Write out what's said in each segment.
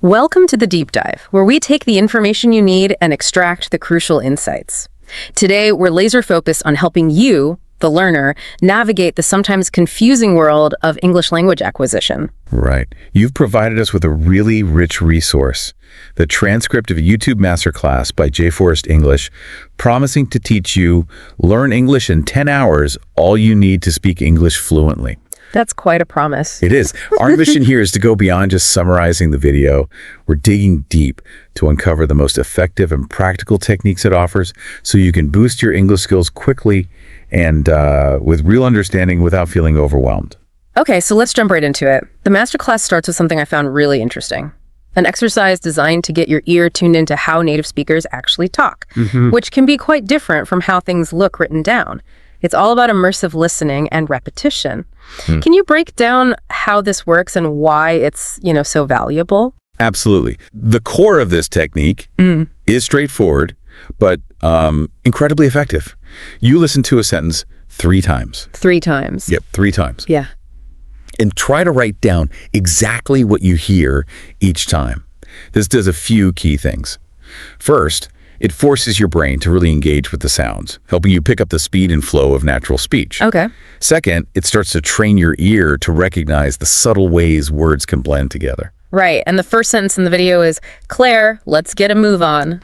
Welcome to the Deep Dive, where we take the information you need and extract the crucial insights. Today, we're laser focused on helping you, the learner, navigate the sometimes confusing world of English language acquisition. Right. You've provided us with a really rich resource, the transcript of a YouTube masterclass by J. Forrest English, promising to teach you learn English in 10 hours, all you need to speak English fluently. That's quite a promise. It is. Our mission here is to go beyond just summarizing the video. We're digging deep to uncover the most effective and practical techniques it offers so you can boost your English skills quickly and with real understanding without feeling overwhelmed. Okay, so let's jump right into it. The masterclass starts with something I found really interesting. An exercise designed to get your ear tuned into how native speakers actually talk, which can be quite different from how things look written down. It's all about immersive listening and repetition. Can you break down how this works and why it's, so valuable? Absolutely. The core of this technique is straightforward, but incredibly effective. You listen to a sentence 3 times. 3 times. Yep, 3 times. Yeah. And try to write down exactly what you hear each time. This does a few key things. First, it forces your brain to really engage with the sounds, helping you pick up the speed and flow of natural speech. Okay. Second, it starts to train your ear to recognize the subtle ways words can blend together. Right. And the first sentence in the video is, "Claire, let's get a move on."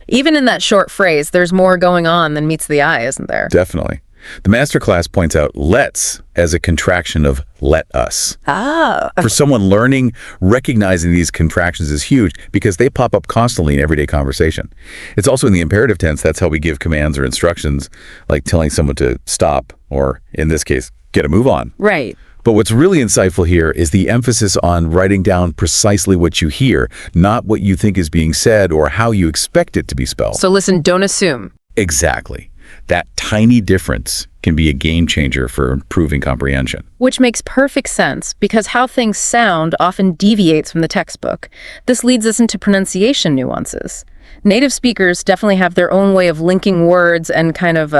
Even in that short phrase, there's more going on than meets the eye, isn't there? Definitely. The masterclass points out let's as a contraction of let us. For someone learning, recognizing these contractions is huge because they pop up constantly in everyday conversation. It's also in the imperative tense. That's how we give commands or instructions, like telling someone to stop, or in this case, get a move on. Right. But what's really insightful here is the emphasis on writing down precisely what you hear, not what you think is being said or how you expect it to be spelled. So listen, don't assume. Exactly. That tiny difference can be a game changer for improving comprehension. Which makes perfect sense because how things sound often deviates from the textbook. This leads us into pronunciation nuances. Native speakers definitely have their own way of linking words and kind of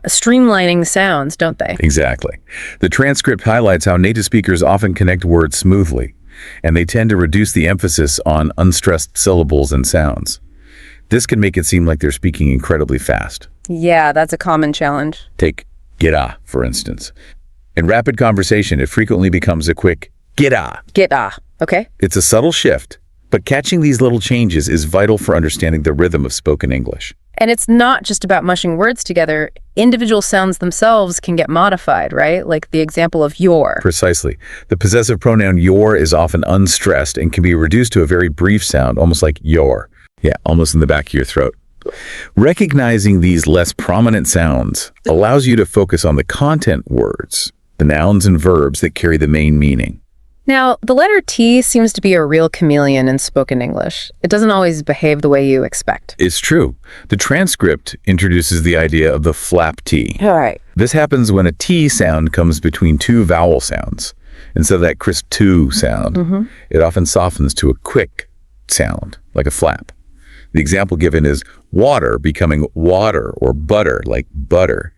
streamlining sounds, don't they? Exactly. The transcript highlights how native speakers often connect words smoothly, and they tend to reduce the emphasis on unstressed syllables and sounds. This can make it seem like they're speaking incredibly fast. Yeah, that's a common challenge. Take get-a, for instance. In rapid conversation, it frequently becomes a quick get-a. Get-a, okay? It's a subtle shift, but catching these little changes is vital for understanding the rhythm of spoken English. And it's not just about mushing words together. Individual sounds themselves can get modified, right? Like the example of your. Precisely. The possessive pronoun your is often unstressed and can be reduced to a very brief sound, almost like your. Yeah, almost in the back of your throat. Recognizing these less prominent sounds allows you to focus on the content words, the nouns and verbs that carry the main meaning. Now, the letter T seems to be a real chameleon in spoken English. It doesn't always behave the way you expect. It's true. The transcript introduces the idea of the flap T. All right. This happens when a T sound comes between 2 vowel sounds. Instead of that crisp to sound, it often softens to a quick sound, like a flap. The example given is water becoming water, or butter, like butter.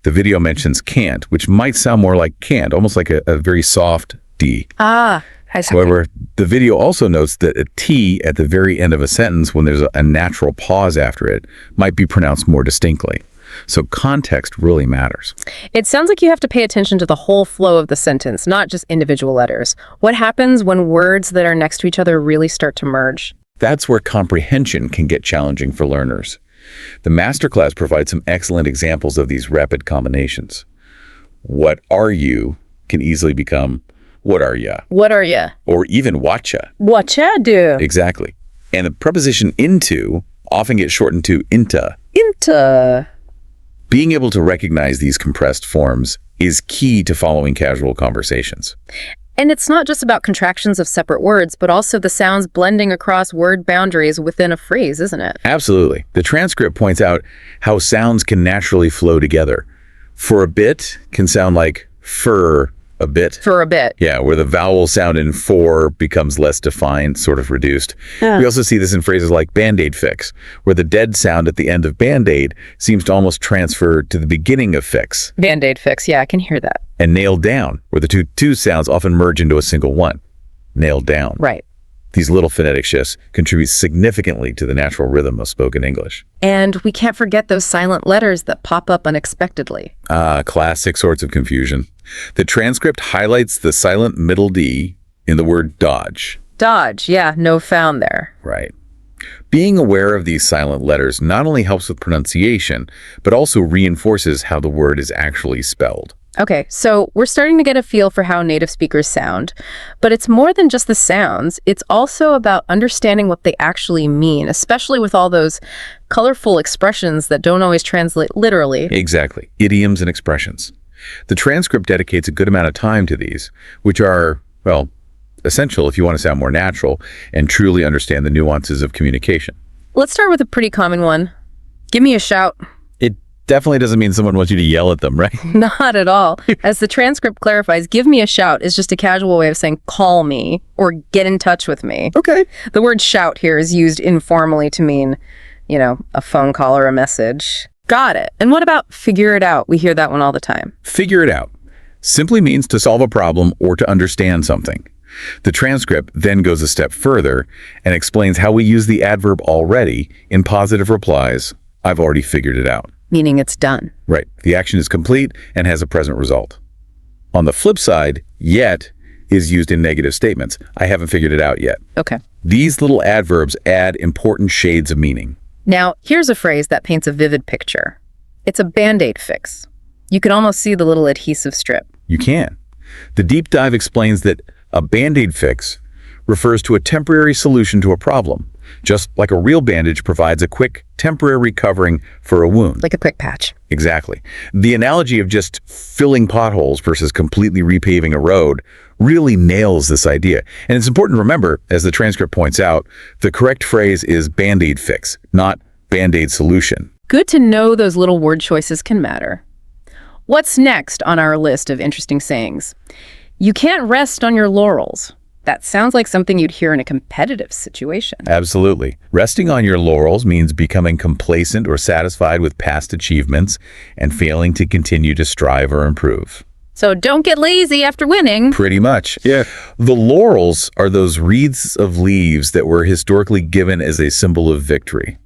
The video mentions can't, which might sound more like can't, almost like a very soft D. I see. However, the video also notes that a T at the very end of a sentence, when there's a natural pause after it, might be pronounced more distinctly. So context really matters. It sounds like you have to pay attention to the whole flow of the sentence, not just individual letters. What happens when words that are next to each other really start to merge? That's where comprehension can get challenging for learners. The masterclass provides some excellent examples of these rapid combinations. What are you can easily become what are ya? What are ya? Or even whatcha. Whatcha do? Exactly. And the preposition into often gets shortened to inta. Inta. Being able to recognize these compressed forms is key to following casual conversations. And it's not just about contractions of separate words, but also the sounds blending across word boundaries within a phrase, isn't it? Absolutely. The transcript points out how sounds can naturally flow together. For a bit can sound like fur a bit. For a bit. Yeah, where the vowel sound in for becomes less defined, sort of reduced. We also see this in phrases like Band-Aid fix, where the dead sound at the end of Band-Aid seems to almost transfer to the beginning of fix. Band-Aid fix, yeah, I can hear that. And nailed down, where the two sounds often merge into a single one. Nailed down. Right. These little phonetic shifts contribute significantly to the natural rhythm of spoken English. And we can't forget those silent letters that pop up unexpectedly. Classic sorts of confusion. The transcript highlights the silent middle D in the word dodge. Dodge, yeah, no found there. Right. Being aware of these silent letters not only helps with pronunciation, but also reinforces how the word is actually spelled. Okay, so we're starting to get a feel for how native speakers sound, but it's more than just the sounds. It's also about understanding what they actually mean, especially with all those colorful expressions that don't always translate literally. Exactly. Idioms and expressions. The transcript dedicates a good amount of time to these, which are, well, essential if you want to sound more natural and truly understand the nuances of communication. Let's start with a pretty common one. Give me a shout. It definitely doesn't mean someone wants you to yell at them, right? Not at all. As the transcript clarifies, give me a shout is just a casual way of saying call me or get in touch with me. Okay. The word shout here is used informally to mean, a phone call or a message. Got it. And what about figure it out? We hear that one all the time. Figure it out simply means to solve a problem or to understand something. The transcript then goes a step further and explains how we use the adverb already in positive replies. I've already figured it out. Meaning it's done. Right. The action is complete and has a present result. On the flip side, yet is used in negative statements. I haven't figured it out yet. Okay. These little adverbs add important shades of meaning. Now, here's a phrase that paints a vivid picture. It's a Band-Aid fix. You can almost see the little adhesive strip. You can. The deep dive explains that a Band-Aid fix refers to a temporary solution to a problem, just like a real bandage provides a quick, temporary covering for a wound. Like a quick patch. Exactly. The analogy of just filling potholes versus completely repaving a road really nails this idea. And it's important to remember, as the transcript points out, the correct phrase is Band-Aid fix, not Band-Aid solution. Good to know those little word choices can matter. What's next on our list of interesting sayings? You can't rest on your laurels. That sounds like something you'd hear in a competitive situation. Absolutely. Resting on your laurels means becoming complacent or satisfied with past achievements and failing to continue to strive or improve. So don't get lazy after winning. Pretty much. Yeah. The laurels are those wreaths of leaves that were historically given as a symbol of victory.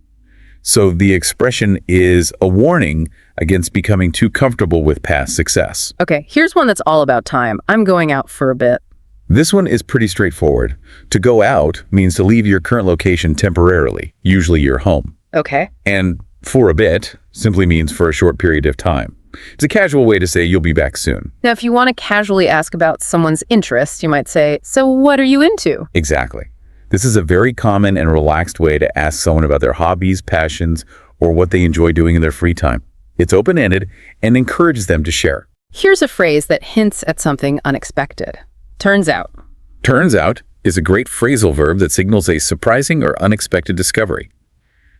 So the expression is a warning against becoming too comfortable with past success. Okay, here's one that's all about time. I'm going out for a bit. This one is pretty straightforward. To go out means to leave your current location temporarily, usually your home. Okay. And for a bit simply means for a short period of time. It's a casual way to say you'll be back soon. Now, if you want to casually ask about someone's interests, you might say, so what are you into? Exactly. This is a very common and relaxed way to ask someone about their hobbies, passions, or what they enjoy doing in their free time. It's open-ended and encourages them to share. Here's a phrase that hints at something unexpected. Turns out. Turns out is a great phrasal verb that signals a surprising or unexpected discovery.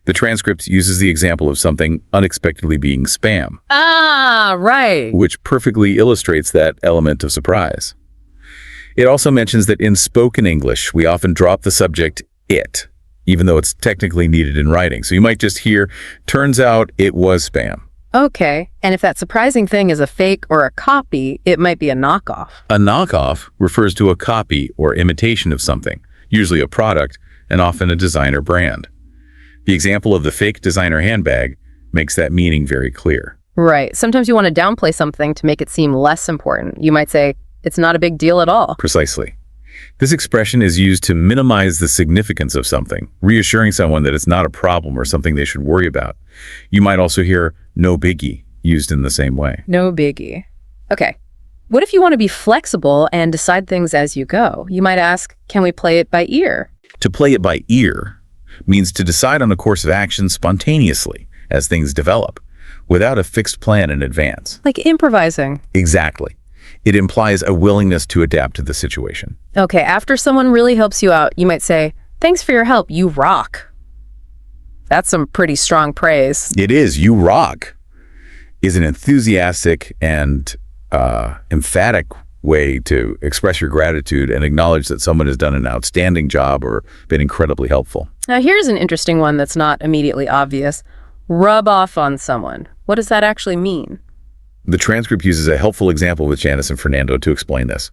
The transcript uses the example of something unexpectedly being spam. Ah, right. Which perfectly illustrates that element of surprise. It also mentions that in spoken English, we often drop the subject it, even though it's technically needed in writing. So you might just hear, turns out it was spam. Okay, and if that surprising thing is a fake or a copy, it might be a knockoff. A knockoff refers to a copy or imitation of something, usually a product, and often a designer brand. The example of the fake designer handbag makes that meaning very clear. Right. Sometimes you want to downplay something to make it seem less important. You might say, it's not a big deal at all. Precisely. This expression is used to minimize the significance of something, reassuring someone that it's not a problem or something they should worry about. You might also hear no biggie used in the same way. No biggie. Okay. What if you want to be flexible and decide things as you go? You might ask, can we play it by ear? To play it by ear means to decide on a course of action spontaneously as things develop, without a fixed plan in advance. Like improvising. Exactly. It implies a willingness to adapt to the situation. Okay, after someone really helps you out, you might say, thanks for your help, you rock. That's some pretty strong praise. It is. You rock is an enthusiastic and emphatic way to express your gratitude and acknowledge that someone has done an outstanding job or been incredibly helpful. Now here's an interesting one that's not immediately obvious. Rub off on someone. What does that actually mean? The transcript uses a helpful example with Janice and Fernando to explain this.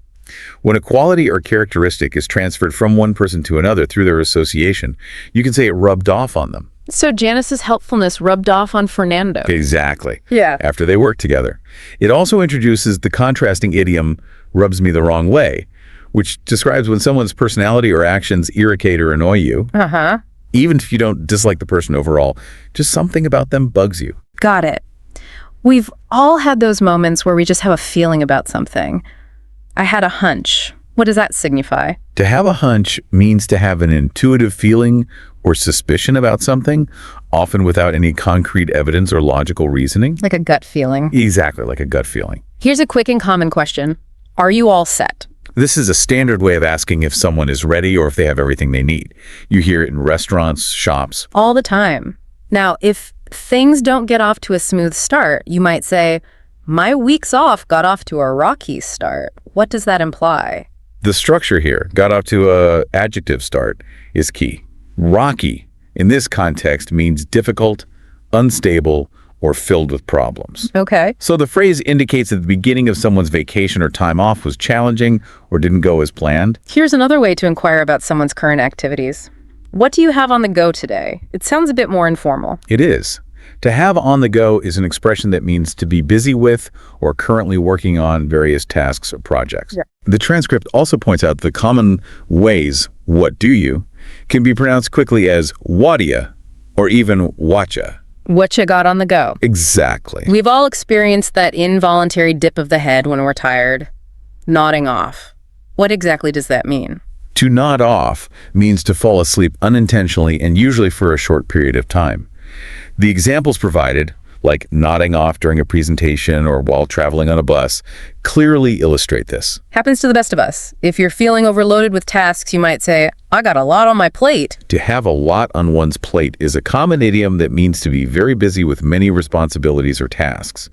When a quality or characteristic is transferred from one person to another through their association, you can say it rubbed off on them. So Janice's helpfulness rubbed off on Fernando. Exactly. Yeah. After they work together. It also introduces the contrasting idiom, rubs me the wrong way, which describes when someone's personality or actions irritate or annoy you. Uh-huh. Even if you don't dislike the person overall, just something about them bugs you. Got it. We've all had those moments where we just have a feeling about something. I had a hunch. What does that signify? To have a hunch means to have an intuitive feeling or suspicion about something, often without any concrete evidence or logical reasoning. Like a gut feeling. Exactly, like a gut feeling. Here's a quick and common question. Are you all set? This is a standard way of asking if someone is ready or if they have everything they need. You hear it in restaurants, shops. All the time. Now, if things don't get off to a smooth start, you might say, my weeks off got off to a rocky start. What does that imply? The structure here, got off to a adjective start, is key. Rocky, in this context, means difficult, unstable, or filled with problems. Okay. So the phrase indicates that the beginning of someone's vacation or time off was challenging or didn't go as planned. Here's another way to inquire about someone's current activities. What do you have on the go today? It sounds a bit more informal. It is. To have on the go is an expression that means to be busy with or currently working on various tasks or projects. Yeah. The transcript also points out the common ways, what do you, can be pronounced quickly as what'ya or even whatcha. What you got on the go? Exactly. We've all experienced that involuntary dip of the head when we're tired. Nodding off. What exactly does that mean? To nod off means to fall asleep unintentionally and usually for a short period of time. The examples provided, like nodding off during a presentation or while traveling on a bus, clearly illustrate this. Happens to the best of us. If you're feeling overloaded with tasks, you might say, I got a lot on my plate. To have a lot on one's plate is a common idiom that means to be very busy with many responsibilities or tasks.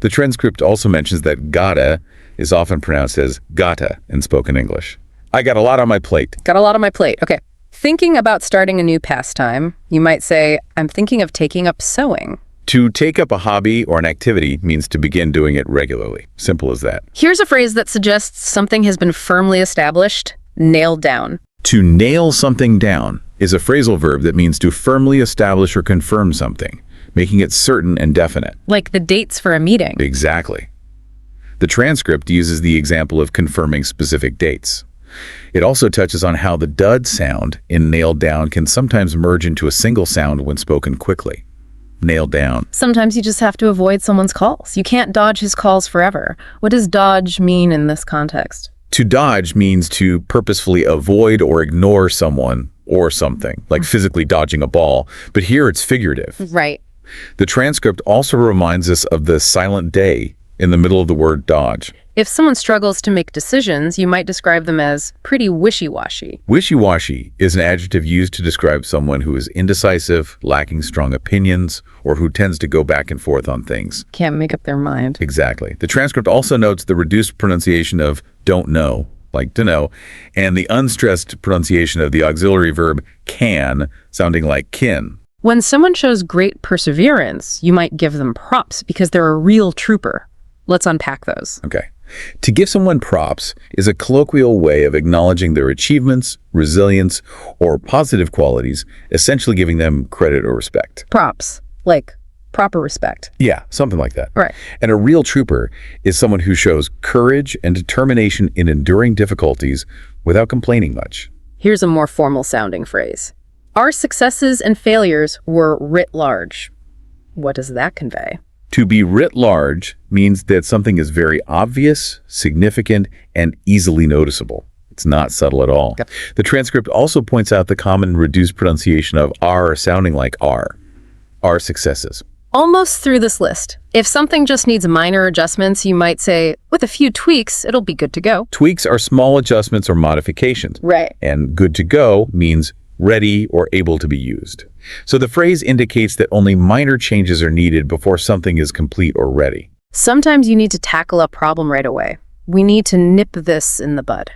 The transcript also mentions that gotta is often pronounced as gotta in spoken English. I got a lot on my plate. Got a lot on my plate. Okay. Thinking about starting a new pastime, you might say, I'm thinking of taking up sewing. To take up a hobby or an activity means to begin doing it regularly. Simple as that. Here's a phrase that suggests something has been firmly established, nailed down. To nail something down is a phrasal verb that means to firmly establish or confirm something, making it certain and definite. Like the dates for a meeting. Exactly. The transcript uses the example of confirming specific dates. It also touches on how the dud sound in nailed down can sometimes merge into a single sound when spoken quickly. Nailed down. Sometimes you just have to avoid someone's calls. You can't dodge his calls forever. What does dodge mean in this context? To dodge means to purposefully avoid or ignore someone or something, like physically dodging a ball, but here it's figurative. Right. The transcript also reminds us of the silent day in the middle of the word dodge. If someone struggles to make decisions, you might describe them as pretty wishy-washy. Wishy-washy is an adjective used to describe someone who is indecisive, lacking strong opinions, or who tends to go back and forth on things. Can't make up their mind. Exactly. The transcript also notes the reduced pronunciation of don't know, like to know, and the unstressed pronunciation of the auxiliary verb can, sounding like kin. When someone shows great perseverance, you might give them props because they're a real trooper. Let's unpack those. Okay. To give someone props is a colloquial way of acknowledging their achievements, resilience, or positive qualities, essentially giving them credit or respect. Props, like proper respect. Yeah, something like that. Right. And a real trooper is someone who shows courage and determination in enduring difficulties without complaining much. Here's a more formal sounding phrase. Our successes and failures were writ large. What does that convey? To be writ large means that something is very obvious, significant, and easily noticeable. It's not subtle at all. Yep. The transcript also points out the common reduced pronunciation of R sounding like R. Our successes. Almost through this list. If something just needs minor adjustments, you might say, with a few tweaks, it'll be good to go. Tweaks are small adjustments or modifications. Right. And good to go means ready or able to be used. So the phrase indicates that only minor changes are needed before something is complete or ready. Sometimes you need to tackle a problem right away. We need to nip this in the bud.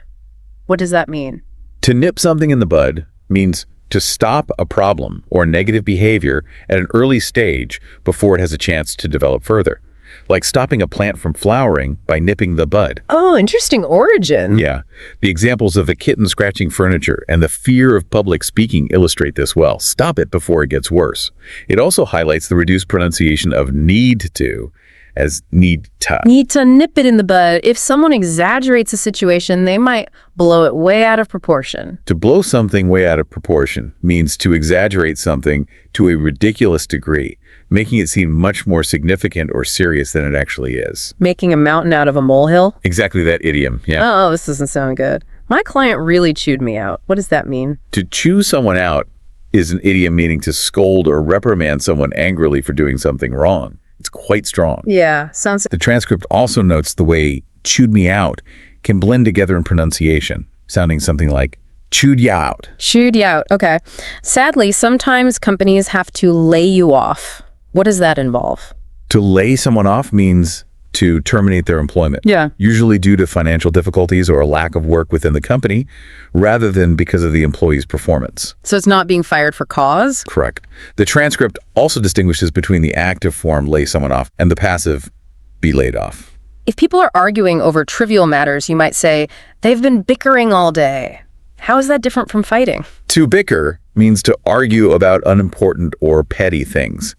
What does that mean? To nip something in the bud means to stop a problem or negative behavior at an early stage before it has a chance to develop further. like stopping a plant from flowering by nipping the bud. Oh, interesting origin. Yeah, the examples of the kitten scratching furniture and the fear of public speaking illustrate this well. Stop it before it gets worse. It also highlights the reduced pronunciation of need to as need to. Need to nip it in the bud. If someone exaggerates a situation, they might blow it way out of proportion. To blow something way out of proportion means to exaggerate something to a ridiculous degree, making it seem much more significant or serious than it actually is. Making a mountain out of a molehill? Exactly that idiom, yeah. Oh, this doesn't sound good. My client really chewed me out. What does that mean? To chew someone out is an idiom meaning to scold or reprimand someone angrily for doing something wrong. It's quite strong. Yeah, sounds... The transcript also notes the way chewed me out can blend together in pronunciation, sounding something like chewed ya out. Chewed you out, okay. Sadly, sometimes companies have to lay you off. What does that involve? To lay someone off means to terminate their employment. Yeah. Usually due to financial difficulties or a lack of work within the company, rather than because of the employee's performance. So it's not being fired for cause? Correct. The transcript also distinguishes between the active form, lay someone off, and the passive, be laid off. If people are arguing over trivial matters, you might say, they've been bickering all day. How is that different from fighting? To bicker means to argue about unimportant or petty things.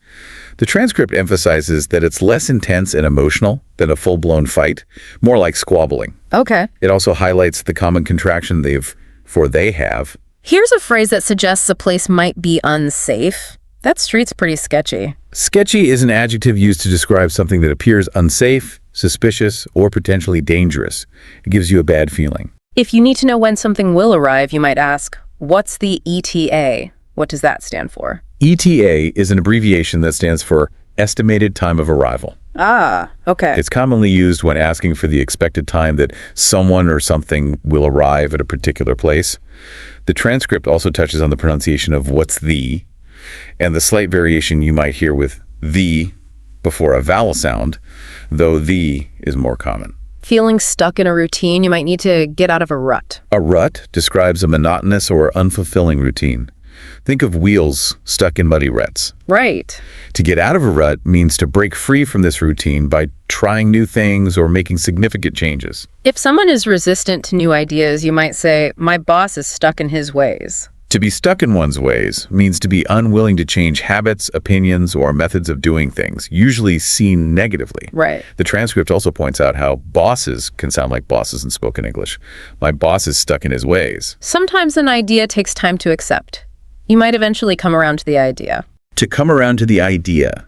The transcript emphasizes that it's less intense and emotional than a full-blown fight, more like squabbling. Okay. It also highlights the common contraction they have. Here's a phrase that suggests a place might be unsafe. That street's pretty sketchy. Sketchy is an adjective used to describe something that appears unsafe, suspicious, or potentially dangerous. It gives you a bad feeling. If you need to know when something will arrive, you might ask, what's the ETA? What does that stand for? ETA is an abbreviation that stands for Estimated Time of Arrival. Ah, okay. It's commonly used when asking for the expected time that someone or something will arrive at a particular place. The transcript also touches on the pronunciation of what's the, and the slight variation you might hear with the before a vowel sound, though the is more common. Feeling stuck in a routine, you might need to get out of a rut. A rut describes a monotonous or unfulfilling routine. Think of wheels stuck in muddy ruts. Right. To get out of a rut means to break free from this routine by trying new things or making significant changes. If someone is resistant to new ideas, you might say, my boss is stuck in his ways. To be stuck in one's ways means to be unwilling to change habits, opinions, or methods of doing things, usually seen negatively. Right. The transcript also points out how bosses can sound like bosses in spoken English. My boss is stuck in his ways. Sometimes an idea takes time to accept. You might eventually come around to the idea. To come around to the idea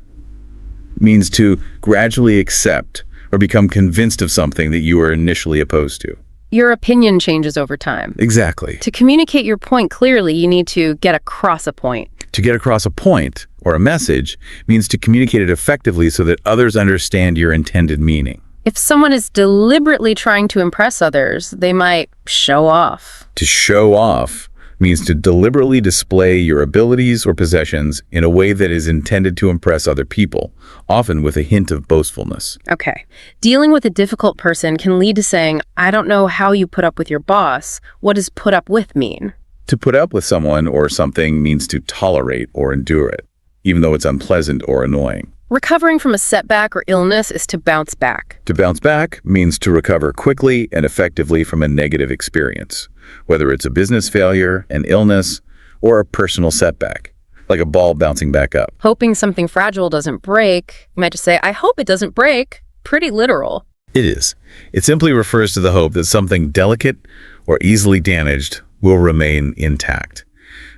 means to gradually accept or become convinced of something that you were initially opposed to. Your opinion changes over time. Exactly. To communicate your point clearly, you need to get across a point. To get across a point or a message means to communicate it effectively so that others understand your intended meaning. If someone is deliberately trying to impress others, they might show off. To show off means to deliberately display your abilities or possessions in a way that is intended to impress other people, often with a hint of boastfulness. Okay. Dealing with a difficult person can lead to saying, I don't know how you put up with your boss. What does put up with mean? To put up with someone or something means to tolerate or endure it, even though it's unpleasant or annoying. Recovering from a setback or illness is to bounce back. To bounce back means to recover quickly and effectively from a negative experience, whether it's a business failure, an illness, or a personal setback, like a ball bouncing back up. Hoping something fragile doesn't break. You might just say, I hope it doesn't break. Pretty literal. It is. It simply refers to the hope that something delicate or easily damaged will remain intact.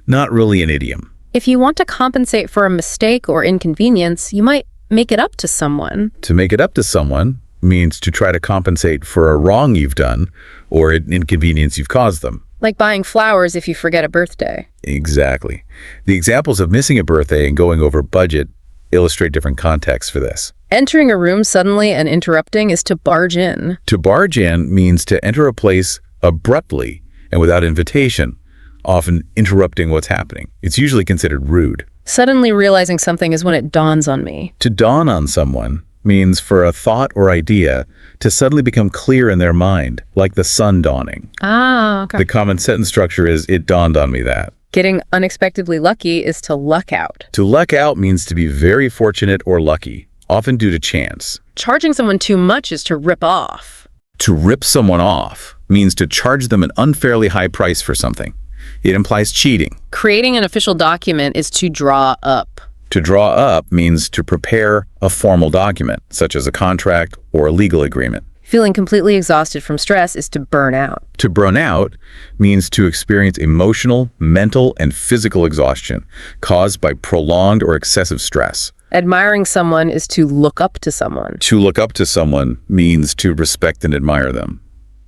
Not really an idiom. If you want to compensate for a mistake or inconvenience, you might make it up to someone. To make it up to someone means to try to compensate for a wrong you've done or an inconvenience you've caused them. Like buying flowers if you forget a birthday. Exactly. The examples of missing a birthday and going over budget illustrate different contexts for this. Entering a room suddenly and interrupting is to barge in. To barge in means to enter a place abruptly and without invitation, often interrupting what's happening. It's usually considered rude. Suddenly realizing something is when it dawns on me. To dawn on someone means for a thought or idea to suddenly become clear in their mind, like the sun dawning. Ah, okay. The common sentence structure is, it dawned on me that. Getting unexpectedly lucky is to luck out. To luck out means to be very fortunate or lucky, often due to chance. Charging someone too much is to rip off. To rip someone off means to charge them an unfairly high price for something. It implies cheating. Creating an official document is to draw up. To draw up means to prepare a formal document, such as a contract or a legal agreement. Feeling completely exhausted from stress is to burn out. To burn out means to experience emotional, mental, and physical exhaustion caused by prolonged or excessive stress. Admiring someone is to look up to someone. To look up to someone means to respect and admire them.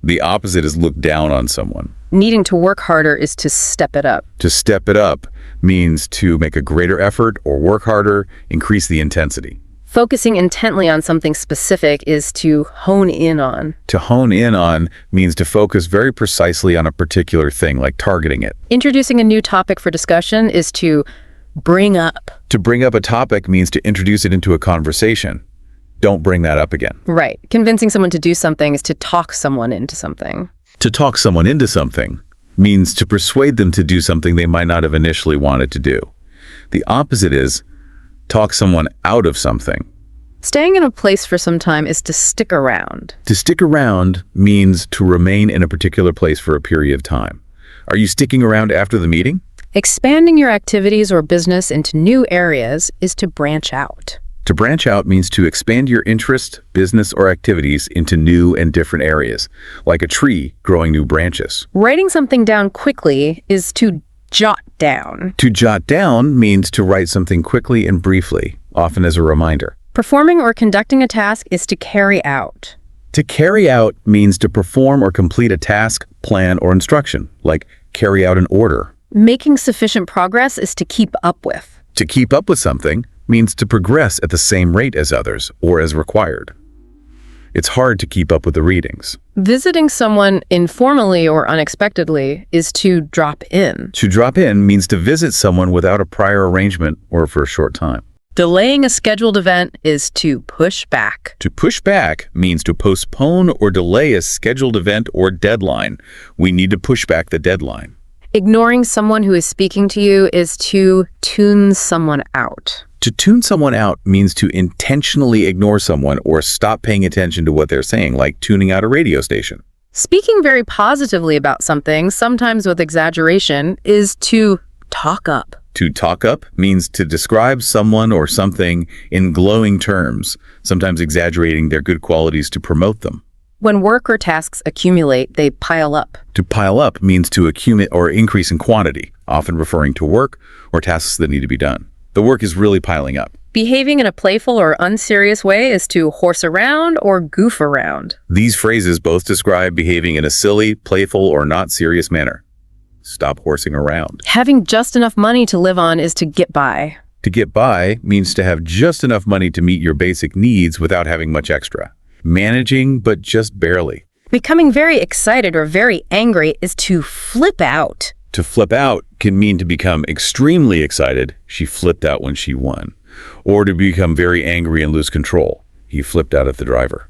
The opposite is look down on someone. Needing to work harder is to step it up. To step it up means to make a greater effort or work harder, increase the intensity. Focusing intently on something specific is to hone in on. To hone in on means to focus very precisely on a particular thing, like targeting it. Introducing a new topic for discussion is to bring up. To bring up a topic means to introduce it into a conversation. Don't bring that up again. Right. Convincing someone to do something is to talk someone into something. To talk someone into something means to persuade them to do something they might not have initially wanted to do. The opposite is talk someone out of something. Staying in a place for some time is to stick around. To stick around means to remain in a particular place for a period of time. Are you sticking around after the meeting? Expanding your activities or business into new areas is to branch out. To branch out means to expand your interest, business, or activities into new and different areas, like a tree growing new branches. Writing something down quickly is to jot down. To jot down means to write something quickly and briefly, often as a reminder. Performing or conducting a task is to carry out. To carry out means to perform or complete a task, plan, or instruction, like carry out an order. Making sufficient progress is to keep up with. To keep up with something means to progress at the same rate as others or as required. It's hard to keep up with the readings. Visiting someone informally or unexpectedly is to drop in. To drop in means to visit someone without a prior arrangement or for a short time. Delaying a scheduled event is to push back. To push back means to postpone or delay a scheduled event or deadline. We need to push back the deadline. Ignoring someone who is speaking to you is to tune someone out. To tune someone out means to intentionally ignore someone or stop paying attention to what they're saying, like tuning out a radio station. Speaking very positively about something, sometimes with exaggeration, is to talk up. To talk up means to describe someone or something in glowing terms, sometimes exaggerating their good qualities to promote them. When work or tasks accumulate, they pile up. To pile up means to accumulate or increase in quantity, often referring to work or tasks that need to be done. The work is really piling up. Behaving in a playful or unserious way is to horse around or goof around. These phrases both describe behaving in a silly, playful, or not serious manner. Stop horsing around. Having just enough money to live on is to get by. To get by means to have just enough money to meet your basic needs without having much extra. Managing, but just barely. Becoming very excited or very angry is to flip out. To flip out can mean to become extremely excited. She flipped out when she won. Or to become very angry and lose control. He flipped out at the driver.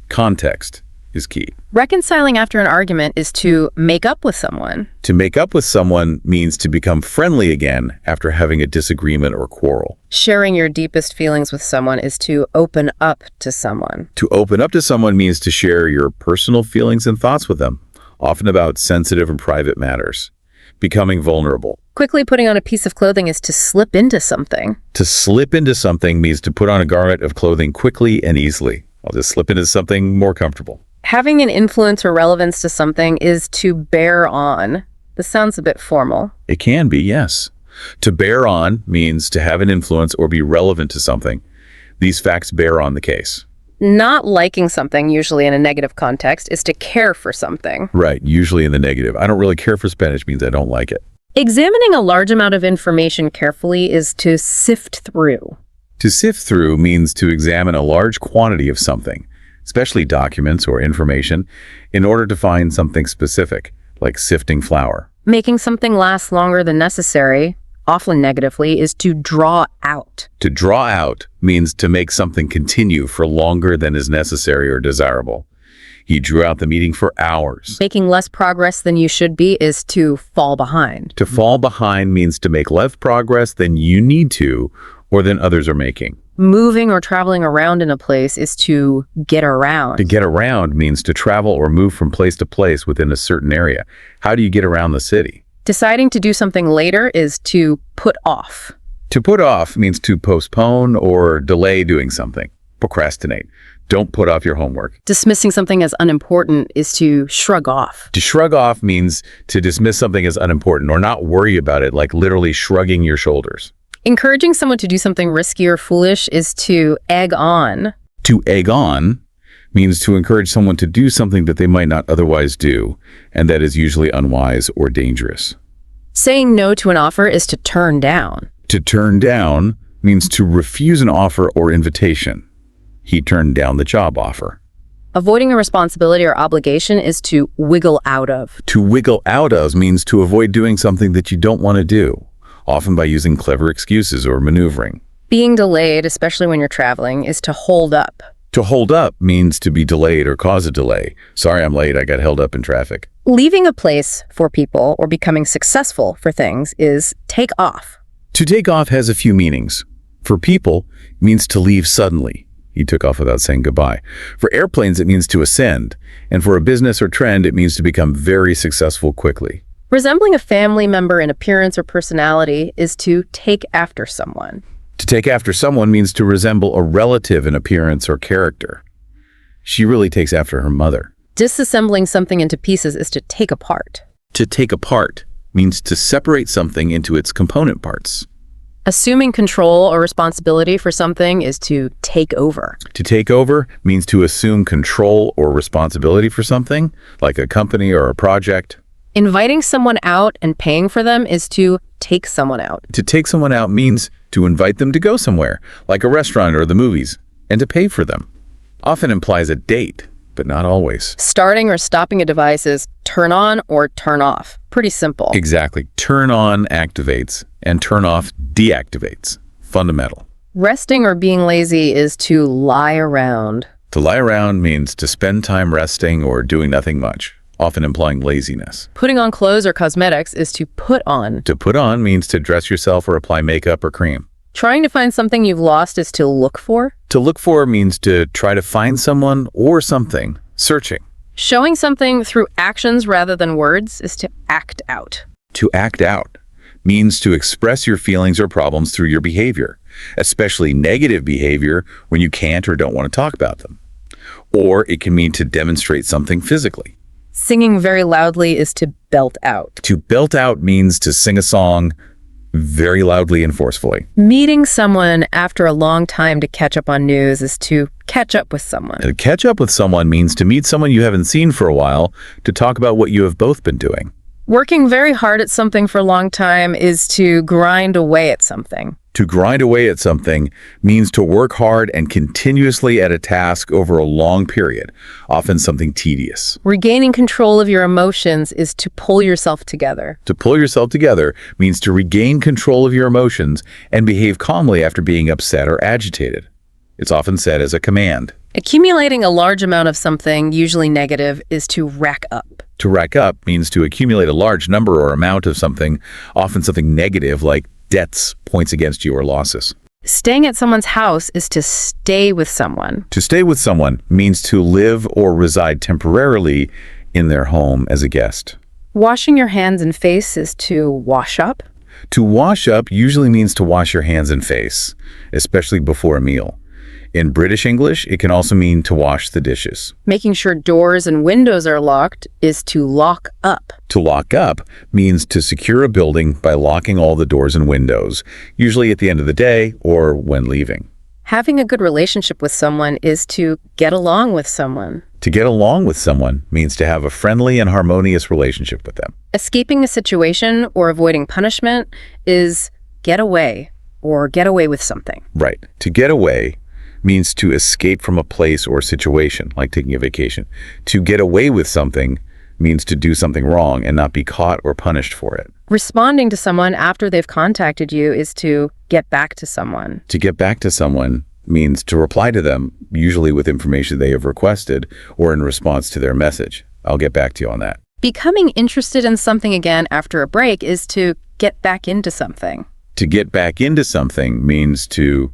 Context is key. Reconciling after an argument is to make up with someone. To make up with someone means to become friendly again after having a disagreement or quarrel. Sharing your deepest feelings with someone is to open up to someone. To open up to someone means to share your personal feelings and thoughts with them, often about sensitive and private matters. Becoming vulnerable. Quickly putting on a piece of clothing is to slip into something. To slip into something means to put on a garment of clothing quickly and easily. I'll just slip into something more comfortable. Having an influence or relevance to something is to bear on. This sounds a bit formal. It can be, yes. To bear on means to have an influence or be relevant to something. These facts bear on the case. Not liking something, usually in a negative context, is to care for something. Right, usually in the negative. I don't really care for Spanish means I don't like it. Examining a large amount of information carefully is to sift through. To sift through means to examine a large quantity of something, especially documents or information, in order to find something specific, like sifting flour. Making something last longer than necessary, often negatively, is to draw out. To draw out means to make something continue for longer than is necessary or desirable. He drew out the meeting for hours. Making less progress than you should be is to fall behind. To fall behind means to make less progress than you need to or than others are making. Moving or traveling around in a place is to get around. To get around means to travel or move from place to place within a certain area. How do you get around the city? Deciding to do something later is to put off. To put off means to postpone or delay doing something. Procrastinate. Don't put off your homework. Dismissing something as unimportant is to shrug off. To shrug off means to dismiss something as unimportant or not worry about it, like literally shrugging your shoulders. Encouraging someone to do something risky or foolish is to egg on. To egg on means to encourage someone to do something that they might not otherwise do, and that is usually unwise or dangerous. Saying no to an offer is to turn down. To turn down means to refuse an offer or invitation. He turned down the job offer. Avoiding a responsibility or obligation is to wiggle out of. To wiggle out of means to avoid doing something that you don't want to do, often by using clever excuses or maneuvering. Being delayed, especially when you're traveling, is to hold up. To hold up means to be delayed or cause a delay. Sorry, I'm late. I got held up in traffic. Leaving a place for people or becoming successful for things is take off. To take off has a few meanings. For people, it means to leave suddenly. He took off without saying goodbye. For airplanes, it means to ascend. And for a business or trend, it means to become very successful quickly. Resembling a family member in appearance or personality is to take after someone. To take after someone means to resemble a relative in appearance or character. She really takes after her mother. Disassembling something into pieces is to take apart. To take apart means to separate something into its component parts. Assuming control or responsibility for something is to take over. To take over means to assume control or responsibility for something, like a company or a project. Inviting someone out and paying for them is to take someone out. To take someone out means to invite them to go somewhere, like a restaurant or the movies, and to pay for them. Often implies a date, but not always. Starting or stopping a device is turn on or turn off. Pretty simple. Exactly. Turn on activates and turn off deactivates. Fundamental. Resting or being lazy is to lie around. To lie around means to spend time resting or doing nothing much, often implying laziness. Putting on clothes or cosmetics is to put on. To put on means to dress yourself or apply makeup or cream. Trying to find something you've lost is to look for. To look for means to try to find someone or something. Searching. Showing something through actions rather than words is to act out. To act out means to express your feelings or problems through your behavior, especially negative behavior when you can't or don't want to talk about them. Or it can mean to demonstrate something physically. Singing very loudly is to belt out. To belt out means to sing a song very loudly and forcefully. Meeting someone after a long time to catch up on news is to catch up with someone. To catch up with someone means to meet someone you haven't seen for a while to talk about what you have both been doing. Working very hard at something for a long time is to grind away at something. To grind away at something means to work hard and continuously at a task over a long period, often something tedious. Regaining control of your emotions is to pull yourself together. To pull yourself together means to regain control of your emotions and behave calmly after being upset or agitated. It's often said as a command. Accumulating a large amount of something, usually negative, is to rack up. To rack up means to accumulate a large number or amount of something, often something negative like debts, points against you, or losses. Staying at someone's house is to stay with someone. To stay with someone means to live or reside temporarily in their home as a guest. Washing your hands and face is to wash up. To wash up usually means to wash your hands and face, especially before a meal. In British English, it can also mean to wash the dishes. Making sure doors and windows are locked is to lock up. To lock up means to secure a building by locking all the doors and windows, usually at the end of the day or when leaving. Having a good relationship with someone is to get along with someone. To get along with someone means to have a friendly and harmonious relationship with them. Escaping a situation or avoiding punishment is get away or get away with something. Right. To get away means to escape from a place or situation, like taking a vacation. To get away with something means to do something wrong and not be caught or punished for it. Responding to someone after they've contacted you is to get back to someone. To get back to someone means to reply to them, usually with information they have requested or in response to their message. I'll get back to you on that. Becoming interested in something again after a break is to get back into something. To get back into something means to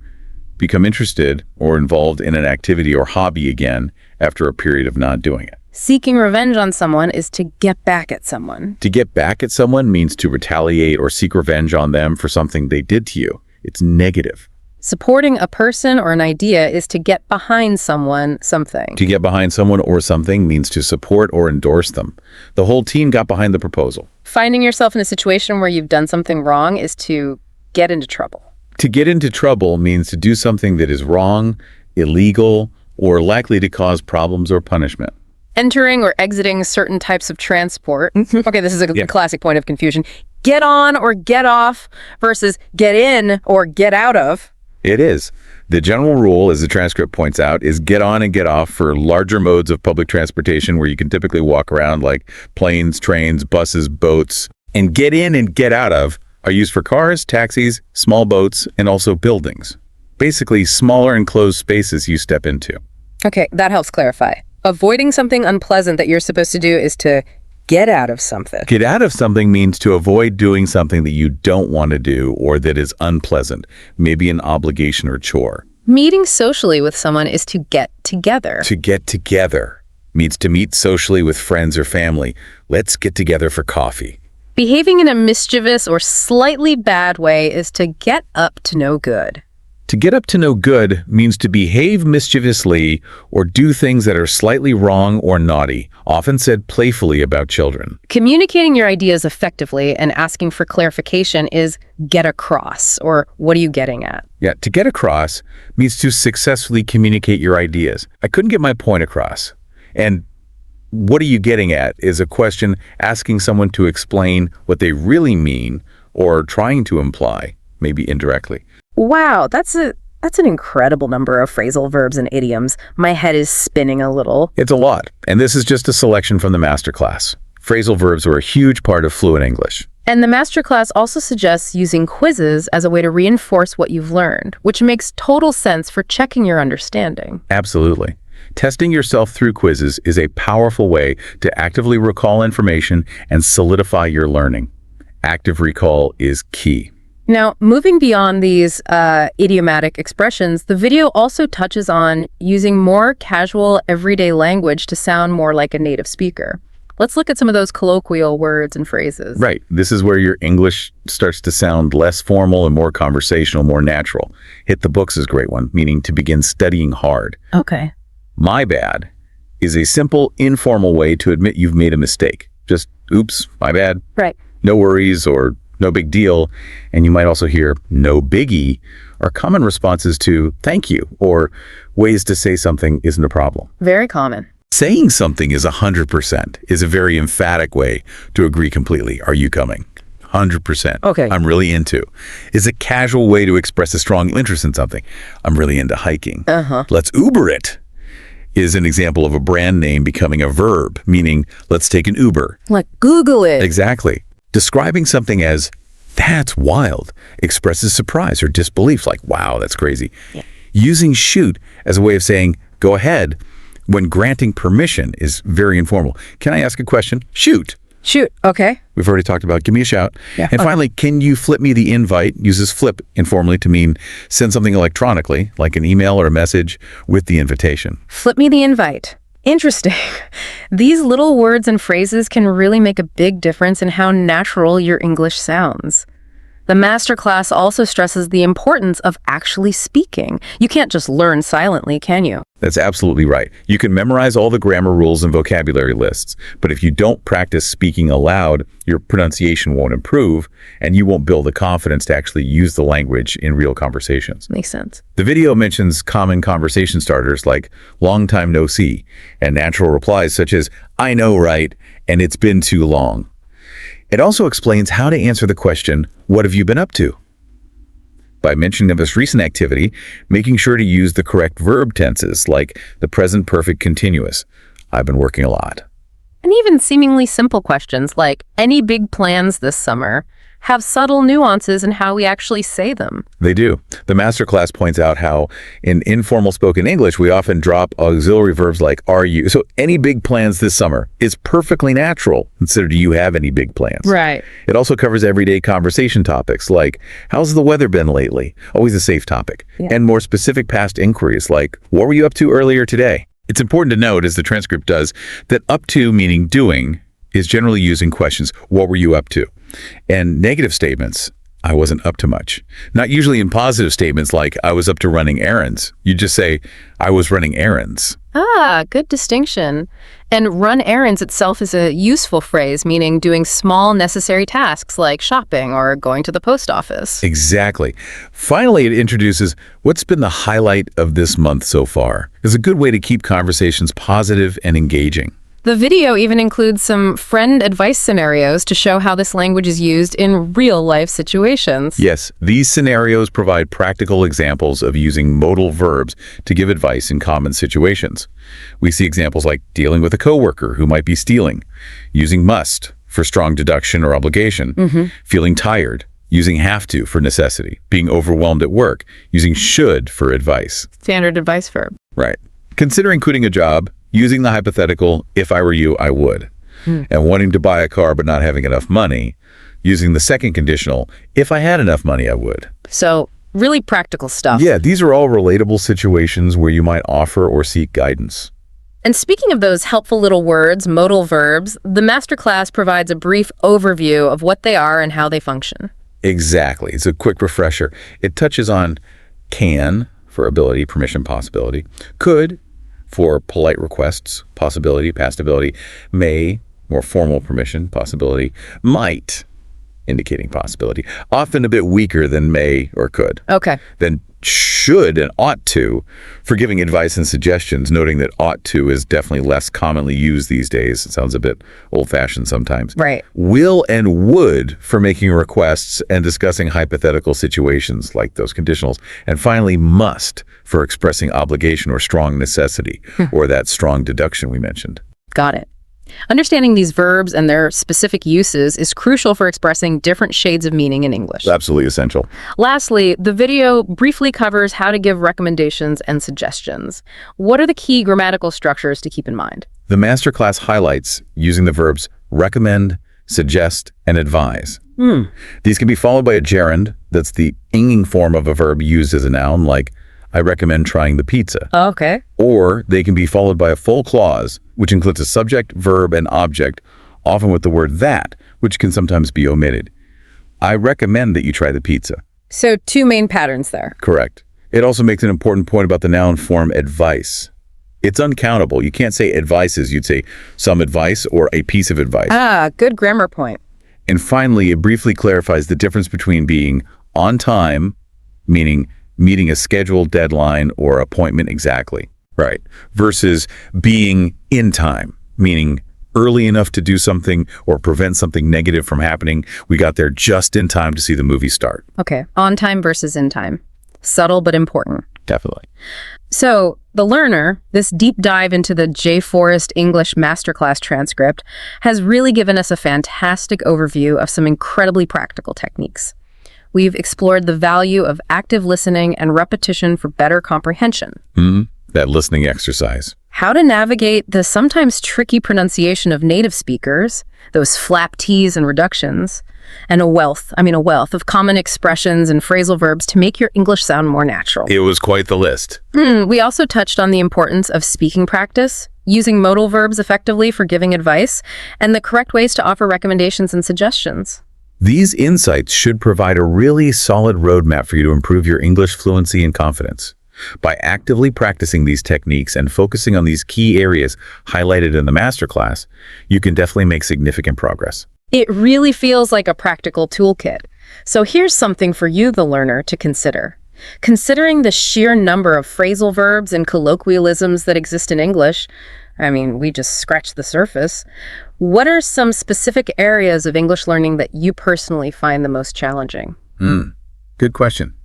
become interested or involved in an activity or hobby again after a period of not doing it. Seeking revenge on someone is to get back at someone. To get back at someone means to retaliate or seek revenge on them for something they did to you. It's negative. Supporting a person or an idea is to get behind someone, something. To get behind someone or something means to support or endorse them. The whole team got behind the proposal. Finding yourself in a situation where you've done something wrong is to get into trouble. To get into trouble means to do something that is wrong, illegal, or likely to cause problems or punishment. Entering or exiting certain types of transport. Okay, this is a classic point of confusion. Get on or get off versus get in or get out of. It is. The general rule, as the transcript points out, is get on and get off for larger modes of public transportation where you can typically walk around, like planes, trains, buses, boats. And get in and get out of are used for cars, taxis, small boats, and also buildings. Basically, smaller enclosed spaces you step into. Okay, that helps clarify. Avoiding something unpleasant that you're supposed to do is to get out of something. Get out of something means to avoid doing something that you don't want to do or that is unpleasant, maybe an obligation or chore. Meeting socially with someone is to get together. To get together means to meet socially with friends or family. Let's get together for coffee. Behaving in a mischievous or slightly bad way is to get up to no good. To get up to no good means to behave mischievously or do things that are slightly wrong or naughty, often said playfully about children. Communicating your ideas effectively and asking for clarification is get across, or what are you getting at? Yeah, to get across means to successfully communicate your ideas. I couldn't get my point across. And what are you getting at is a question asking someone to explain what they really mean or trying to imply, maybe indirectly. Wow, that's an incredible number of phrasal verbs and idioms. My head is spinning a little. It's a lot, and this is just a selection from the masterclass. Phrasal verbs are a huge part of fluent English. And the masterclass also suggests using quizzes as a way to reinforce what you've learned, which makes total sense for checking your understanding. Absolutely. Testing yourself through quizzes is a powerful way to actively recall information and solidify your learning. Active recall is key. Now, moving beyond these idiomatic expressions, the video also touches on using more casual, everyday language to sound more like a native speaker. Let's look at some of those colloquial words and phrases. Right. This is where your English starts to sound less formal and more conversational, more natural. Hit the books is a great one, meaning to begin studying hard. Okay. My bad is a simple, informal way to admit you've made a mistake. Just, oops, my bad. Right. No worries or no big deal. And you might also hear no biggie are common responses to thank you or ways to say something isn't a problem. Very common. Saying something is 100% is a very emphatic way to agree completely. Are you coming? 100%. Okay. I'm really into. Is a casual way to express a strong interest in something. I'm really into hiking. Let's Uber it is an example of a brand name becoming a verb, meaning let's take an Uber. Like Google it. Exactly. Describing something as, that's wild, expresses surprise or disbelief, like, wow, that's crazy. Yeah. Using shoot as a way of saying, go ahead, when granting permission is very informal. Can I ask a question? Shoot. Shoot. Okay. We've already talked about give me a shout. Yeah. And finally, can you flip me the invite? Uses flip informally to mean send something electronically, like an email or a message with the invitation. Flip me the invite. Interesting. These little words and phrases can really make a big difference in how natural your English sounds. The masterclass also stresses the importance of actually speaking. You can't just learn silently, can you? That's absolutely right. You can memorize all the grammar rules and vocabulary lists, but if you don't practice speaking aloud, your pronunciation won't improve, and you won't build the confidence to actually use the language in real conversations. Makes sense. The video mentions common conversation starters like long time no see, and natural replies such as, I know, right, and it's been too long. It also explains how to answer the question, what have you been up to? By mentioning this recent activity, making sure to use the correct verb tenses like the present perfect continuous. I've been working a lot. And even seemingly simple questions like, any big plans this summer? have subtle nuances in how we actually say them. They do. The masterclass points out how in informal spoken English, we often drop auxiliary verbs like are you. So any big plans this summer is perfectly natural instead of do you have any big plans? Right. It also covers everyday conversation topics like how's the weather been lately? Always a safe topic. Yeah. And more specific past inquiries like what were you up to earlier today? It's important to note, as the transcript does, that up to, meaning doing, is generally used in questions, what were you up to? And negative statements, I wasn't up to much. Not usually in positive statements like I was up to running errands. You just say, I was running errands. Ah, good distinction. And run errands itself is a useful phrase, meaning doing small necessary tasks like shopping or going to the post office. Exactly. Finally, it introduces what's been the highlight of this month so far. It's a good way to keep conversations positive and engaging. The video even includes some friend advice scenarios to show how this language is used in real-life situations. Yes, these scenarios provide practical examples of using modal verbs to give advice in common situations. We see examples like dealing with a coworker who might be stealing, using must for strong deduction or obligation, feeling tired, using have to for necessity, being overwhelmed at work, using should for advice. Standard advice verb. Right. Considering quitting a job, using the hypothetical, if I were you, I would. And wanting to buy a car but not having enough money, using the second conditional, if I had enough money, I would. So, really practical stuff. Yeah, these are all relatable situations where you might offer or seek guidance. And speaking of those helpful little words, modal verbs, the masterclass provides a brief overview of what they are and how they function. Exactly. It's a quick refresher. It touches on can, for ability, permission, possibility, could, for polite requests, possibility, past ability, may, more formal permission, possibility, might, indicating possibility, often a bit weaker than may or could. Okay. Then should and ought to for giving advice and suggestions, noting that ought to is definitely less commonly used these days. It sounds a bit old-fashioned sometimes. Right. Will and would for making requests and discussing hypothetical situations like those conditionals. And finally, must for expressing obligation or strong necessity, or that strong deduction we mentioned. Got it. Understanding these verbs and their specific uses is crucial for expressing different shades of meaning in English. Absolutely essential. Lastly, the video briefly covers how to give recommendations and suggestions. What are the key grammatical structures to keep in mind? The masterclass highlights using the verbs recommend, suggest, and advise. These can be followed by a gerund, that's the inging form of a verb used as a noun, like I recommend trying the pizza. Okay. Or they can be followed by a full clause, which includes a subject, verb, and object, often with the word that, which can sometimes be omitted. I recommend that you try the pizza. So two main patterns there. Correct. It also makes an important point about the noun form advice. It's uncountable. You can't say advices. You'd say some advice or a piece of advice. Ah, good grammar point. And finally, it briefly clarifies the difference between being on time, meaning meeting a scheduled deadline or appointment exactly, right, versus being in time, meaning early enough to do something or prevent something negative from happening. We got there just in time to see the movie start. Okay. On time versus in time. Subtle but important. Definitely. So, the learner, this deep dive into the J. Forrest English Masterclass transcript, has really given us a fantastic overview of some incredibly practical techniques. We've explored the value of active listening and repetition for better comprehension. That listening exercise. How to navigate the sometimes tricky pronunciation of native speakers, those flap T's and reductions, and a wealth of common expressions and phrasal verbs to make your English sound more natural. It was quite the list. We also touched on the importance of speaking practice, using modal verbs effectively for giving advice, and the correct ways to offer recommendations and suggestions. These insights should provide a really solid roadmap for you to improve your English fluency and confidence. By actively practicing these techniques and focusing on these key areas highlighted in the masterclass, you can definitely make significant progress. It really feels like a practical toolkit. So here's something for you, the learner, to consider. Considering the sheer number of phrasal verbs and colloquialisms that exist in English, we just scratched the surface. What are some specific areas of English learning that you personally find the most challenging? Good question.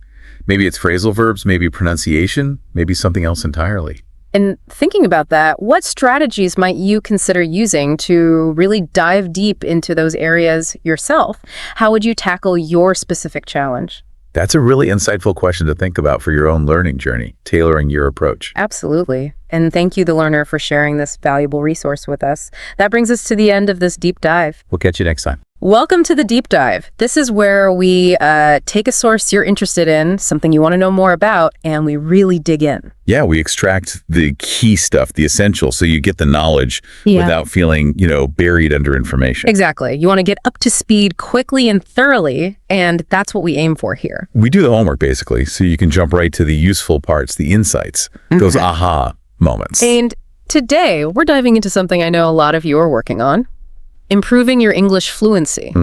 Maybe it's phrasal verbs, maybe pronunciation, maybe something else entirely. And thinking about that, what strategies might you consider using to really dive deep into those areas yourself? How would you tackle your specific challenge? That's a really insightful question to think about for your own learning journey, tailoring your approach. Absolutely. And thank you, the learner, for sharing this valuable resource with us. That brings us to the end of this deep dive. We'll catch you next time. Welcome to the deep dive. This is where we take a source you're interested in, something you want to know more about, and we really dig in. Yeah, we extract the key stuff, the essentials, so you get the knowledge without feeling, buried under information. Exactly. You want to get up to speed quickly and thoroughly, and that's what we aim for here. We do the homework, basically, so you can jump right to the useful parts, the insights, those aha moments. And today, we're diving into something I know a lot of you are working on. Improving your English fluency.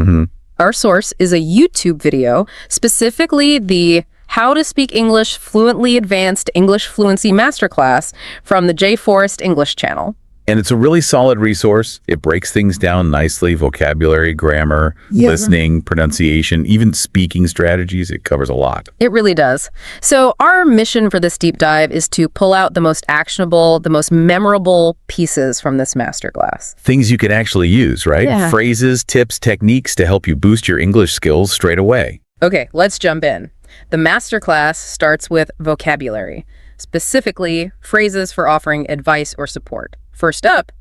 Our source is a YouTube video, specifically the How to Speak English Fluently Advanced English Fluency Masterclass from the J. Forrest English channel. And it's a really solid resource. It breaks things down nicely, vocabulary, grammar, listening, pronunciation, even speaking strategies. It covers a lot. It really does. So our mission for this deep dive is to pull out the most actionable, the most memorable pieces from this masterclass. Things you can actually use, right? Yeah. Phrases, tips, techniques to help you boost your English skills straight away. Okay, let's jump in. The masterclass starts with vocabulary, specifically phrases for offering advice or support. First up,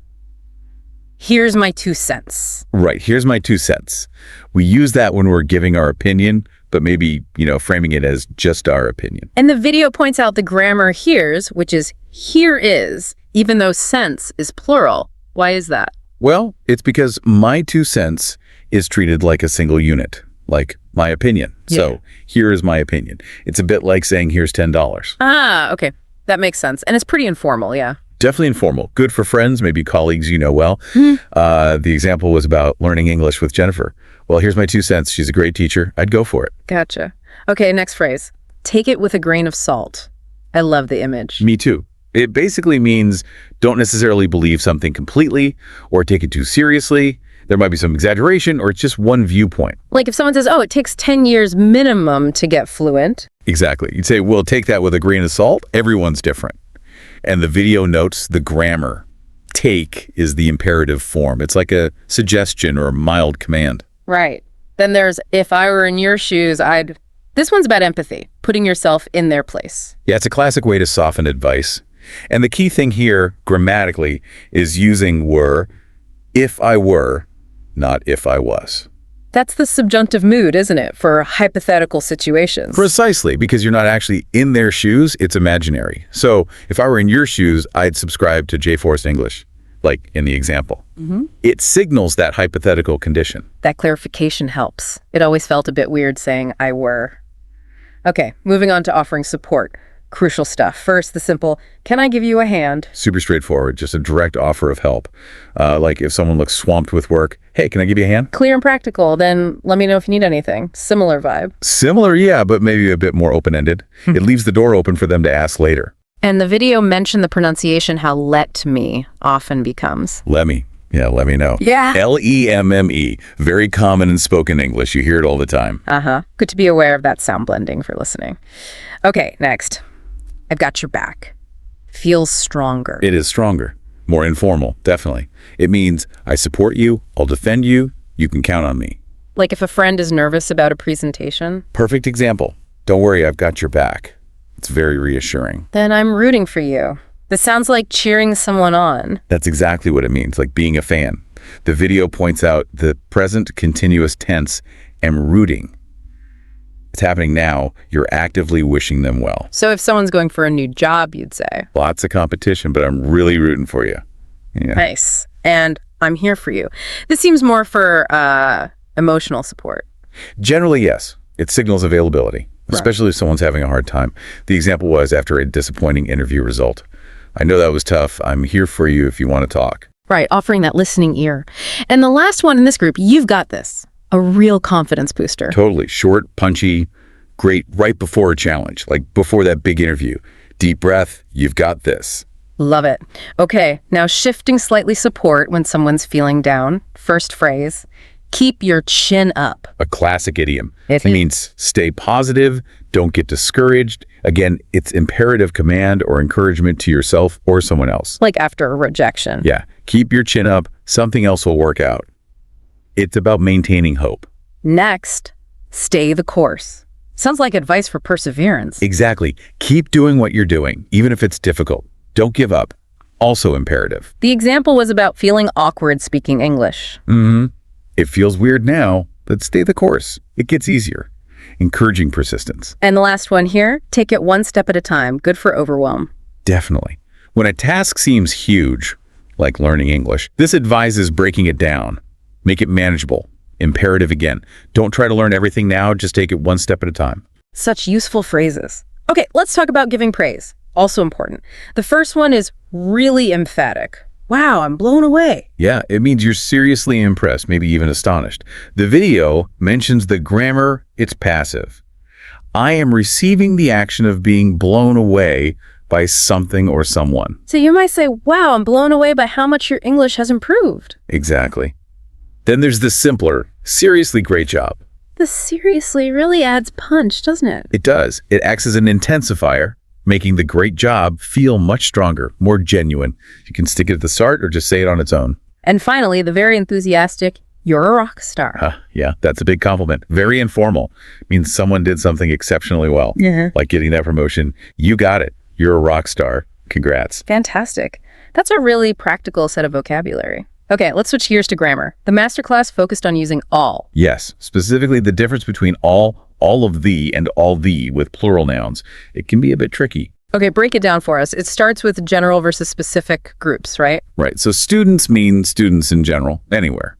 here's my 2 cents. Right, here's my 2 cents. We use that when we're giving our opinion, but maybe, framing it as just our opinion. And the video points out the grammar here's, which is here is, even though cents is plural. Why is that? Well, it's because my 2 cents is treated like a single unit, like my opinion. So here is my opinion. It's a bit like saying here's $10. Ah, okay. That makes sense. And it's pretty informal, yeah. Definitely informal. Good for friends, maybe colleagues you know well. The example was about learning English with Jennifer. Well, here's my 2 cents. She's a great teacher. I'd go for it. Gotcha. Okay, next phrase. Take it with a grain of salt. I love the image. Me too. It basically means don't necessarily believe something completely or take it too seriously. There might be some exaggeration or it's just one viewpoint. Like if someone says, oh, it takes 10 years minimum to get fluent. Exactly. You'd say, well, take that with a grain of salt. Everyone's different. And the video notes the grammar. Take is the imperative form. It's like a suggestion or a mild command. Right. Then there's, if I were in your shoes, I'd... This one's about empathy, putting yourself in their place. Yeah, it's a classic way to soften advice. And the key thing here, grammatically, is using were, if I were, not if I was. That's the subjunctive mood, isn't it, for hypothetical situations? Precisely, because you're not actually in their shoes, it's imaginary. So if I were in your shoes, I'd subscribe to J. Forrest English, like in the example. It signals that hypothetical condition. That clarification helps. It always felt a bit weird saying I were. Okay, moving on to offering support. Crucial stuff. First, the simple, can I give you a hand? Super straightforward, just a direct offer of help. Like if someone looks swamped with work, hey, can I give you a hand? Clear and practical, then let me know if you need anything. Similar vibe. Similar, yeah, but maybe a bit more open-ended. It leaves the door open for them to ask later. And the video mentioned the pronunciation, how let me often becomes. Let me. Yeah, let me know. Yeah. L-E-M-M-E. Very common in spoken English. You hear it all the time. Good to be aware of that sound blending for listening. Okay, next. I've got your back. Feels stronger. It is stronger. More informal, definitely. It means I support you, I'll defend you, you can count on me. Like if a friend is nervous about a presentation. Perfect example. Don't worry, I've got your back. It's very reassuring. Then I'm rooting for you. This sounds like cheering someone on. That's exactly what it means, like being a fan. The video points out the present continuous tense and rooting. It's happening now. You're actively wishing them well. So if someone's going for a new job, you'd say. Lots of competition, but I'm really rooting for you. Yeah. Nice. And I'm here for you. This seems more for emotional support. Generally, yes. It signals availability, especially if someone's having a hard time. The example was after a disappointing interview result. I know that was tough. I'm here for you if you want to talk. Right, offering that listening ear. And the last one in this group, you've got this. A real confidence booster. Totally. Short, punchy, great right before a challenge, like before that big interview. Deep breath, you've got this. Love it. Okay, now shifting slightly support when someone's feeling down. First phrase, Keep your chin up. A classic idiom. It means stay positive, don't get discouraged. Again, it's imperative command or encouragement to yourself or someone else. Like after a rejection. Yeah, keep your chin up, something else will work out. It's about maintaining hope. Next, stay the course. Sounds like advice for perseverance. Exactly. Keep doing what you're doing, even if it's difficult. Don't give up. Also imperative. The example was about feeling awkward speaking English. It feels weird now, but stay the course. It gets easier. Encouraging persistence. And the last one here, take it one step at a time. Good for overwhelm. Definitely. When a task seems huge, like learning English, this advises breaking it down. Make it manageable. Imperative again. Don't try to learn everything now, just take it one step at a time. Such useful phrases. Okay, let's talk about giving praise. Also important. The first one is really emphatic. Wow, I'm blown away. Yeah, it means you're seriously impressed, maybe even astonished. The video mentions the grammar, it's passive. I am receiving the action of being blown away by something or someone. So you might say, wow, I'm blown away by how much your English has improved. Exactly. Then there's the simpler, seriously great job. The seriously really adds punch, doesn't it? It does. It acts as an intensifier, making the great job feel much stronger, more genuine. You can stick it at the start or just say it on its own. And finally, the very enthusiastic, you're a rock star. Yeah, that's a big compliment. Very informal. Means someone did something exceptionally well. Like getting that promotion. You got it. You're a rock star. Congrats. Fantastic. That's a really practical set of vocabulary. Okay, let's switch gears to grammar. The masterclass focused on using all. Yes, specifically the difference between all of the, and all the with plural nouns. It can be a bit tricky. Okay, break it down for us. It starts with general versus specific groups, right? Right, so students mean students in general, anywhere.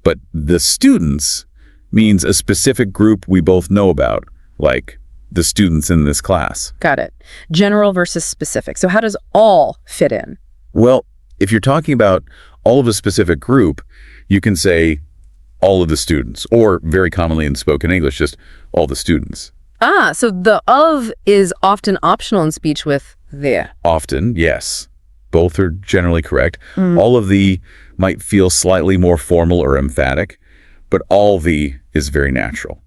But the students means a specific group we both know about, like the students in this class. Got it. General versus specific. So how does all fit in? Well, if you're talking about all of a specific group, you can say all of the students, or very commonly in spoken English, just all the students. So the of is often optional in speech with the. Often, yes. Both are generally correct. All of the might feel slightly more formal or emphatic, but all the is very natural.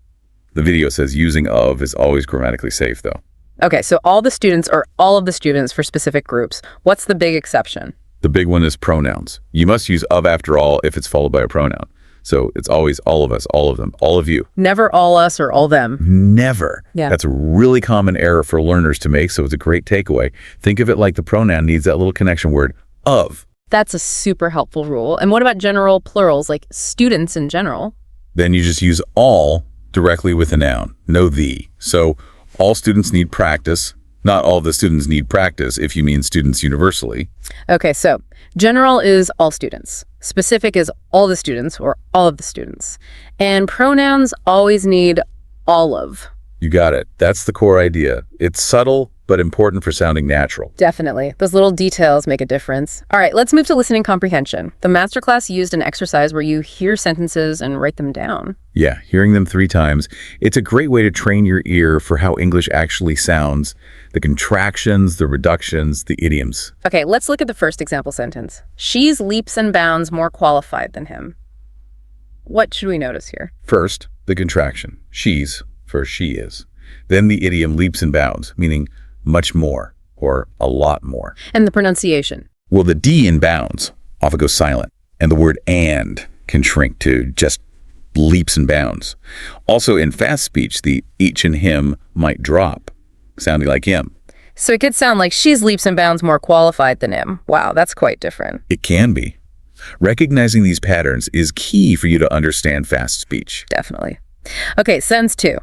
The video says using of is always grammatically safe, though. Okay, so all the students or all of the students for specific groups. What's the big exception? The big one is pronouns. You must use of after all if it's followed by a pronoun. So it's always all of us, all of them, all of you. Never all us or all them. Never. Yeah. That's a really common error for learners to make, so it's a great takeaway. Think of it like the pronoun needs that little connection word, of. That's a super helpful rule. And what about general plurals, like students in general? Then you just use all directly with a noun, no the. So all students need practice. Not all the students need practice if you mean students universally. Okay, so general is all students. Specific is all the students or all of the students. And pronouns always need all of. You got it. That's the core idea. It's subtle, but important for sounding natural. Definitely. Those little details make a difference. All right, let's move to listening comprehension. The masterclass used an exercise where you hear sentences and write them down. Yeah, hearing them 3 times. It's a great way to train your ear for how English actually sounds. The contractions, the reductions, the idioms. Okay, let's look at the first example sentence. She's leaps and bounds more qualified than him. What should we notice here? First, the contraction. She's for she is. Then the idiom leaps and bounds, meaning much more or a lot more. And the pronunciation. Well, the D in bounds often goes silent, and the word and can shrink to just leaps and bounds. Also, in fast speech, the each and him might drop, sounding like him. So it could sound like she's leaps and bounds more qualified than him. Wow, that's quite different. It can be. Recognizing these patterns is key for you to understand fast speech. Definitely. Okay, sentence 2.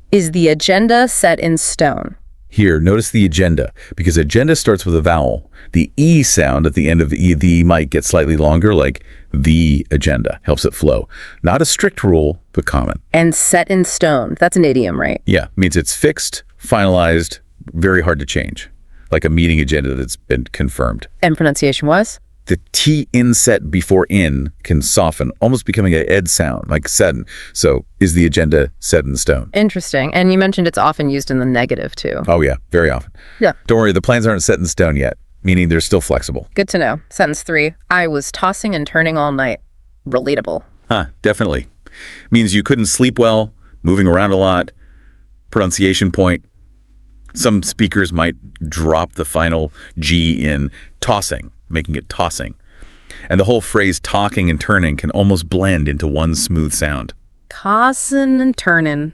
Is the agenda set in stone? Here, notice the agenda, because agenda starts with a vowel. The E sound at the end of the might get slightly longer, like the agenda. Helps it flow. Not a strict rule, but common. And set in stone. That's an idiom, right? Yeah, means it's fixed, finalized, very hard to change. Like a meeting agenda that's been confirmed. And pronunciation was? The T inset before in can soften, almost becoming an ed sound, like setting. So is the agenda set in stone? Interesting. And you mentioned it's often used in the negative, too. Oh, yeah, very often. Yeah. Don't worry, the plans aren't set in stone yet, meaning they're still flexible. Good to know. Sentence 3. I was tossing and turning all night. Relatable. Definitely. Means you couldn't sleep well, moving around a lot, pronunciation point. Some speakers might drop the final G in tossing, making it tossing. And the whole phrase talking and turning can almost blend into one smooth sound. Tossin' and turnin'.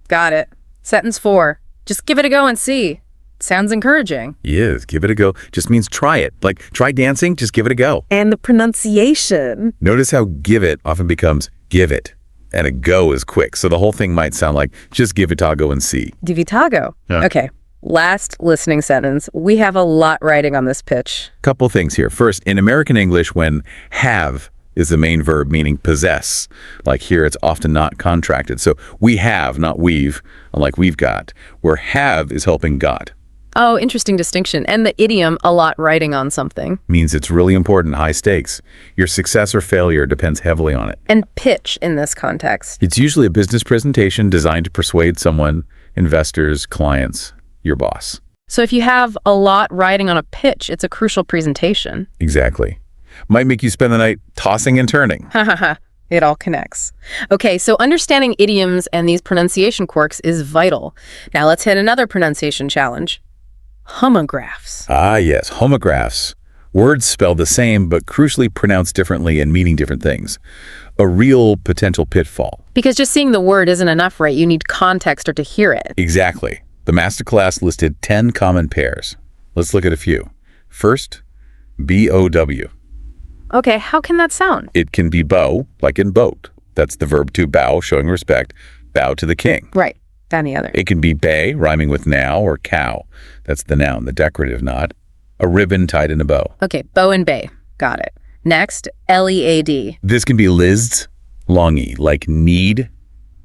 Got it. Sentence 4. Just give it a go and see. Sounds encouraging. Yes, give it a go. Just means try it. Like, try dancing, just give it a go. And the pronunciation. Notice how give it often becomes give it, and a go is quick. So the whole thing might sound like, just give it a go and see. Divitago. Yeah. Okay. Last listening sentence. We have a lot riding on this pitch. Couple things here. First, in American English, when have is the main verb meaning possess, like here it's often not contracted. So we have, not we've, unlike we've got, where have is helping got. Oh, interesting distinction. And the idiom, a lot riding on something. Means it's really important, high stakes. Your success or failure depends heavily on it. And pitch in this context. It's usually a business presentation designed to persuade someone, investors, clients, your boss. So if you have a lot riding on a pitch, it's a crucial presentation. Exactly. Might make you spend the night tossing and turning. Ha ha ha. It all connects. Okay, so understanding idioms and these pronunciation quirks is vital. Now let's hit another pronunciation challenge. Homographs. Ah, yes, homographs. Words spelled the same, but crucially pronounced differently and meaning different things. A real potential pitfall. Because just seeing the word isn't enough, right? You need context or to hear it. Exactly. The masterclass listed 10 common pairs. Let's look at a few. First, B-O-W. Okay, how can that sound? It can be bow, like in boat. That's the verb to bow, showing respect. Bow to the king. Right, than the other. It can be bay, rhyming with now, or cow. That's the noun, the decorative not. A ribbon tied in a bow. Okay, bow and bay. Got it. Next, L-E-A-D. This can be lizzed, longy, like need.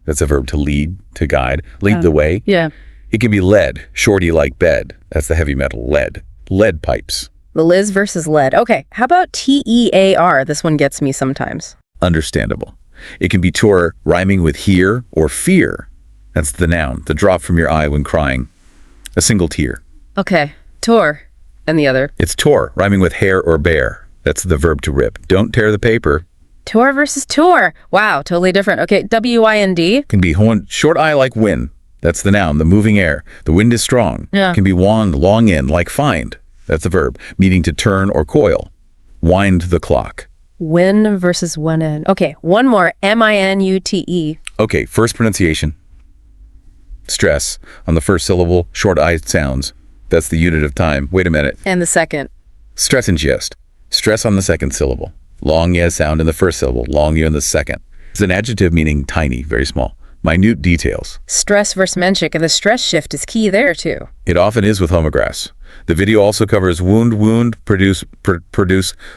That's a verb to lead, to guide. Lead the way. Yeah. It can be lead, shorty like bed. That's the heavy metal, lead. Lead pipes. The Liz versus lead. Okay, how about T-E-A-R? This one gets me sometimes. Understandable. It can be tour, rhyming with hear or fear. That's the noun, the drop from your eye when crying. A single tear. Okay, tor. And the other. It's tore, rhyming with hair or bear. That's the verb to rip. Don't tear the paper. Tor versus tour. Wow, totally different. Okay, W-I-N-D. Can be short eye like wind. That's the noun, the moving air. The wind is strong. Yeah. Can be wand, long in, like find. That's the verb, meaning to turn or coil. Wind the clock. Win versus one in. Okay, one more. M-I-N-U-T-E. Okay, first pronunciation. Stress on the first syllable, short I sounds. That's the unit of time. Wait a minute. And the second. Stress and gist. Stress on the second syllable. Long yeah sound in the first syllable, long yeah in the second. It's an adjective meaning tiny, very small. Minute details. Stress versus menschik, and the stress shift is key there too. It often is with homographs. The video also covers wound, produce,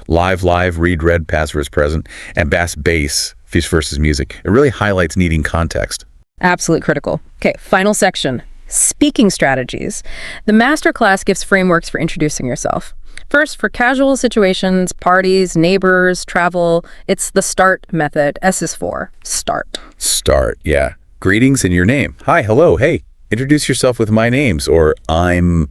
live, read, read, past versus present, and bass, fish versus music. It really highlights needing context. Absolutely critical. Okay, final section. Speaking strategies. The masterclass gives frameworks for introducing yourself. First, for casual situations, parties, neighbors, travel, it's the START method. S is for start. Start, yeah. Greetings in your name. Hi, hello, hey. Introduce yourself with my names, or I'm.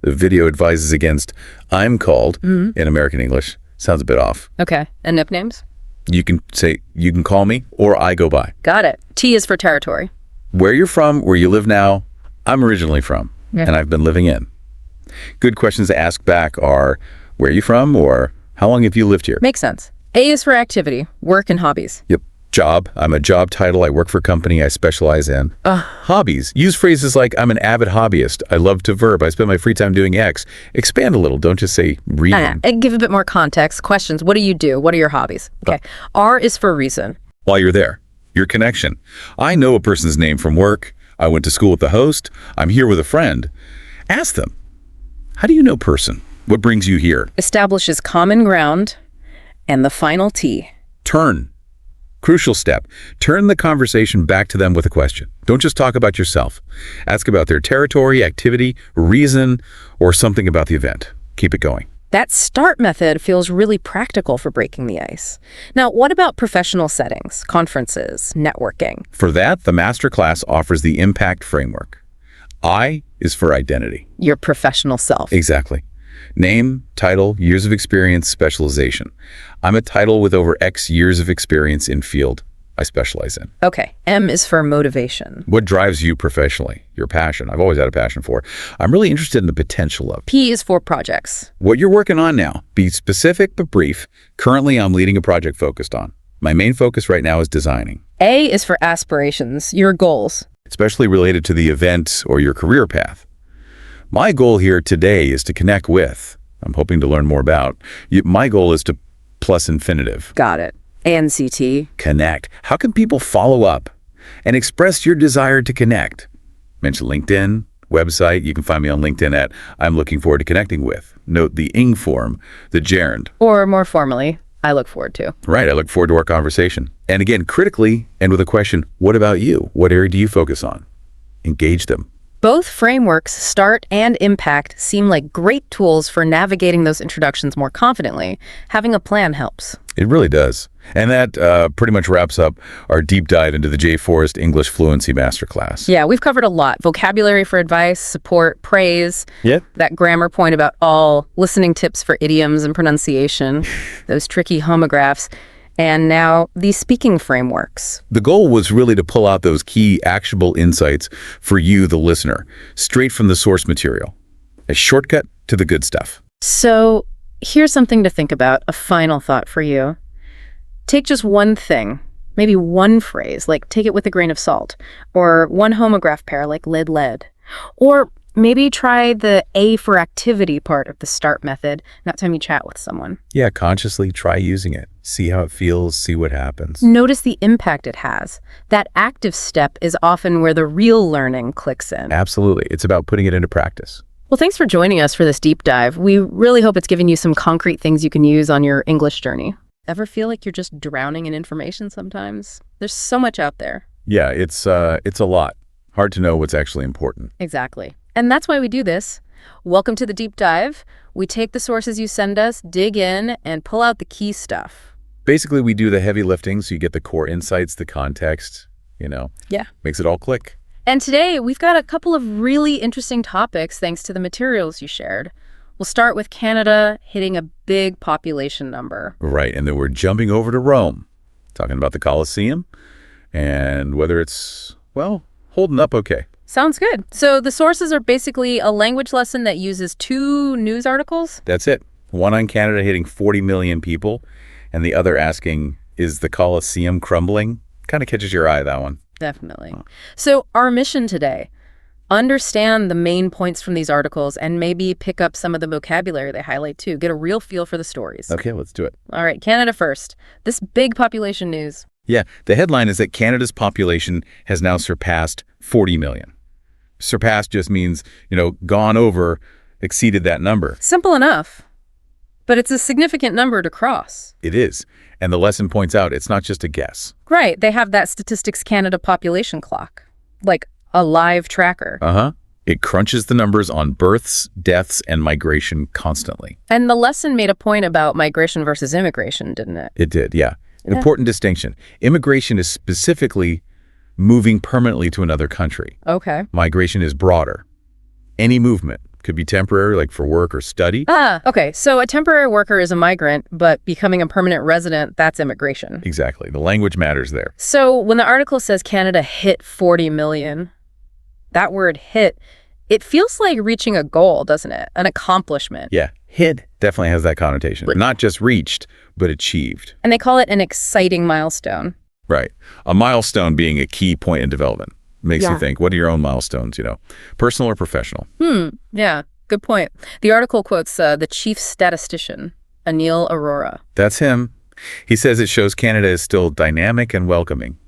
The video advises against I'm called in American English. Sounds a bit off. Okay, and nicknames? You can say, you can call me, or I go by. Got it. T is for territory. Where you're from, where you live now, I'm originally from, and I've been living in. Good questions to ask back are, where are you from, or how long have you lived here? Makes sense. A is for activity, work and hobbies. Yep. Job. I'm a job title. I work for a company I specialize in. Hobbies. Use phrases like, I'm an avid hobbyist. I love to verb. I spend my free time doing X. Expand a little. Don't just say reading. And give a bit more context. Questions. What do you do? What are your hobbies? Okay. R is for reason. While you're there, your connection. I know a person's name from work. I went to school with the host. I'm here with a friend. Ask them, how do you know person? What brings you here? Establishes common ground. And the final T. Turn. Crucial step. Turn the conversation back to them with a question. Don't just talk about yourself. Ask about their territory, activity, reason, or something about the event. Keep it going. That START method feels really practical for breaking the ice. Now, what about professional settings, conferences, networking? For that, the masterclass offers the impact framework. I is for identity. Your professional self. Exactly. Name, title, years of experience, specialization. I'm a title with over X years of experience in field I specialize in. Okay, M is for motivation. What drives you professionally? Your passion. I've always had a passion for. I'm really interested in the potential of. P is for projects. What you're working on now. Be specific but brief. Currently, I'm leading a project focused on. My main focus right now is designing. A is for aspirations, your goals. Especially related to the event or your career path. My goal here today is to connect with. I'm hoping to learn more about. My goal is to plus infinitive. Got it. ANCT. Connect. How can people follow up and express your desire to connect? Mention LinkedIn, website. You can find me on LinkedIn at I'm looking forward to connecting with. Note the ing form, the gerund. Or more formally, I look forward to. Right. I look forward to our conversation. And again, critically and with a question, what about you? What area do you focus on? Engage them. Both frameworks, START and IMPACT, seem like great tools for navigating those introductions more confidently. Having a plan helps. It really does. And that pretty much wraps up our deep dive into the J. Forrest English Fluency Masterclass. Yeah, we've covered a lot. Vocabulary for advice, support, praise. Yep. That grammar point about all, listening tips for idioms and pronunciation, those tricky homographs, and now these speaking frameworks. The goal was really to pull out those key actionable insights for you, the listener, straight from the source material. A shortcut to the good stuff. So here's something to think about, a final thought for you. Take just one thing, maybe one phrase, like take it with a grain of salt, or one homograph pair, like lead, lead. Or maybe try the A for activity part of the START method next time you chat with someone. Yeah, consciously try using it. See how it feels, see what happens. Notice the impact it has. That active step is often where the real learning clicks in. Absolutely. It's about putting it into practice. Well, thanks for joining us for this deep dive. We really hope it's given you some concrete things you can use on your English journey. Ever feel like you're just drowning in information sometimes? There's so much out there. Yeah, it's a lot. Hard to know what's actually important. Exactly. And that's why we do this. Welcome to the deep dive. We take the sources you send us, dig in, and pull out the key stuff. Basically, we do the heavy lifting so you get the core insights, the context, Yeah. makes it all click. And today, we've got a couple of really interesting topics thanks to the materials you shared. We'll start with Canada hitting a big population number. Right, and then we're jumping over to Rome, talking about the Colosseum and whether it's, holding up okay. Sounds good. So the sources are basically a language lesson that uses 2 news articles? That's it. One on Canada hitting 40 million people, and the other asking, is the Colosseum crumbling? Kind of catches your eye, that one. Definitely. So our mission today, understand the main points from these articles and maybe pick up some of the vocabulary they highlight too. Get a real feel for the stories. Okay, let's do it. All right, Canada first. This big population news. Yeah, the headline is that Canada's population has now surpassed 40 million. Surpassed just means, gone over, exceeded that number. Simple enough. But it's a significant number to cross. It is. And the lesson points out it's not just a guess. Right. They have that Statistics Canada population clock, like a live tracker. Uh-huh. It crunches the numbers on births, deaths, and migration constantly. And the lesson made a point about migration versus immigration, didn't it? It did, yeah. An important distinction. Immigration is specifically moving permanently to another country. Okay. Migration is broader. Any movement. Could be temporary, like for work or study. Okay. So a temporary worker is a migrant, but becoming a permanent resident, that's immigration. Exactly. The language matters there. So when the article says Canada hit 40 million, that word hit, it feels like reaching a goal, doesn't it? An accomplishment. Yeah. Hit definitely has that connotation. Not just reached, but achieved. And they call it an exciting milestone. Right. A milestone being a key point in development. Makes you think, what are your own milestones, personal or professional? Yeah, good point. The article quotes the chief statistician, Anil Arora. That's him. He says it shows Canada is still dynamic and welcoming.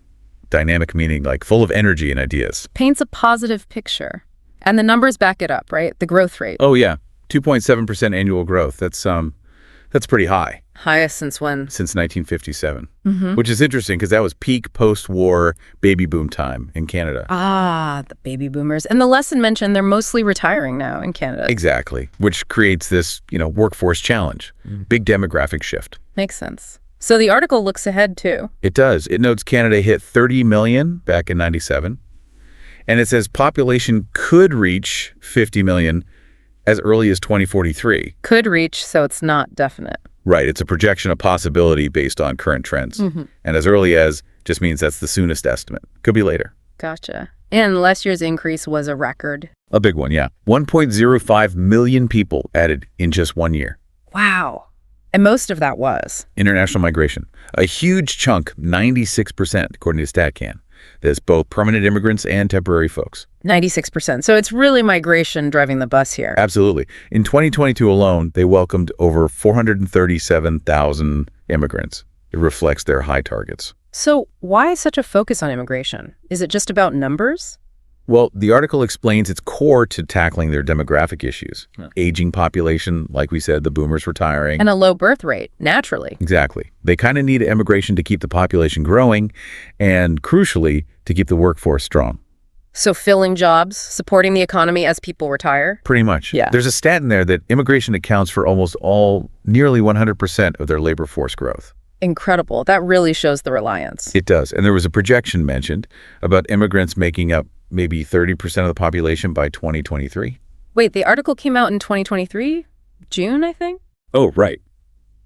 Dynamic meaning like full of energy and ideas. Paints a positive picture. And the numbers back it up, right? The growth rate. Oh, yeah. 2.7% annual growth. That's pretty high. Highest since when? Since 1957, which is interesting because that was peak post-war baby boom time in Canada. The baby boomers. And the lesson mentioned they're mostly retiring now in Canada. Exactly, which creates this, workforce challenge. Big demographic shift. Makes sense. So the article looks ahead too. It does. It notes Canada hit 30 million back in 97. And it says population could reach 50 million as early as 2043. Could reach, so it's not definite. Right, it's a projection of possibility based on current trends. And as early as just means that's the soonest estimate. Could be later. Gotcha. And last year's increase was a record. A big one, yeah. 1.05 million people added in just 1 year. Wow. And most of that was International migration. A huge chunk, 96%, according to StatCan. There's both permanent immigrants and temporary folks. 96%. So it's really migration driving the bus here. Absolutely. In 2022 alone, they welcomed over 437,000 immigrants. It reflects their high targets. So why such a focus on immigration? Is it just about numbers? Well, the article explains it's core to tackling their demographic issues. Aging population, like we said, the boomers retiring. And a low birth rate, naturally. Exactly. They kind of need immigration to keep the population growing and, crucially, to keep the workforce strong. So filling jobs, supporting the economy as people retire? Pretty much. Yeah. There's a stat in there that immigration accounts for nearly 100% of their labor force growth. Incredible. That really shows the reliance. It does. And there was a projection mentioned about immigrants making up maybe 30% of the population by 2023. Wait, the article came out in 2023? June, I think? Oh, right.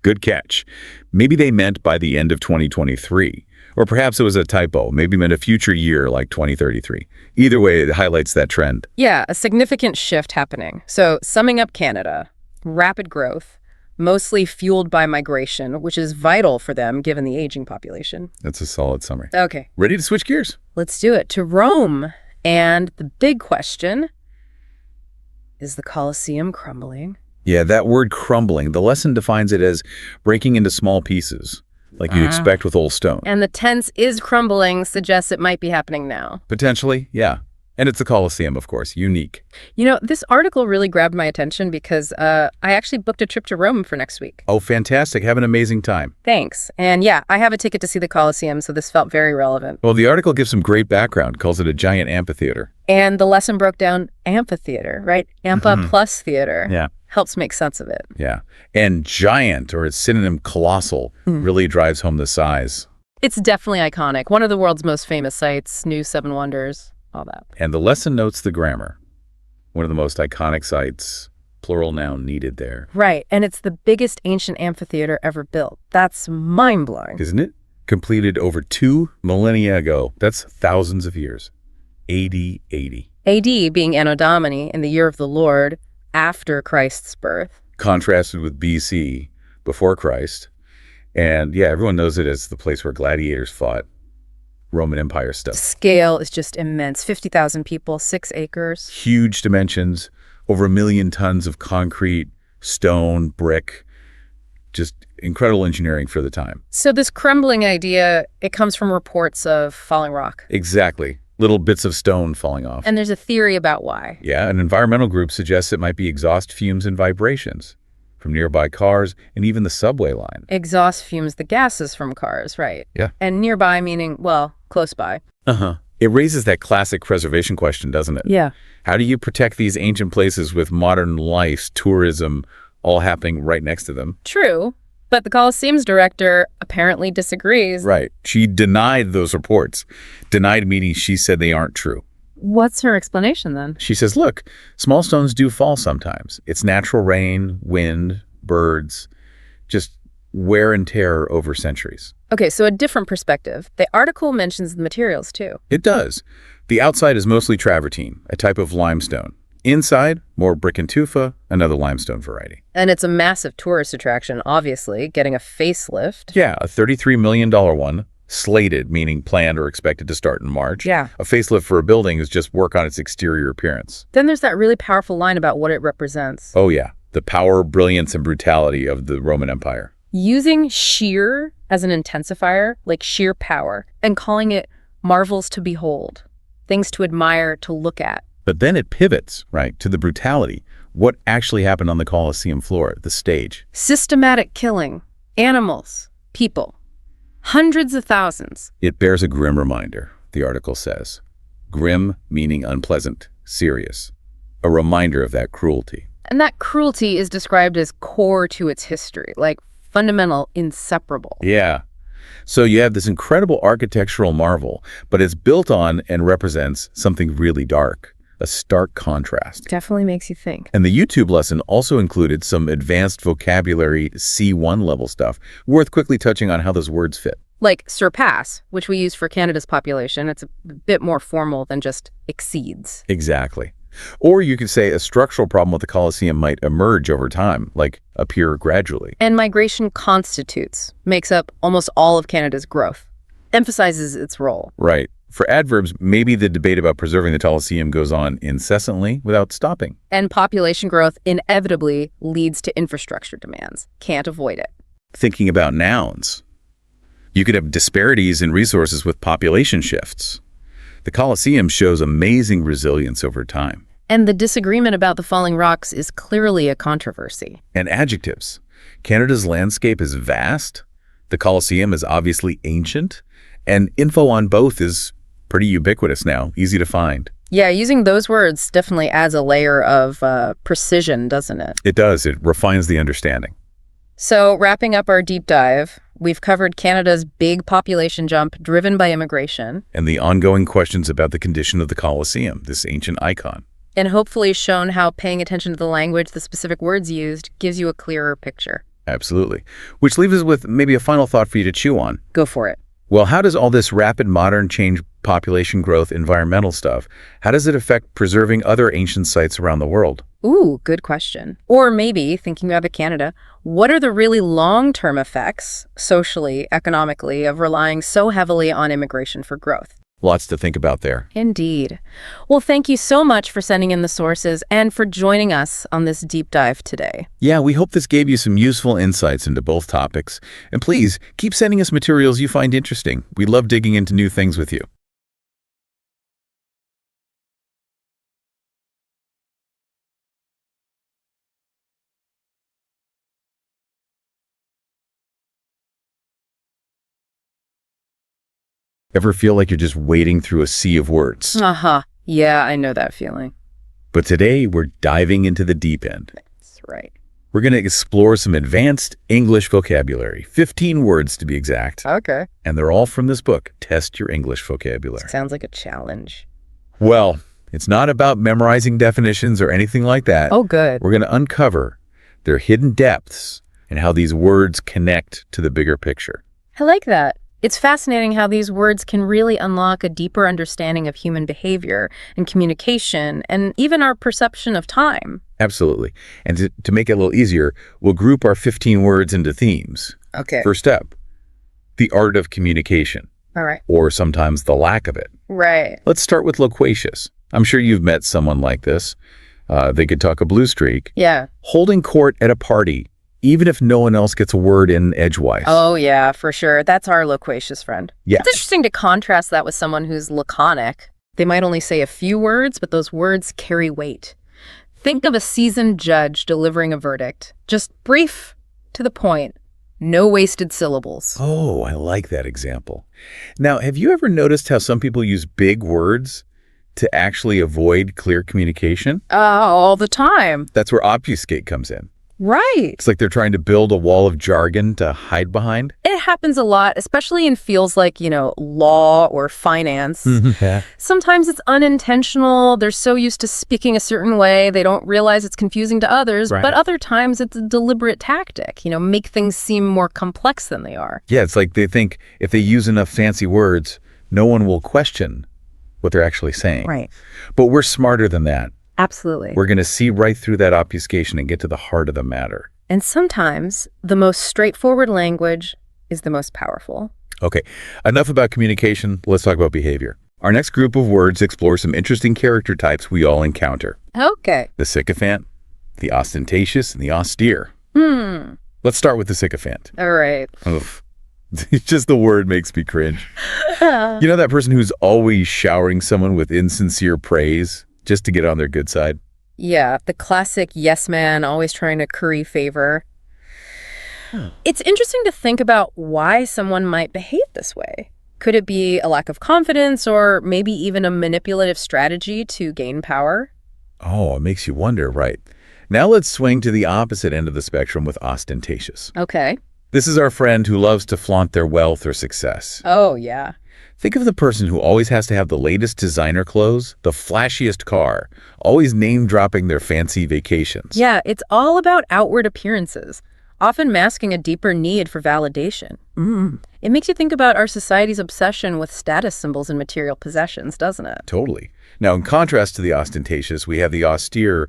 Good catch. Maybe they meant by the end of 2023. Or perhaps it was a typo. Maybe meant a future year like 2033. Either way, it highlights that trend. Yeah, a significant shift happening. So summing up Canada, rapid growth, mostly fueled by migration, which is vital for them given the aging population. That's a solid summary. Okay, Ready to switch gears? let's do it. To Rome. And the big question, is the Colosseum crumbling? Yeah, that word crumbling, the lesson defines it as breaking into small pieces, like you'd expect with old stone. And the tense is crumbling suggests it might be happening now. Potentially, yeah. And it's the Colosseum, of course, unique. You know, this article really grabbed my attention because I actually booked a trip to Rome for next week. Oh, fantastic. Have an amazing time. Thanks. And yeah, I have a ticket to see the Colosseum, so this felt very relevant. Well, the article gives some great background, calls it a giant amphitheater. And the lesson broke down amphitheater, right? Ampa plus theater. Yeah. Helps make sense of it. Yeah. And giant, or its synonym colossal, really drives home the size. It's definitely iconic. One of the world's most famous sites, New Seven Wonders, all that. And the lesson notes the grammar. One of the most iconic sites, plural noun needed there. Right. And it's the biggest ancient amphitheater ever built. That's mind-blowing. Isn't it? Completed over 2 millennia ago. That's thousands of years. AD 80. AD being Anno Domini, in the year of the Lord, after Christ's birth. Contrasted with BC, before Christ. And yeah, everyone knows it as the place where gladiators fought. Roman Empire stuff. Scale is just immense. 50,000 people, 6 acres. Huge dimensions, over 1 million tons of concrete, stone, brick. Just incredible engineering for the time. So this crumbling idea, it comes from reports of falling rock. Exactly. Little bits of stone falling off. And there's a theory about why. Yeah, an environmental group suggests it might be exhaust fumes and vibrations from nearby cars and even the subway line. Exhaust fumes, the gases from cars, right? Yeah. And nearby meaning, well, close by. It raises that classic preservation question, doesn't it? Yeah. How do you protect these ancient places with modern life, tourism, all happening right next to them? True. But the Colosseum's director apparently disagrees. Right. She denied those reports. Denied meaning she said they aren't true. What's her explanation then? She says, look, small stones do fall sometimes. It's natural rain, wind, birds, just wear and tear over centuries. Okay, so a different perspective. The article mentions the materials too. It does. The outside is mostly travertine, a type of limestone. Inside, more brick and tufa, another limestone variety. And it's a massive tourist attraction, obviously, getting a facelift. Yeah, a $33 million one, slated, meaning planned or expected to start in March. Yeah. A facelift for a building is just work on its exterior appearance. Then there's that really powerful line about what it represents. Oh yeah, the power, brilliance, and brutality of the Roman Empire. Using sheer as an intensifier, like sheer power, and calling it marvels to behold, things to admire, to look at. But then it pivots, right, to the brutality. What actually happened on the Colosseum floor, the stage? Systematic killing, animals, people, hundreds of thousands. It bears a grim reminder, the article says. Grim meaning unpleasant, serious. A reminder of that cruelty. And that cruelty is described as core to its history, like fundamental, inseparable. Yeah. So you have this incredible architectural marvel, but it's built on and represents something really dark. a stark contrast. Definitely makes you think. And the YouTube lesson also included some advanced vocabulary C1 level stuff, worth quickly touching on how those words fit. Like surpass, which we use for Canada's population. It's a bit more formal than just exceeds. Exactly. Or you could say a structural problem with the Colosseum might emerge over time, like appear gradually. And migration constitutes, makes up almost all of Canada's growth, emphasizes its role. Right. For adverbs, maybe the debate about preserving the Colosseum goes on incessantly without stopping. And population growth inevitably leads to infrastructure demands. Can't avoid it. Thinking about nouns, you could have disparities in resources with population shifts. The Colosseum shows amazing resilience over time. And the disagreement about the falling rocks is clearly a controversy. And adjectives. Canada's landscape is vast. The Colosseum is obviously ancient. And info on both is pretty ubiquitous now, easy to find. Yeah, using those words definitely adds a layer of precision, doesn't it? It does. It refines the understanding. So wrapping up our deep dive, we've covered Canada's big population jump driven by immigration. And the ongoing questions about the condition of the Colosseum, this ancient icon. And hopefully shown how paying attention to the language, the specific words used, gives you a clearer picture. Absolutely. Which leaves us with maybe a final thought for you to chew on. Go for it. Well, how does all this rapid modern change, population growth, environmental stuff, how does it affect preserving other ancient sites around the world? Ooh, good question. Or maybe, thinking about Canada, what are the really long-term effects, socially, economically, of relying so heavily on immigration for growth? Lots to think about there. Indeed. Well, thank you so much for sending in the sources and for joining us on this deep dive today. Yeah, we hope this gave you some useful insights into both topics. And please, keep sending us materials you find interesting. We love digging into new things with you. Ever feel like you're just wading through a sea of words? Uh-huh. Yeah, I know that feeling. But today, we're diving into the deep end. That's right. We're going to explore some advanced English vocabulary, 15 words to be exact. Okay. And they're all from this book, Test Your English Vocabulary. Sounds like a challenge. Well, it's not about memorizing definitions or anything like that. Oh, good. We're going to uncover their hidden depths and how these words connect to the bigger picture. I like that. It's fascinating how these words can really unlock a deeper understanding of human behavior and communication and even our perception of time. Absolutely. And to make it a little easier, we'll group our 15 words into themes. Okay. First up, the art of communication. All right. Or sometimes the lack of it. Right. Let's start with loquacious. I'm sure you've met someone like this. They could talk a blue streak. Yeah. Holding court at a party, even if no one else gets a word in edgewise. Oh, yeah, for sure. That's our loquacious friend. Yeah. It's interesting to contrast that with someone who's laconic. They might only say a few words, but those words carry weight. Think of a seasoned judge delivering a verdict. Just brief, to the point. No wasted syllables. Oh, I like that example. Now, have you ever noticed how some people use big words to actually avoid clear communication? All the time. That's where obfuscate comes in. Right. It's like they're trying to build a wall of jargon to hide behind. It happens a lot, especially in fields like, law or finance. Yeah. Sometimes it's unintentional. They're so used to speaking a certain way, they don't realize it's confusing to others. Right. But other times it's a deliberate tactic, make things seem more complex than they are. Yeah, it's like they think if they use enough fancy words, no one will question what they're actually saying. Right. But we're smarter than that. Absolutely. We're going to see right through that obfuscation and get to the heart of the matter. And sometimes the most straightforward language is the most powerful. Okay, enough about communication. Let's talk about behavior. Our next group of words explores some interesting character types we all encounter. Okay. The sycophant, the ostentatious, and the austere. Let's start with the sycophant. All right. Oof. Just the word makes me cringe. You know that person who's always showering someone with insincere praise just to get on their good side? Yeah, the classic yes man, always trying to curry favor. It's interesting to think about why someone might behave this way. Could it be a lack of confidence or maybe even a manipulative strategy to gain power? Oh, it makes you wonder, right? Now let's swing to the opposite end of the spectrum with ostentatious. Okay. This is our friend who loves to flaunt their wealth or success. Oh, yeah. Think of the person who always has to have the latest designer clothes, the flashiest car, always name-dropping their fancy vacations. Yeah, it's all about outward appearances, often masking a deeper need for validation. It makes you think about our society's obsession with status symbols and material possessions, doesn't it? Totally. Now, in contrast to the ostentatious, we have the austere.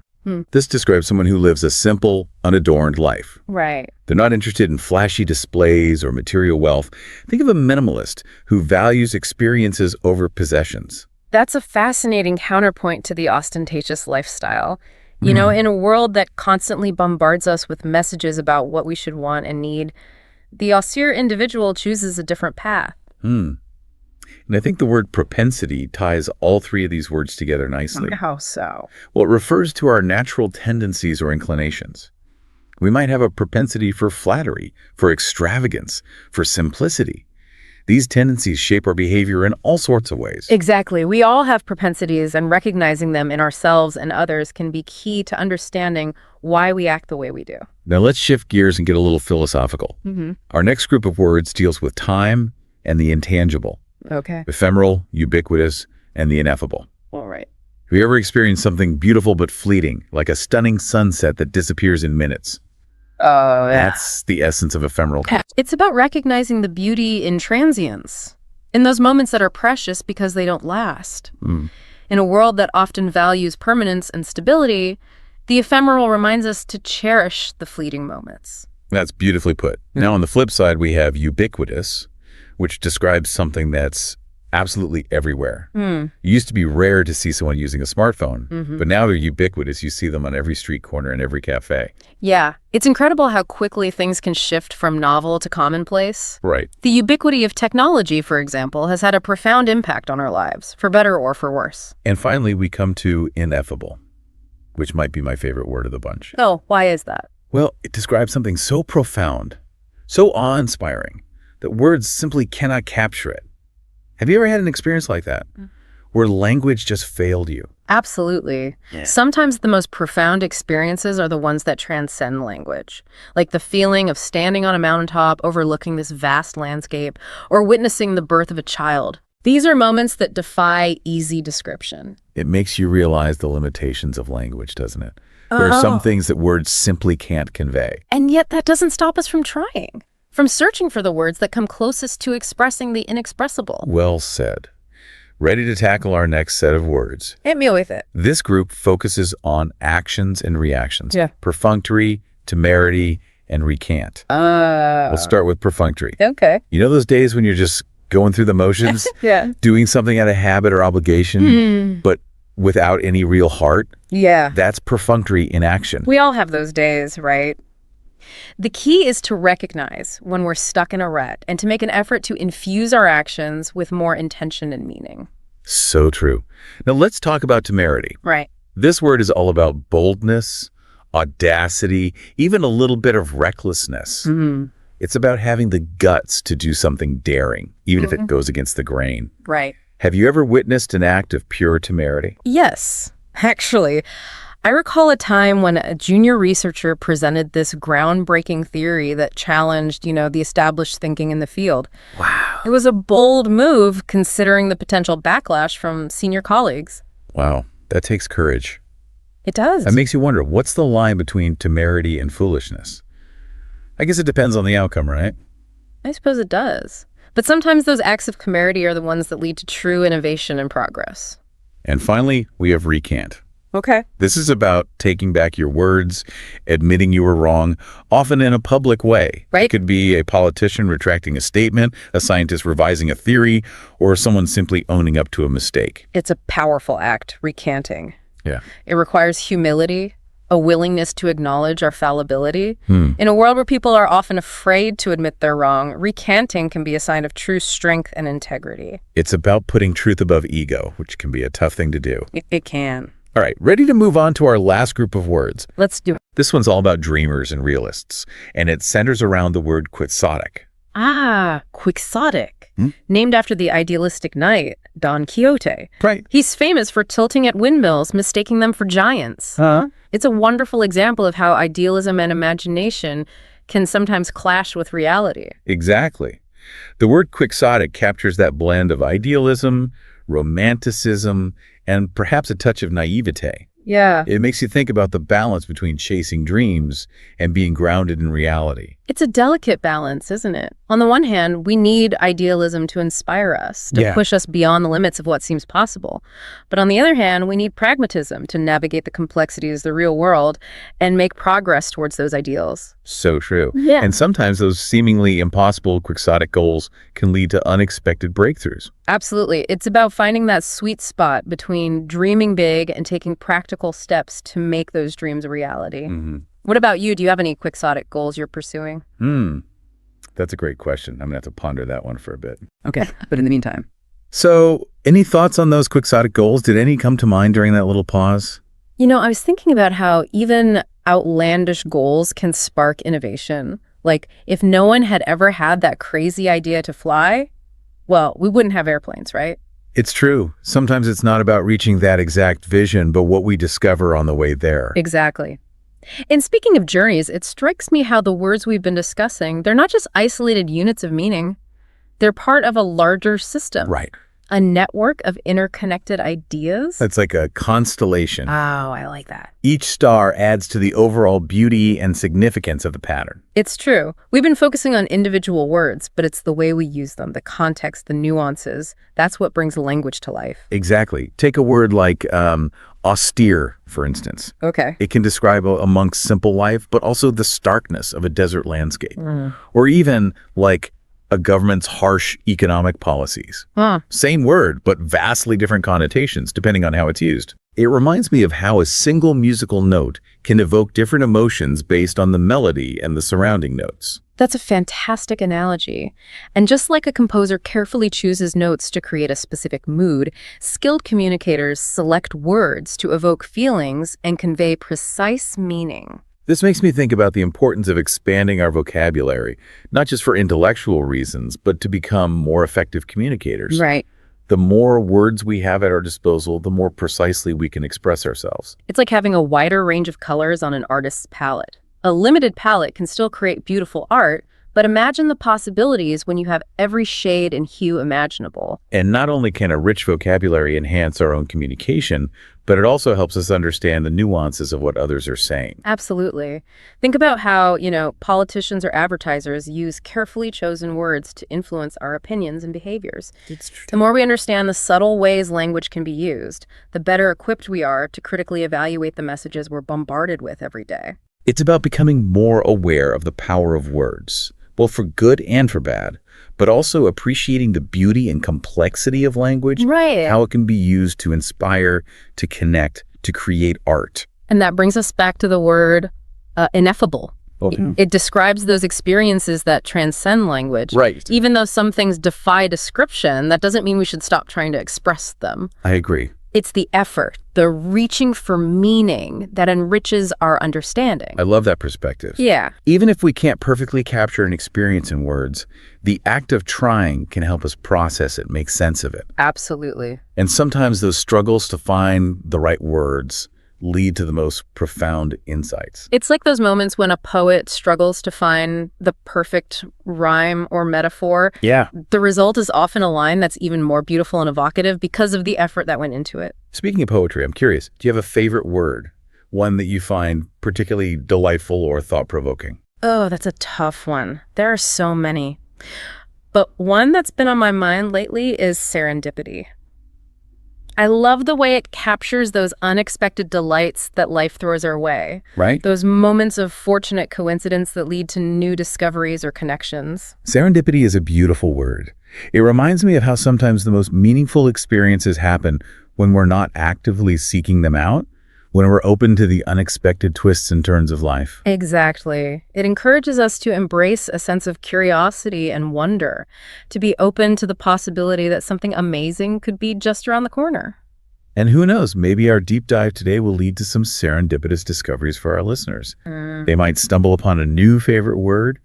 This describes someone who lives a simple, unadorned life. Right. They're not interested in flashy displays or material wealth. Think of a minimalist who values experiences over possessions. That's a fascinating counterpoint to the ostentatious lifestyle. You know, in a world that constantly bombards us with messages about what we should want and need, the austere individual chooses a different path. And I think the word propensity ties all three of these words together nicely. How so? Well, it refers to our natural tendencies or inclinations. We might have a propensity for flattery, for extravagance, for simplicity. These tendencies shape our behavior in all sorts of ways. Exactly. We all have propensities, and recognizing them in ourselves and others can be key to understanding why we act the way we do. Now let's shift gears and get a little philosophical. Our next group of words deals with time and the intangible. Okay. Ephemeral, ubiquitous, and the ineffable. All right. Have you ever experienced something beautiful but fleeting, like a stunning sunset that disappears in minutes? Oh, yeah. That's the essence of ephemeral. It's about recognizing the beauty in transience, in those moments that are precious because they don't last. In a world that often values permanence and stability, the ephemeral reminds us to cherish the fleeting moments. That's beautifully put. Now, on the flip side, we have ubiquitous, which describes something that's absolutely everywhere. It used to be rare to see someone using a smartphone, but now they're ubiquitous. You see them on every street corner and every cafe. Yeah, it's incredible how quickly things can shift from novel to commonplace. Right. The ubiquity of technology, for example, has had a profound impact on our lives, for better or for worse. And finally, we come to ineffable, which might be my favorite word of the bunch. Oh, why is that? Well, it describes something so profound, so awe-inspiring, that words simply cannot capture it. Have you ever had an experience like that, where language just failed you? Absolutely. Sometimes the most profound experiences are the ones that transcend language, like the feeling of standing on a mountaintop overlooking this vast landscape or witnessing the birth of a child. These are moments that defy easy description. It makes you realize the limitations of language, doesn't it? There are some things that words simply can't convey. And yet that doesn't stop us from trying, from searching for the words that come closest to expressing the inexpressible. Well said. Ready to tackle our next set of words. Hit me with it. This group focuses on actions and reactions. Yeah. Perfunctory, temerity, and recant. We'll start with perfunctory. Okay. You know those days when you're just going through the motions? Yeah. Doing something out of habit or obligation, but without any real heart? Yeah. That's perfunctory in action. We all have those days, right? The key is to recognize when we're stuck in a rut and to make an effort to infuse our actions with more intention and meaning. So true. Now let's talk about temerity. Right. This word is all about boldness, audacity, even a little bit of recklessness. It's about having the guts to do something daring, even if it goes against the grain. Right. Have you ever witnessed an act of pure temerity? Yes. Actually, I recall a time when a junior researcher presented this groundbreaking theory that challenged, the established thinking in the field. Wow. It was a bold move considering the potential backlash from senior colleagues. Wow, that takes courage. It does. That makes you wonder, what's the line between temerity and foolishness? I guess it depends on the outcome, right? I suppose it does. But sometimes those acts of temerity are the ones that lead to true innovation and progress. And finally, we have recant. Okay. This is about taking back your words, admitting you were wrong, often in a public way. Right. It could be a politician retracting a statement, a scientist revising a theory, or someone simply owning up to a mistake. It's a powerful act, recanting. Yeah. It requires humility, a willingness to acknowledge our fallibility. In a world where people are often afraid to admit they're wrong, recanting can be a sign of true strength and integrity. It's about putting truth above ego, which can be a tough thing to do. It can. All right, ready to move on to our last group of words. Let's do it. This one's all about dreamers and realists, and it centers around the word quixotic. Quixotic. Named after the idealistic knight, Don Quixote. Right. He's famous for tilting at windmills, mistaking them for giants. It's a wonderful example of how idealism and imagination can sometimes clash with reality. Exactly. The word quixotic captures that blend of idealism, romanticism, and perhaps a touch of naivete. Yeah. It makes you think about the balance between chasing dreams and being grounded in reality. It's a delicate balance, isn't it? On the one hand, we need idealism to inspire us, to push us beyond the limits of what seems possible. But on the other hand, we need pragmatism to navigate the complexities of the real world and make progress towards those ideals. So true. Yeah. And sometimes those seemingly impossible quixotic goals can lead to unexpected breakthroughs. Absolutely. It's about finding that sweet spot between dreaming big and taking practical steps to make those dreams a reality. What about you? Do you have any quixotic goals you're pursuing? That's a great question. I'm going to have to ponder that one for a bit. Okay, but in the meantime. So, any thoughts on those quixotic goals? Did any come to mind during that little pause? You know, I was thinking about how even outlandish goals can spark innovation. Like, if no one had ever had that crazy idea to fly, well, we wouldn't have airplanes, right? It's true. Sometimes it's not about reaching that exact vision, but what we discover on the way there. Exactly. And speaking of journeys, it strikes me how the words we've been discussing, they're not just isolated units of meaning. They're part of a larger system. Right. A network of interconnected ideas. That's like a constellation. Oh, I like that. Each star adds to the overall beauty and significance of the pattern. It's true. We've been focusing on individual words, but it's the way we use them, the context, the nuances. That's what brings language to life. Exactly. Take a word like austere, for instance. Okay. It can describe a monk's simple life, but also the starkness of a desert landscape. Or even like a government's harsh economic policies. Same word, but vastly different connotations depending on how it's used. It reminds me of how a single musical note can evoke different emotions based on the melody and the surrounding notes. That's a fantastic analogy. And just like a composer carefully chooses notes to create a specific mood, skilled communicators select words to evoke feelings and convey precise meaning. This makes me think about the importance of expanding our vocabulary, not just for intellectual reasons, but to become more effective communicators. Right. The more words we have at our disposal, the more precisely we can express ourselves. It's like having a wider range of colors on an artist's palette. A limited palette can still create beautiful art, but imagine the possibilities when you have every shade and hue imaginable. And not only can a rich vocabulary enhance our own communication, but it also helps us understand the nuances of what others are saying. Absolutely. Think about how, politicians or advertisers use carefully chosen words to influence our opinions and behaviors. It's true. The more we understand the subtle ways language can be used, the better equipped we are to critically evaluate the messages we're bombarded with every day. It's about becoming more aware of the power of words, both for good and for bad, but also appreciating the beauty and complexity of language, Right. how it can be used to inspire, to connect, to create art. And that brings us back to the word ineffable. Oh, It describes those experiences that transcend language. Right. Even though some things defy description, that doesn't mean we should stop trying to express them. I agree. It's the effort, the reaching for meaning that enriches our understanding. I love that perspective. Yeah. Even if we can't perfectly capture an experience in words, the act of trying can help us process it, make sense of it. Absolutely. And sometimes those struggles to find the right words lead to the most profound insights. It's like those moments when a poet struggles to find the perfect rhyme or metaphor. Yeah. The result is often a line that's even more beautiful and evocative because of the effort that went into it. Speaking of poetry, I'm curious, do you have a favorite word? One that you find particularly delightful or thought-provoking? Oh, that's a tough one. There are so many. But one that's been on my mind lately is serendipity. I love the way it captures those unexpected delights that life throws our way. Right? Those moments of fortunate coincidence that lead to new discoveries or connections. Serendipity is a beautiful word. It reminds me of how sometimes the most meaningful experiences happen when we're not actively seeking them out, when we're open to the unexpected twists and turns of life. Exactly. It encourages us to embrace a sense of curiosity and wonder, to be open to the possibility that something amazing could be just around the corner. And who knows, maybe our deep dive today will lead to some serendipitous discoveries for our listeners. They might stumble upon a new favorite word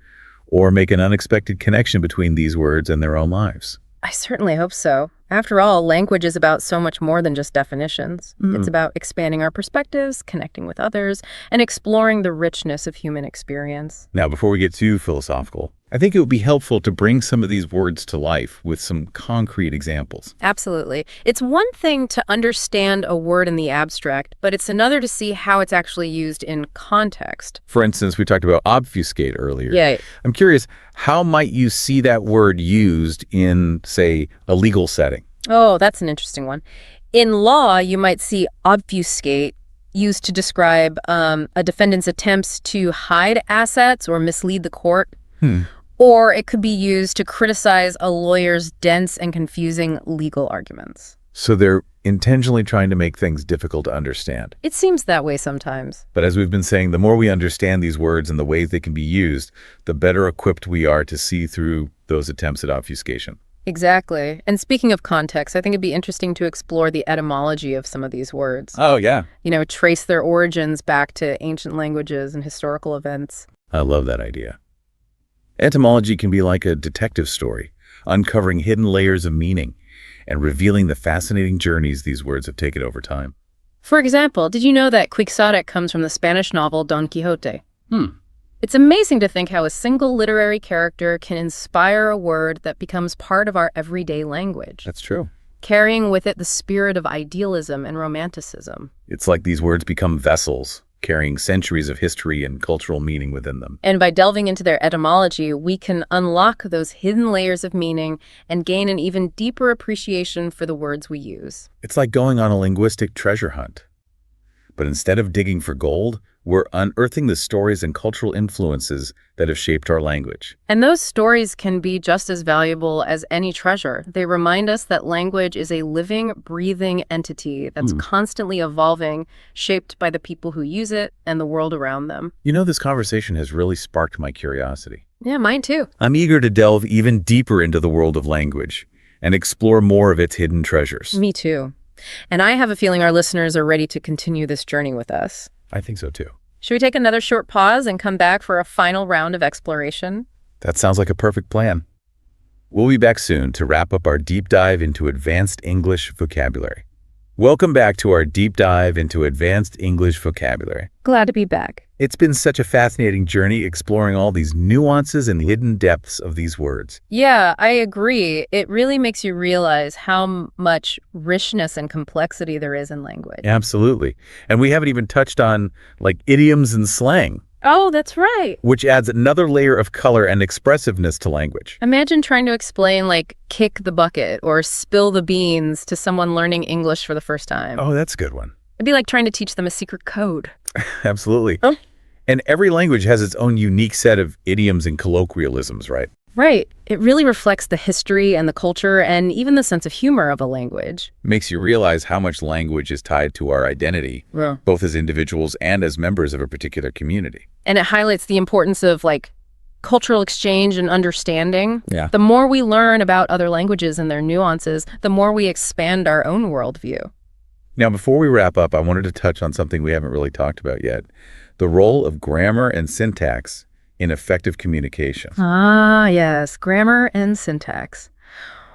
or make an unexpected connection between these words and their own lives. I certainly hope so. After all, language is about so much more than just definitions. It's about expanding our perspectives, connecting with others, and exploring the richness of human experience. Now, before we get too philosophical, I think it would be helpful to bring some of these words to life with some concrete examples. Absolutely. It's one thing to understand a word in the abstract, but it's another to see how it's actually used in context. For instance, we talked about obfuscate earlier. Yeah. I'm curious, how might you see that word used in, say, a legal setting? Oh, that's an interesting one. In law, you might see obfuscate used to describe a defendant's attempts to hide assets or mislead the court. Or it could be used to criticize a lawyer's dense and confusing legal arguments. So they're intentionally trying to make things difficult to understand. It seems that way sometimes. But as we've been saying, the more we understand these words and the ways they can be used, the better equipped we are to see through those attempts at obfuscation. Exactly. And speaking of context, I think it'd be interesting to explore the etymology of some of these words. Oh, yeah. Trace their origins back to ancient languages and historical events. I love that idea. Etymology can be like a detective story, uncovering hidden layers of meaning and revealing the fascinating journeys these words have taken over time. For example, did you know that quixotic comes from the Spanish novel Don Quixote? It's amazing to think how a single literary character can inspire a word that becomes part of our everyday language, That's true. carrying with it the spirit of idealism and romanticism. It's like these words become vessels, carrying centuries of history and cultural meaning within them. And by delving into their etymology, we can unlock those hidden layers of meaning and gain an even deeper appreciation for the words we use. It's like going on a linguistic treasure hunt. But instead of digging for gold, we're unearthing the stories and cultural influences that have shaped our language. And those stories can be just as valuable as any treasure. They remind us that language is a living, breathing entity that's constantly evolving, shaped by the people who use it and the world around them. This conversation has really sparked my curiosity. Yeah, mine too. I'm eager to delve even deeper into the world of language and explore more of its hidden treasures. Me too. And I have a feeling our listeners are ready to continue this journey with us. I think so too. Should we take another short pause and come back for a final round of exploration? That sounds like a perfect plan. We'll be back soon to wrap up our deep dive into advanced English vocabulary. Welcome back to our deep dive into advanced English vocabulary. Glad to be back. It's been such a fascinating journey exploring all these nuances and hidden depths of these words. Yeah, I agree. It really makes you realize how much richness and complexity there is in language. Absolutely. And we haven't even touched on idioms and slang, Oh, that's right. which adds another layer of color and expressiveness to language. Imagine trying to explain kick the bucket or spill the beans to someone learning English for the first time. Oh, that's a good one. It'd be like trying to teach them a secret code. Absolutely. Oh. And every language has its own unique set of idioms and colloquialisms, right? Right. It really reflects the history and the culture and even the sense of humor of a language. Makes you realize how much language is tied to our identity, Yeah. both as individuals and as members of a particular community. And it highlights the importance of cultural exchange and understanding. Yeah. The more we learn about other languages and their nuances, the more we expand our own worldview. Now, before we wrap up, I wanted to touch on something we haven't really talked about yet. The role of grammar and syntax in effective communication. Ah, yes, grammar and syntax.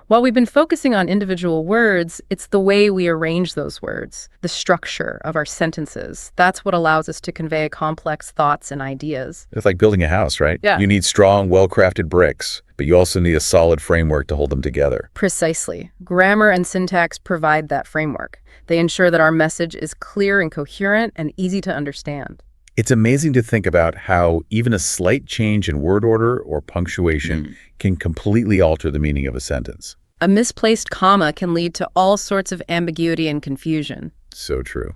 While we've been focusing on individual words, it's the way we arrange those words, the structure of our sentences. That's what allows us to convey complex thoughts and ideas. It's like building a house, right? Yeah. You need strong, well-crafted bricks, but you also need a solid framework to hold them together. Precisely. Grammar and syntax provide that framework. They ensure that our message is clear and coherent and easy to understand. It's amazing to think about how even a slight change in word order or punctuation can completely alter the meaning of a sentence. A misplaced comma can lead to all sorts of ambiguity and confusion. So true.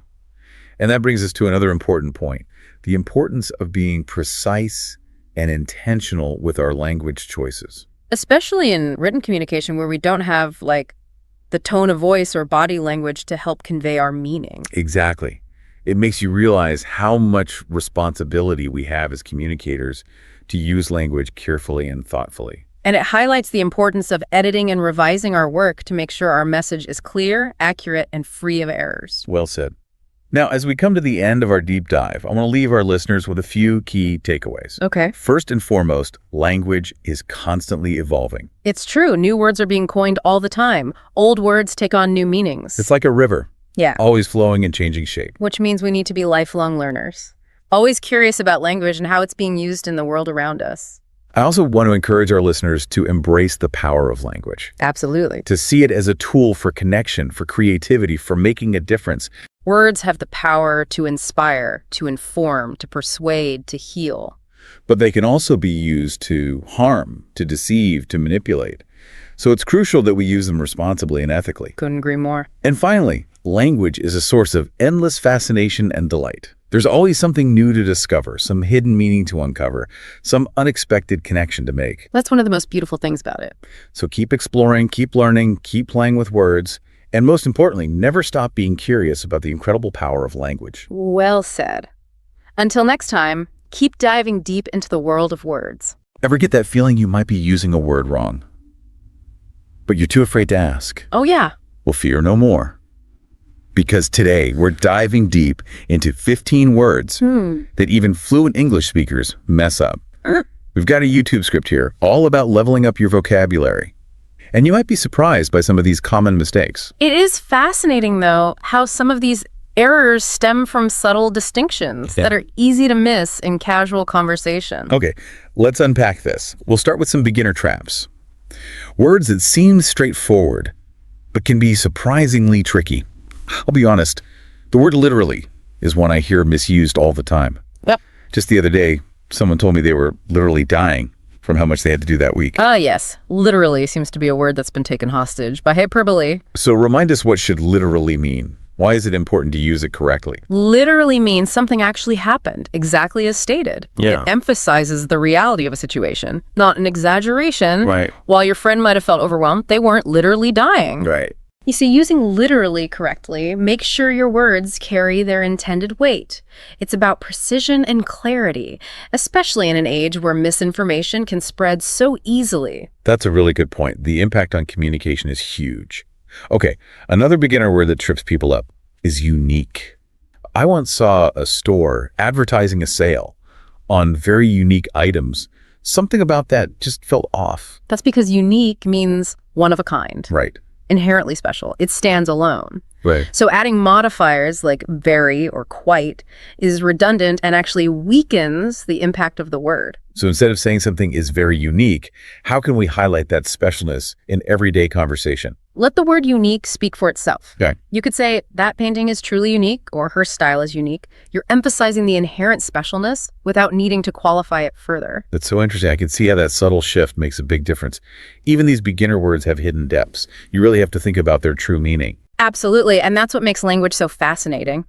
And that brings us to another important point, the importance of being precise and intentional with our language choices. Especially in written communication where we don't have the tone of voice or body language to help convey our meaning. Exactly. It makes you realize how much responsibility we have as communicators to use language carefully and thoughtfully. And it highlights the importance of editing and revising our work to make sure our message is clear, accurate, and free of errors. Well said. Now, as we come to the end of our deep dive, I want to leave our listeners with a few key takeaways. Okay. First and foremost, language is constantly evolving. It's true. New words are being coined all the time. Old words take on new meanings. It's like a river, Yeah. always flowing and changing shape. Which means we need to be lifelong learners. Always curious about language and how it's being used in the world around us. I also want to encourage our listeners to embrace the power of language, Absolutely. to see it as a tool for connection, for creativity, for making a difference. Words have the power to inspire, to inform, to persuade, to heal. But they can also be used to harm, to deceive, to manipulate. So it's crucial that we use them responsibly and ethically. Couldn't agree more. And finally, language is a source of endless fascination and delight. There's always something new to discover, some hidden meaning to uncover, some unexpected connection to make. That's one of the most beautiful things about it. So keep exploring, keep learning, keep playing with words, and most importantly, never stop being curious about the incredible power of language. Well said. Until next time, keep diving deep into the world of words. Ever get that feeling you might be using a word wrong, but you're too afraid to ask? Oh yeah. Well, fear no more. Because today we're diving deep into 15 words that even fluent English speakers mess up. We've got a YouTube script here all about leveling up your vocabulary. And you might be surprised by some of these common mistakes. It is fascinating, though, how some of these errors stem from subtle distinctions that are easy to miss in casual conversation. Okay, let's unpack this. We'll start with some beginner traps. Words that seem straightforward, but can be surprisingly tricky. I'll be honest, the word literally is one I hear misused all the time. Yep. Just the other day, someone told me they were literally dying from how much they had to do that week. Yes. Literally seems to be a word that's been taken hostage by hyperbole. So remind us, what should literally mean? Why is it important to use it correctly? Literally means something actually happened, exactly as stated. Yeah. It emphasizes the reality of a situation, not an exaggeration. Right. While your friend might have felt overwhelmed, they weren't literally dying. Right. You see, using literally correctly makes sure your words carry their intended weight. It's about precision and clarity, especially in an age where misinformation can spread so easily. That's a really good point. The impact on communication is huge. Okay, another beginner word that trips people up is unique. I once saw a store advertising a sale on very unique items. Something about that just felt off. That's because unique means one of a kind. Right. Inherently special. It stands alone. Right. So adding modifiers like very or quite is redundant and actually weakens the impact of the word. So instead of saying something is very unique, how can we highlight that specialness in everyday conversation? Let the word unique speak for itself. Okay. You could say that painting is truly unique or her style is unique. You're emphasizing the inherent specialness without needing to qualify it further. That's so interesting. I can see how that subtle shift makes a big difference. Even these beginner words have hidden depths. You really have to think about their true meaning. Absolutely, and that's what makes language so fascinating.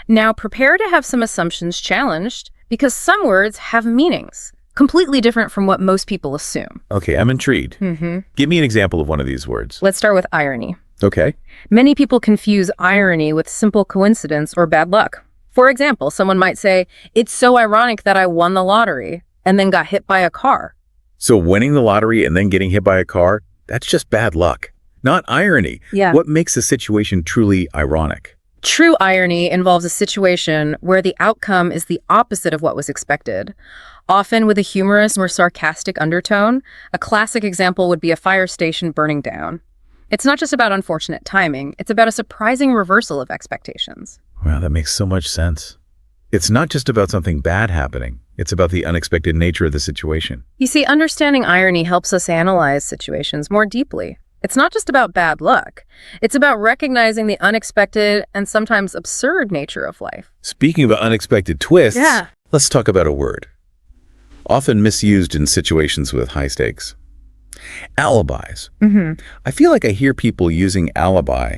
Now, prepare to have some assumptions challenged because some words have meanings completely different from what most people assume. Okay, I'm intrigued. Give me an example of one of these words. Let's start with irony. Okay. Many people confuse irony with simple coincidence or bad luck. For example, someone might say, "It's so ironic that I won the lottery and then got hit by a car." So winning the lottery and then getting hit by a car, that's just bad luck, not irony. Yeah. What makes a situation truly ironic? True irony involves a situation where the outcome is the opposite of what was expected, often with a humorous or sarcastic undertone. A classic example would be a fire station burning down. It's not just about unfortunate timing, it's about a surprising reversal of expectations. Wow, that makes so much sense. It's not just about something bad happening. It's about the unexpected nature of the situation. You see, understanding irony helps us analyze situations more deeply. It's not just about bad luck. It's about recognizing the unexpected and sometimes absurd nature of life. Speaking of unexpected twists, Yeah. let's talk about a word often misused in situations with high stakes. Alibis. I feel like I hear people using alibi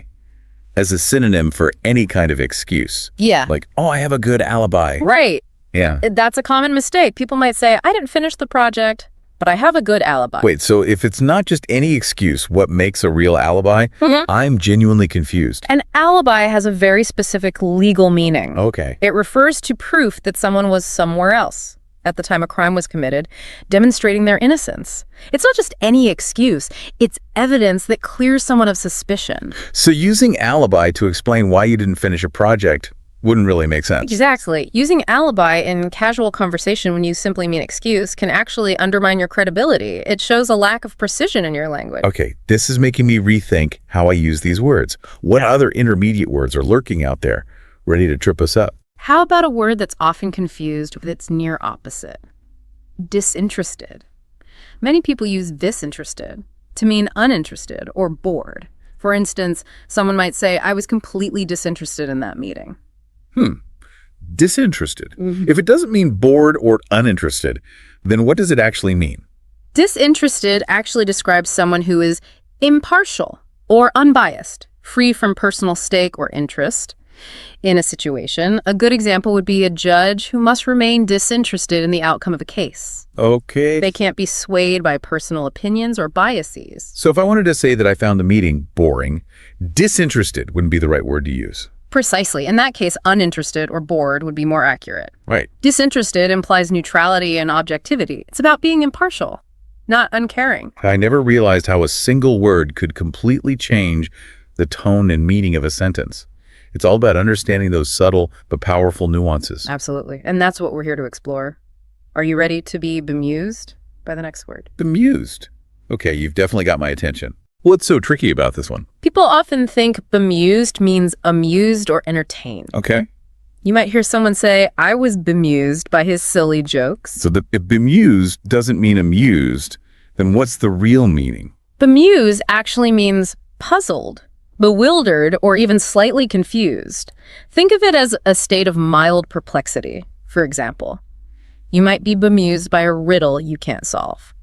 as a synonym for any kind of excuse. Yeah. Like, oh, I have a good alibi. Right. Yeah. That's a common mistake. People might say, "I didn't finish the project, but I have a good alibi." Wait, so if it's not just any excuse, what makes a real alibi? I'm genuinely confused. An alibi has a very specific legal meaning. Okay. It refers to proof that someone was somewhere else at the time a crime was committed, demonstrating their innocence. It's not just any excuse. It's evidence that clears someone of suspicion. So using alibi to explain why you didn't finish a project wouldn't really make sense. Exactly. Using alibi in casual conversation when you simply mean excuse can actually undermine your credibility. It shows a lack of precision in your language. Okay, this is making me rethink how I use these words. What other intermediate words are lurking out there, ready to trip us up? How about a word that's often confused with its near opposite? Disinterested. Many people use disinterested to mean uninterested or bored. For instance, someone might say, I was completely disinterested in that meeting. Disinterested. If it doesn't mean bored or uninterested, then what does it actually mean? Disinterested actually describes someone who is impartial or unbiased, free from personal stake or interest in a situation. A good example would be a judge who must remain disinterested in the outcome of a case. Okay. They can't be swayed by personal opinions or biases. So if I wanted to say that I found the meeting boring, disinterested wouldn't be the right word to use. Precisely. In that case, uninterested or bored would be more accurate. Right. Disinterested implies neutrality and objectivity. It's about being impartial, not uncaring. I never realized how a single word could completely change the tone and meaning of a sentence. It's all about understanding those subtle but powerful nuances. Absolutely. And that's what we're here to explore. Are you ready to be bemused by the next word? Bemused. Okay, you've definitely got my attention. What's so tricky about this one? People often think bemused means amused or entertained. Okay. You might hear someone say, I was bemused by his silly jokes. So if bemused doesn't mean amused, then what's the real meaning? Bemuse actually means puzzled, bewildered, or even slightly confused. Think of it as a state of mild perplexity, for example. You might be bemused by a riddle you can't solve,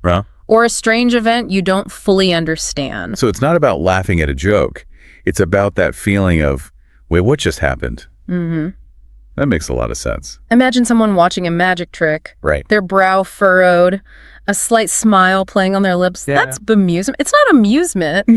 or a strange event you don't fully understand. So it's not about laughing at a joke. It's about that feeling of, wait, what just happened? That makes a lot of sense. Imagine someone watching a magic trick, Right. their brow furrowed, a slight smile playing on their lips. Yeah. That's bemusement. It's not amusement,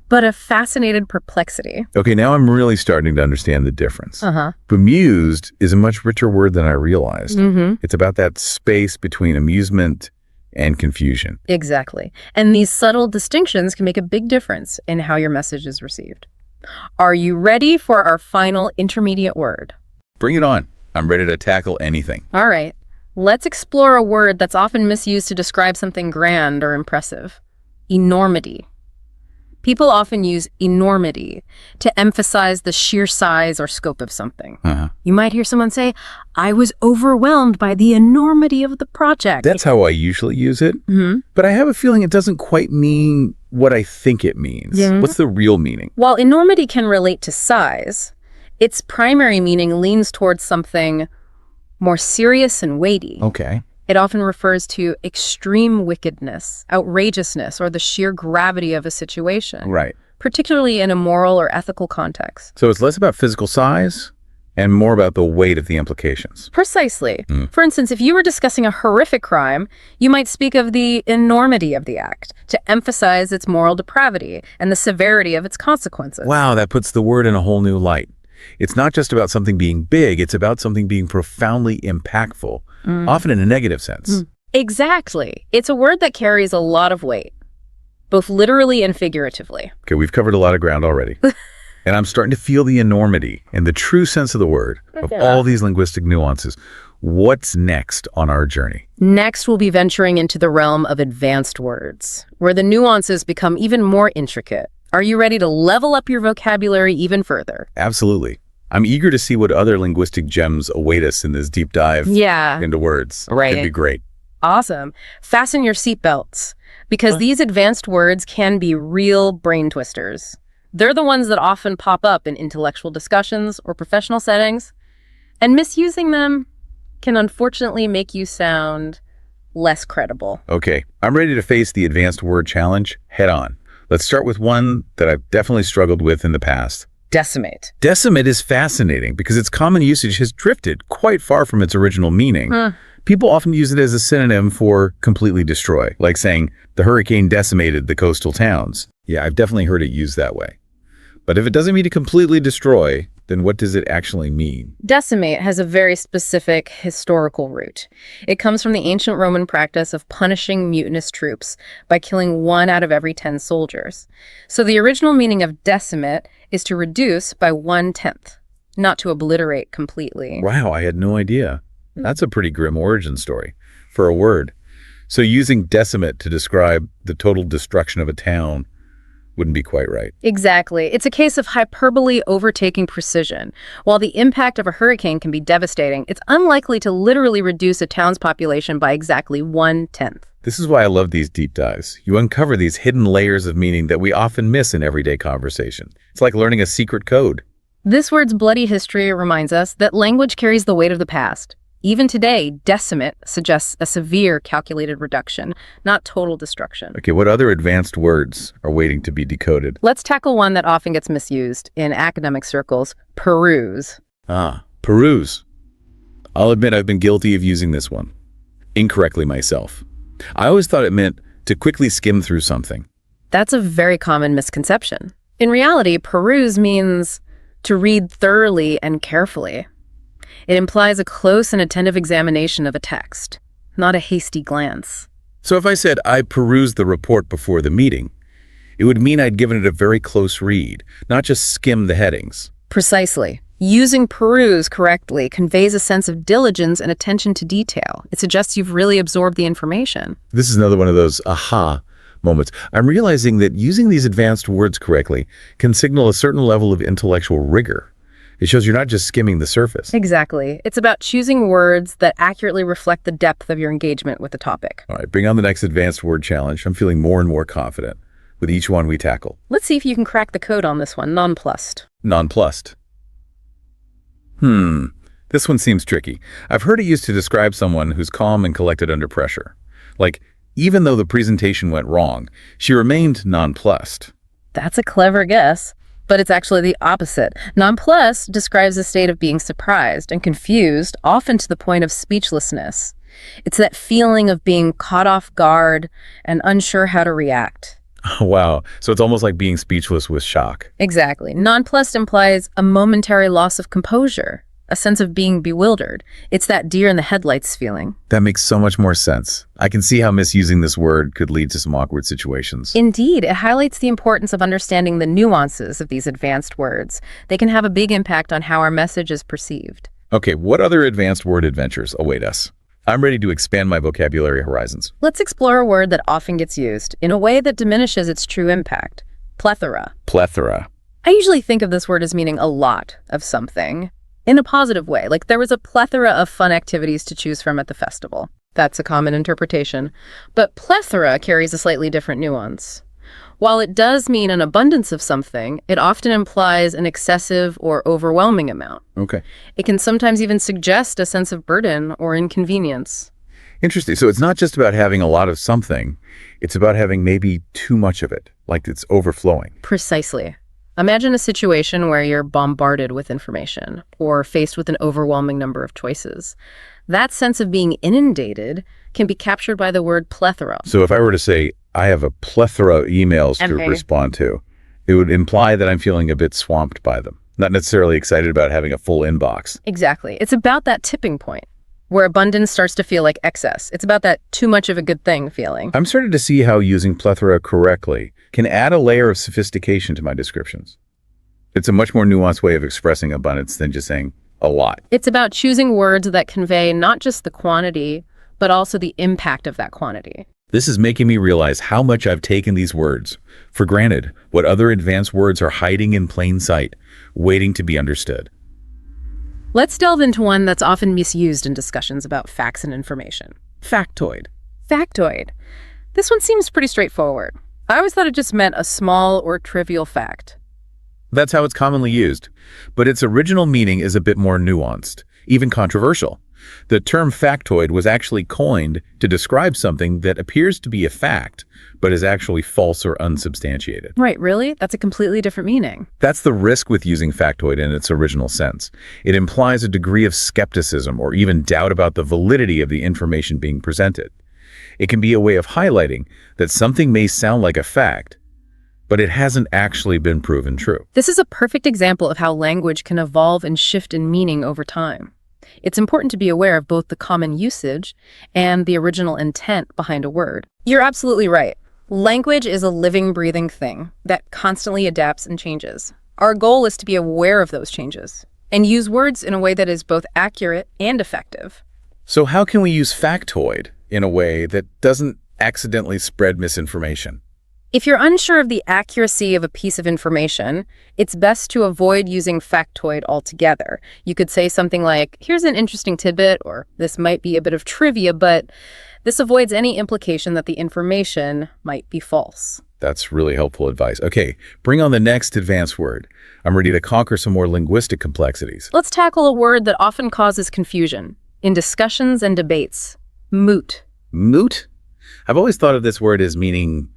but a fascinated perplexity. Okay, now I'm really starting to understand the difference. Uh-huh. Bemused is a much richer word than I realized. Mm-hmm. It's about that space between amusement and confusion. Exactly. And these subtle distinctions can make a big difference in how your message is received. Are you ready for our final intermediate word? Bring it on. I'm ready to tackle anything. All right. Let's explore a word that's often misused to describe something grand or impressive. Enormity. People often use enormity to emphasize the sheer size or scope of something. You might hear someone say, I was overwhelmed by the enormity of the project. That's how I usually use it. But I have a feeling it doesn't quite mean what I think it means. What's the real meaning? While enormity can relate to size, its primary meaning leans towards something more serious and weighty. Okay. It often refers to extreme wickedness, outrageousness, or the sheer gravity of a situation, Right. particularly in a moral or ethical context. So it's less about physical size and more about the weight of the implications. Precisely. For instance, if you were discussing a horrific crime, you might speak of the enormity of the act to emphasize its moral depravity and the severity of its consequences. Wow, that puts the word in a whole new light. It's not just about something being big, it's about something being profoundly impactful, often in a negative sense. Exactly. It's a word that carries a lot of weight, both literally and figuratively. Okay, we've covered a lot of ground already. And I'm starting to feel the enormity and the true sense of the word, of all these linguistic nuances. What's next on our journey? Next, we'll be venturing into the realm of advanced words, where the nuances become even more intricate. Are you ready to level up your vocabulary even further? Absolutely. I'm eager to see what other linguistic gems await us in this deep dive into words. Right. It'd be great. Awesome. Fasten your seatbelts, because these advanced words can be real brain twisters. They're the ones that often pop up in intellectual discussions or professional settings, and misusing them can unfortunately make you sound less credible. Okay, I'm ready to face the advanced word challenge head on. Let's start with one that I've definitely struggled with in the past. Decimate. Decimate is fascinating because its common usage has drifted quite far from its original meaning. People often use it as a synonym for completely destroy, like saying the hurricane decimated the coastal towns. Yeah, I've definitely heard it used that way. But if it doesn't mean to completely destroy, then what does it actually mean? Decimate has a very specific historical root. It comes from the ancient Roman practice of punishing mutinous troops by killing 1 out of every 10 soldiers. So the original meaning of decimate is to reduce by 1/10, not to obliterate completely. Wow, I had no idea. That's a pretty grim origin story for a word. So using decimate to describe the total destruction of a town wouldn't be quite right. Exactly. It's a case of hyperbole overtaking precision. While the impact of a hurricane can be devastating, it's unlikely to literally reduce a town's population by exactly 1/10. This is why I love these deep dives. You uncover these hidden layers of meaning that we often miss in everyday conversation. It's like learning a secret code. This word's bloody history reminds us that language carries the weight of the past. Even today, decimate suggests a severe calculated reduction, not total destruction. Okay, what other advanced words are waiting to be decoded? Let's tackle one that often gets misused in academic circles: peruse. Peruse. I'll admit I've been guilty of using this one incorrectly myself. I always thought it meant to quickly skim through something. That's a very common misconception. In reality, peruse means to read thoroughly and carefully. It implies a close and attentive examination of a text, not a hasty glance. So if I said I perused the report before the meeting, it would mean I'd given it a very close read, not just skim the headings. Precisely. Using peruse correctly conveys a sense of diligence and attention to detail. It suggests you've really absorbed the information. This is another one of those aha moments. I'm realizing that using these advanced words correctly can signal a certain level of intellectual rigor. It shows you're not just skimming the surface. Exactly. It's about choosing words that accurately reflect the depth of your engagement with the topic. All right, bring on the next advanced word challenge. I'm feeling more and more confident with each one we tackle. Let's see if you can crack the code on this one. Nonplussed. Nonplussed. This one seems tricky. I've heard it used to describe someone who's calm and collected under pressure. Like, even though the presentation went wrong, she remained nonplussed. That's a clever guess, but it's actually the opposite. Nonplussed describes a state of being surprised and confused, often to the point of speechlessness. It's that feeling of being caught off guard and unsure how to react. Wow, so it's almost like being speechless with shock. Exactly. Nonplussed implies a momentary loss of composure, a sense of being bewildered. It's that deer in the headlights feeling. That makes so much more sense. I can see how misusing this word could lead to some awkward situations. Indeed, it highlights the importance of understanding the nuances of these advanced words. They can have a big impact on how our message is perceived. Okay, what other advanced word adventures await us? I'm ready to expand my vocabulary horizons. Let's explore a word that often gets used in a way that diminishes its true impact. Plethora. Plethora. I usually think of this word as meaning a lot of something in a positive way, like there was a plethora of fun activities to choose from at the festival. That's a common interpretation. But plethora carries a slightly different nuance. While it does mean an abundance of something, it often implies an excessive or overwhelming amount. Okay. It can sometimes even suggest a sense of burden or inconvenience. Interesting. So it's not just about having a lot of something, it's about having maybe too much of it, like it's overflowing. Precisely. Imagine a situation where you're bombarded with information or faced with an overwhelming number of choices. That sense of being inundated can be captured by the word plethora. So if I were to say, I have a plethora of emails to respond to, it would imply that I'm feeling a bit swamped by them, not necessarily excited about having a full inbox. Exactly. It's about that tipping point where abundance starts to feel like excess. It's about that too much of a good thing feeling. I'm starting to see how using plethora correctly can add a layer of sophistication to my descriptions. It's a much more nuanced way of expressing abundance than just saying a lot. It's about choosing words that convey not just the quantity, but also the impact of that quantity. This is making me realize how much I've taken these words for granted, what other advanced words are hiding in plain sight, waiting to be understood. Let's delve into one that's often misused in discussions about facts and information. Factoid. Factoid. This one seems pretty straightforward. I always thought it just meant a small or trivial fact. That's how it's commonly used, but its original meaning is a bit more nuanced, even controversial. The term factoid was actually coined to describe something that appears to be a fact, but is actually false or unsubstantiated. Right, really? That's a completely different meaning. That's the risk with using factoid in its original sense. It implies a degree of skepticism or even doubt about the validity of the information being presented. It can be a way of highlighting that something may sound like a fact, but it hasn't actually been proven true. This is a perfect example of how language can evolve and shift in meaning over time. It's important to be aware of both the common usage and the original intent behind a word. You're absolutely right. Language is a living, breathing thing that constantly adapts and changes. Our goal is to be aware of those changes and use words in a way that is both accurate and effective. So how can we use factoid in a way that doesn't accidentally spread misinformation? If you're unsure of the accuracy of a piece of information, it's best to avoid using factoid altogether. You could say something like, here's an interesting tidbit, or this might be a bit of trivia, but this avoids any implication that the information might be false. That's really helpful advice. Okay, bring on the next advanced word. I'm ready to conquer some more linguistic complexities. Let's tackle a word that often causes confusion in discussions and debates. Moot. Moot? I've always thought of this word as meaning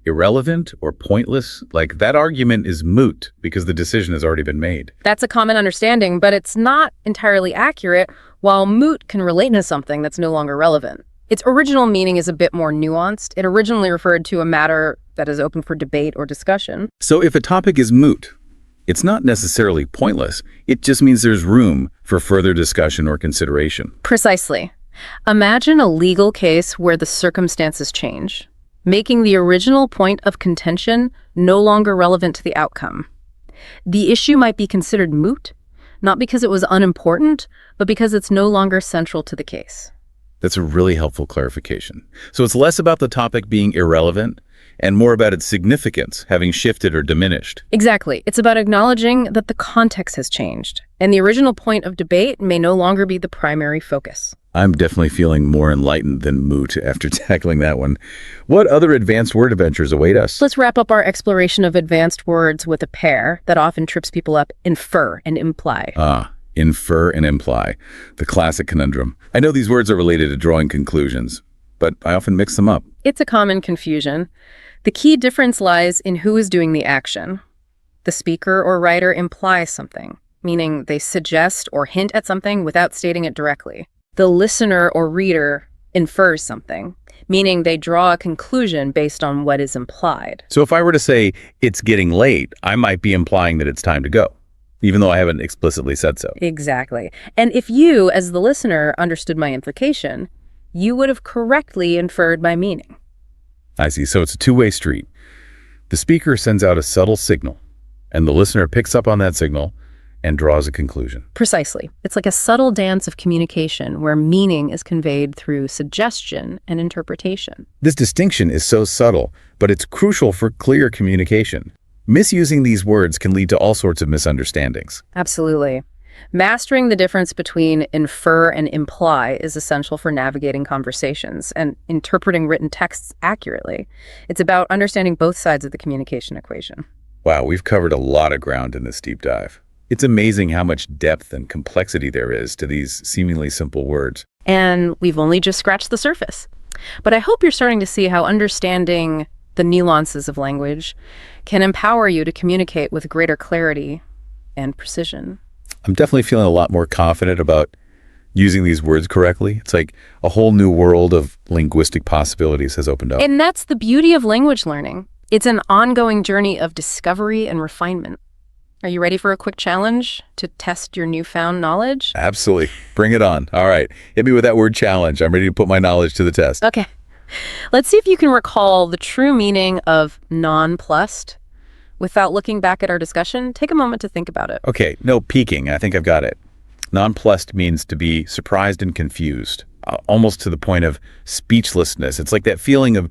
irrelevant or pointless. Like, that argument is moot because the decision has already been made. That's a common understanding, but it's not entirely accurate. While moot can relate to something that's no longer relevant, its original meaning is a bit more nuanced. It originally referred to a matter that is open for debate or discussion. So if a topic is moot, it's not necessarily pointless. It just means there's room for further discussion or consideration. Precisely. Imagine a legal case where the circumstances change, making the original point of contention no longer relevant to the outcome. The issue might be considered moot, not because it was unimportant, but because it's no longer central to the case. That's a really helpful clarification. So it's less about the topic being irrelevant and more about its significance having shifted or diminished. Exactly. It's about acknowledging that the context has changed, and the original point of debate may no longer be the primary focus. I'm definitely feeling more enlightened than moot after tackling that one. What other advanced word adventures await us? Let's wrap up our exploration of advanced words with a pair that often trips people up: infer and imply. Infer and imply, the classic conundrum. I know these words are related to drawing conclusions, but I often mix them up. It's a common confusion. The key difference lies in who is doing the action. The speaker or writer implies something, meaning they suggest or hint at something without stating it directly. The listener or reader infers something, meaning they draw a conclusion based on what is implied. So if I were to say, it's getting late, I might be implying that it's time to go, even though I haven't explicitly said so. Exactly. And if you, as the listener, understood my implication, you would have correctly inferred my meaning. I see. So it's a two-way street. The speaker sends out a subtle signal, and the listener picks up on that signal and draws a conclusion. Precisely. It's like a subtle dance of communication where meaning is conveyed through suggestion and interpretation. This distinction is so subtle, but it's crucial for clear communication. Misusing these words can lead to all sorts of misunderstandings. Absolutely. Mastering the difference between infer and imply is essential for navigating conversations and interpreting written texts accurately. It's about understanding both sides of the communication equation. Wow, we've covered a lot of ground in this deep dive. It's amazing how much depth and complexity there is to these seemingly simple words. And we've only just scratched the surface. But I hope you're starting to see how understanding the nuances of language can empower you to communicate with greater clarity and precision. I'm definitely feeling a lot more confident about using these words correctly. It's like a whole new world of linguistic possibilities has opened up. And that's the beauty of language learning. It's an ongoing journey of discovery and refinement. Are you ready for a quick challenge to test your newfound knowledge? Absolutely. Bring it on. All right. Hit me with that word challenge. I'm ready to put my knowledge to the test. Okay. Let's see if you can recall the true meaning of nonplussed. Without looking back at our discussion, take a moment to think about it. Okay. No peeking. I think I've got it. Nonplussed means to be surprised and confused, almost to the point of speechlessness. It's like that feeling of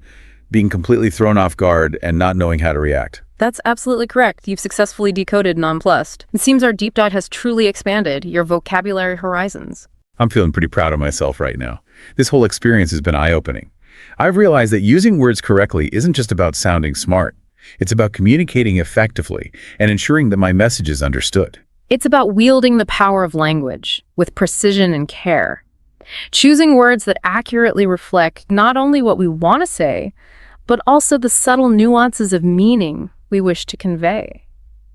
being completely thrown off guard and not knowing how to react. That's absolutely correct. You've successfully decoded nonplussed. It seems our deep dive has truly expanded your vocabulary horizons. I'm feeling pretty proud of myself right now. This whole experience has been eye-opening. I've realized that using words correctly isn't just about sounding smart. It's about communicating effectively and ensuring that my message is understood. It's about wielding the power of language with precision and care. Choosing words that accurately reflect not only what we want to say, but also the subtle nuances of meaning we wish to convey.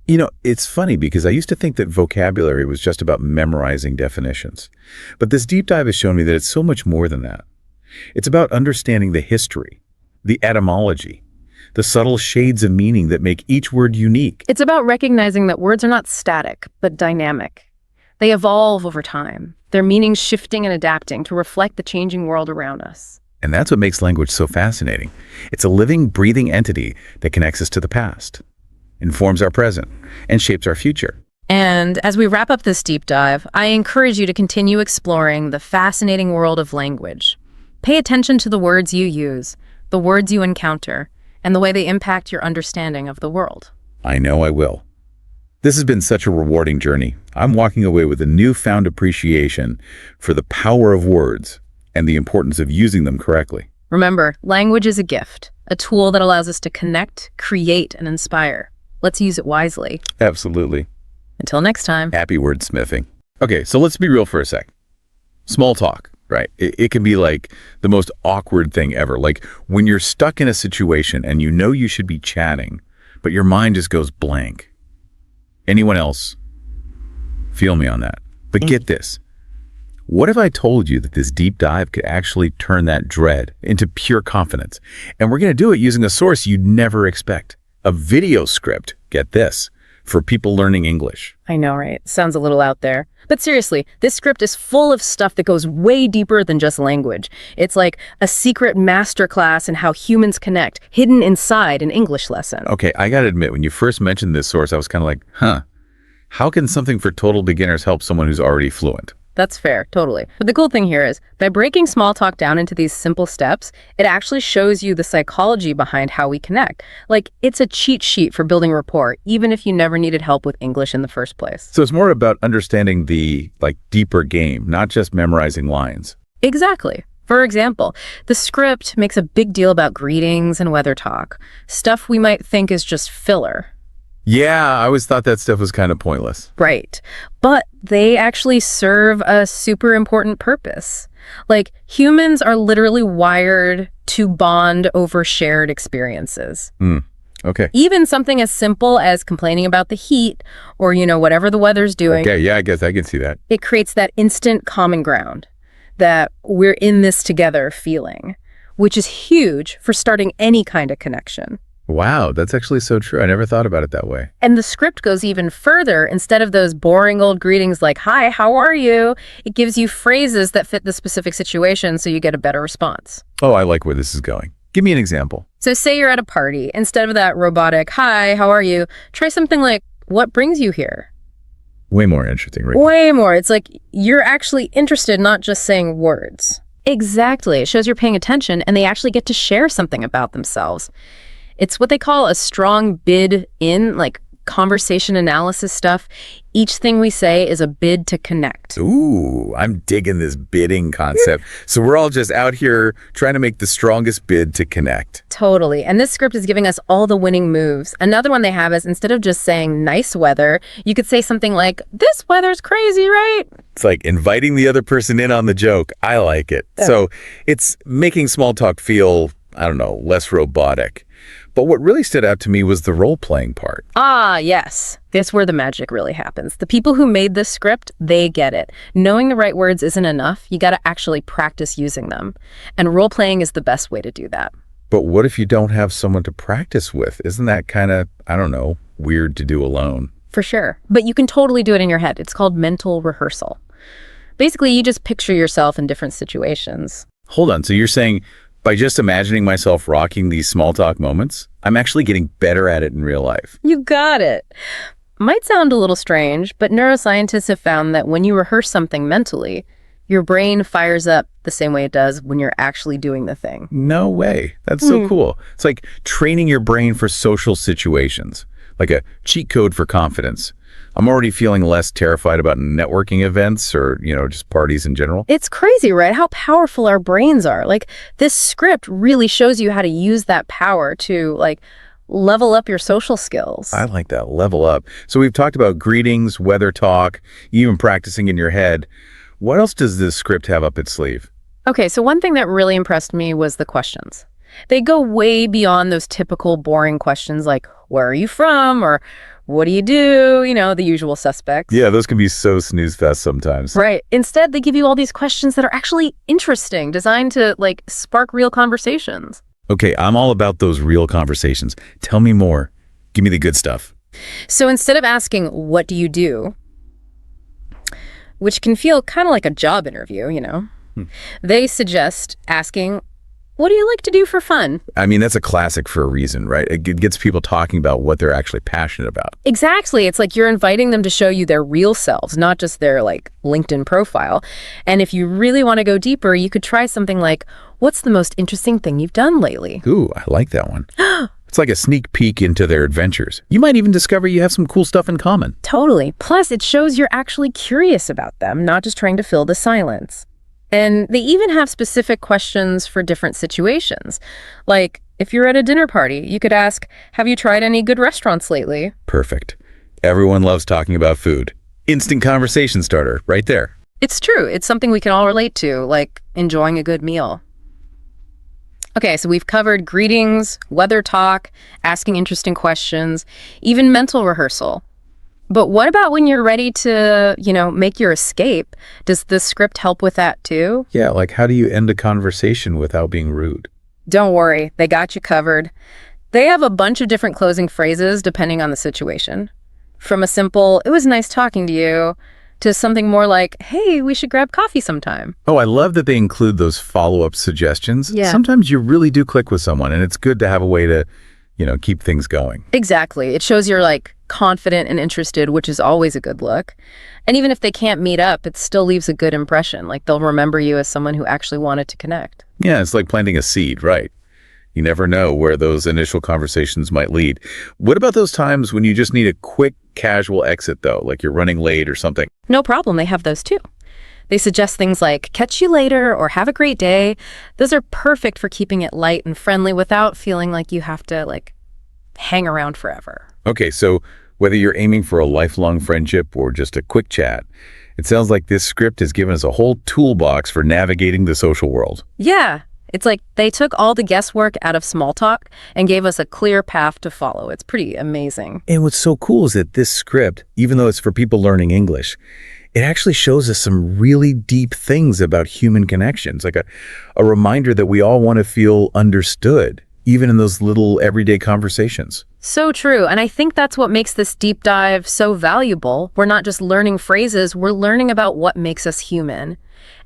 You know, it's funny because I used to think that vocabulary was just about memorizing definitions. But this deep dive has shown me that it's so much more than that. It's about understanding the history, the etymology, the subtle shades of meaning that make each word unique. It's about recognizing that words are not static, but dynamic. They evolve over time, their meanings shifting and adapting to reflect the changing world around us. And that's what makes language so fascinating. It's a living, breathing entity that connects us to the past, informs our present, and shapes our future. And as we wrap up this deep dive, I encourage you to continue exploring the fascinating world of language. Pay attention to the words you use, the words you encounter, and the way they impact your understanding of the world. I know I will. This has been such a rewarding journey. I'm walking away with a newfound appreciation for the power of words and the importance of using them correctly. Remember, language is a gift, a tool that allows us to connect, create, and inspire. Let's use it wisely. Absolutely. Until next time. Happy wordsmithing. Okay, so let's be real for a sec. Small talk, right? It can be like the most awkward thing ever. Like when you're stuck in a situation and you know you should be chatting, but your mind just goes blank. Anyone else? Feel me on that. But get this. What if I told you that this deep dive could actually turn that dread into pure confidence? And we're going to do it using a source you'd never expect. A video script, get this, for people learning English. I know, right? Sounds a little out there. But seriously, this script is full of stuff that goes way deeper than just language. It's like a secret masterclass in how humans connect, hidden inside an English lesson. Okay, I gotta admit, when you first mentioned this source, I was kind of like, how can something for total beginners help someone who's already fluent? That's fair, totally. But the cool thing here is, by breaking small talk down into these simple steps, it actually shows you the psychology behind how we connect. Like, it's a cheat sheet for building rapport, even if you never needed help with English in the first place. So it's more about understanding the, deeper game, not just memorizing lines. Exactly. For example, the script makes a big deal about greetings and weather talk, stuff we might think is just filler. Yeah, I always thought that stuff was kind of pointless. Right. But they actually serve a super important purpose. Like, humans are literally wired to bond over shared experiences. Okay. Even something as simple as complaining about the heat or, whatever the weather's doing. Okay, yeah, I guess I can see that. It creates that instant common ground, that we're in this together feeling, which is huge for starting any kind of connection. Wow, that's actually so true. I never thought about it that way. And the script goes even further. Instead of those boring old greetings like, "Hi, how are you?" it gives you phrases that fit the specific situation so you get a better response. Oh, I like where this is going. Give me an example. So say you're at a party. Instead of that robotic, "Hi, how are you?" try something like, "What brings you here?" Way more interesting, right? Way more. It's like you're actually interested, not just saying words. Exactly. It shows you're paying attention and they actually get to share something about themselves. It's what they call a strong bid in, like conversation analysis stuff. Each thing we say is a bid to connect. Ooh, I'm digging this bidding concept. So we're all just out here trying to make the strongest bid to connect. Totally. And this script is giving us all the winning moves. Another one they have is, instead of just saying nice weather, you could say something like, "This weather's crazy, right?" It's like inviting the other person in on the joke. I like it. Yeah. So it's making small talk feel, less robotic. But what really stood out to me was the role-playing part. Ah, yes. That's where the magic really happens. The people who made this script, they get it. Knowing the right words isn't enough. You got to actually practice using them. And role-playing is the best way to do that. But what if you don't have someone to practice with? Isn't that kind of, weird to do alone? For sure. But you can totally do it in your head. It's called mental rehearsal. Basically, you just picture yourself in different situations. Hold on. So you're saying by just imagining myself rocking these small talk moments, I'm actually getting better at it in real life? You got it. Might sound a little strange, but neuroscientists have found that when you rehearse something mentally, your brain fires up the same way it does when you're actually doing the thing. No way. That's so cool. It's like training your brain for social situations, like a cheat code for confidence. I'm already feeling less terrified about networking events or, just parties in general. It's crazy, right? How powerful our brains are. Like, this script really shows you how to use that power to, level up your social skills. I like that, level up. So we've talked about greetings, weather talk, even practicing in your head. What else does this script have up its sleeve? Okay, so one thing that really impressed me was the questions. They go way beyond those typical boring questions like, "Where are you from?" or "What do you do?" The usual suspects. Yeah, those can be so snooze fest sometimes. Right. Instead, they give you all these questions that are actually interesting, designed to, spark real conversations. Okay, I'm all about those real conversations. Tell me more. Give me the good stuff. So instead of asking, "What do you do?" which can feel kind of like a job interview, they suggest asking, "What do you like to do for fun?" I mean, that's a classic for a reason, right? It gets people talking about what they're actually passionate about. Exactly. It's like you're inviting them to show you their real selves, not just their LinkedIn profile. And if you really want to go deeper, you could try something like, What's the most interesting thing you've done lately? Ooh, I like that one. It's like a sneak peek into their adventures. You might even discover you have some cool stuff in common. Totally. Plus, it shows you're actually curious about them, not just trying to fill the silence. And they even have specific questions for different situations. Like, if you're at a dinner party, you could ask, have you tried any good restaurants lately? Perfect. Everyone loves talking about food. Instant conversation starter, right there. It's true. It's something we can all relate to, like enjoying a good meal. Okay, so we've covered greetings, weather talk, asking interesting questions, even mental rehearsal. But what about when you're ready to, make your escape? Does the script help with that too? Yeah, like how do you end a conversation without being rude? Don't worry, they got you covered. They have a bunch of different closing phrases depending on the situation. From a simple, it was nice talking to you, to something more like, hey, we should grab coffee sometime. Oh, I love that they include those follow-up suggestions. Yeah. Sometimes you really do click with someone, and it's good to have a way to, keep things going. Exactly. It shows you're confident and interested, which is always a good look. And even if they can't meet up, it still leaves a good impression. They'll remember you as someone who actually wanted to connect. Yeah, it's like planting a seed, right? You never know where those initial conversations might lead. What about those times when you just need a quick, casual exit, though, like you're running late or something? No problem. They have those too. They suggest things like, catch you later or have a great day. Those are perfect for keeping it light and friendly without feeling like you have to, hang around forever. Okay, so whether you're aiming for a lifelong friendship or just a quick chat, it sounds like this script has given us a whole toolbox for navigating the social world. Yeah. It's like they took all the guesswork out of small talk and gave us a clear path to follow. It's pretty amazing. And what's so cool is that this script, even though it's for people learning English, it actually shows us some really deep things about human connections, like a reminder that we all want to feel understood, even in those little everyday conversations. So true. And I think that's what makes this deep dive so valuable. We're not just learning phrases, we're learning about what makes us human.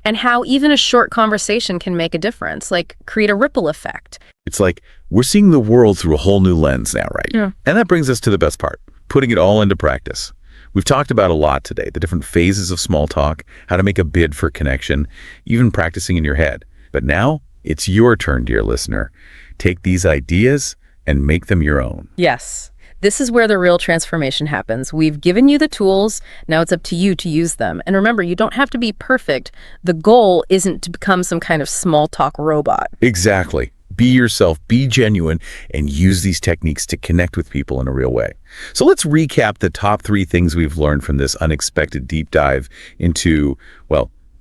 And how even a short conversation can make a difference, create a ripple effect. It's like we're seeing the world through a whole new lens now, right? Yeah. And that brings us to the best part, putting it all into practice. We've talked about a lot today, the different phases of small talk, how to make a bid for connection, even practicing in your head. But now it's your turn, dear listener. Take these ideas and make them your own. Yes. This is where the real transformation happens. We've given you the tools. Now it's up to you to use them. And remember, you don't have to be perfect. The goal isn't to become some kind of small talk robot. Exactly. Be yourself, be genuine, and use these techniques to connect with people in a real way. So let's recap the top 3 things we've learned from this unexpected deep dive into,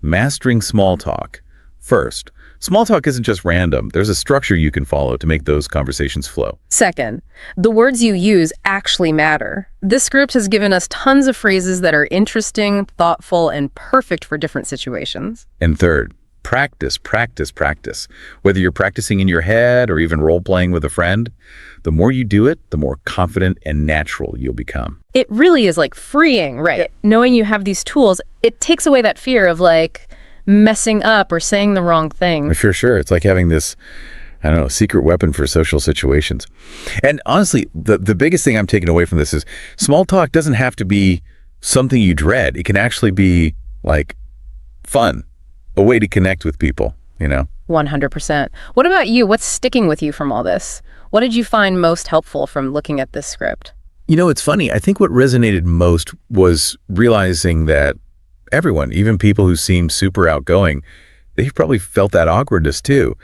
mastering small talk. First, small talk isn't just random. There's a structure you can follow to make those conversations flow. Second, the words you use actually matter. This script has given us tons of phrases that are interesting, thoughtful, and perfect for different situations. And third, practice, practice, practice. Whether you're practicing in your head or even role-playing with a friend, the more you do it, the more confident and natural you'll become. It really is freeing, right? Yeah. Knowing you have these tools, it takes away that fear of messing up or saying the wrong thing. For sure. It's like having this, secret weapon for social situations. And honestly, the biggest thing I'm taking away from this is small talk doesn't have to be something you dread. It can actually be fun, a way to connect with people, 100%. What about you? What's sticking with you from all this? What did you find most helpful from looking at this script? It's funny. I think what resonated most was realizing that everyone, even people who seem super outgoing, they've probably felt that awkwardness too.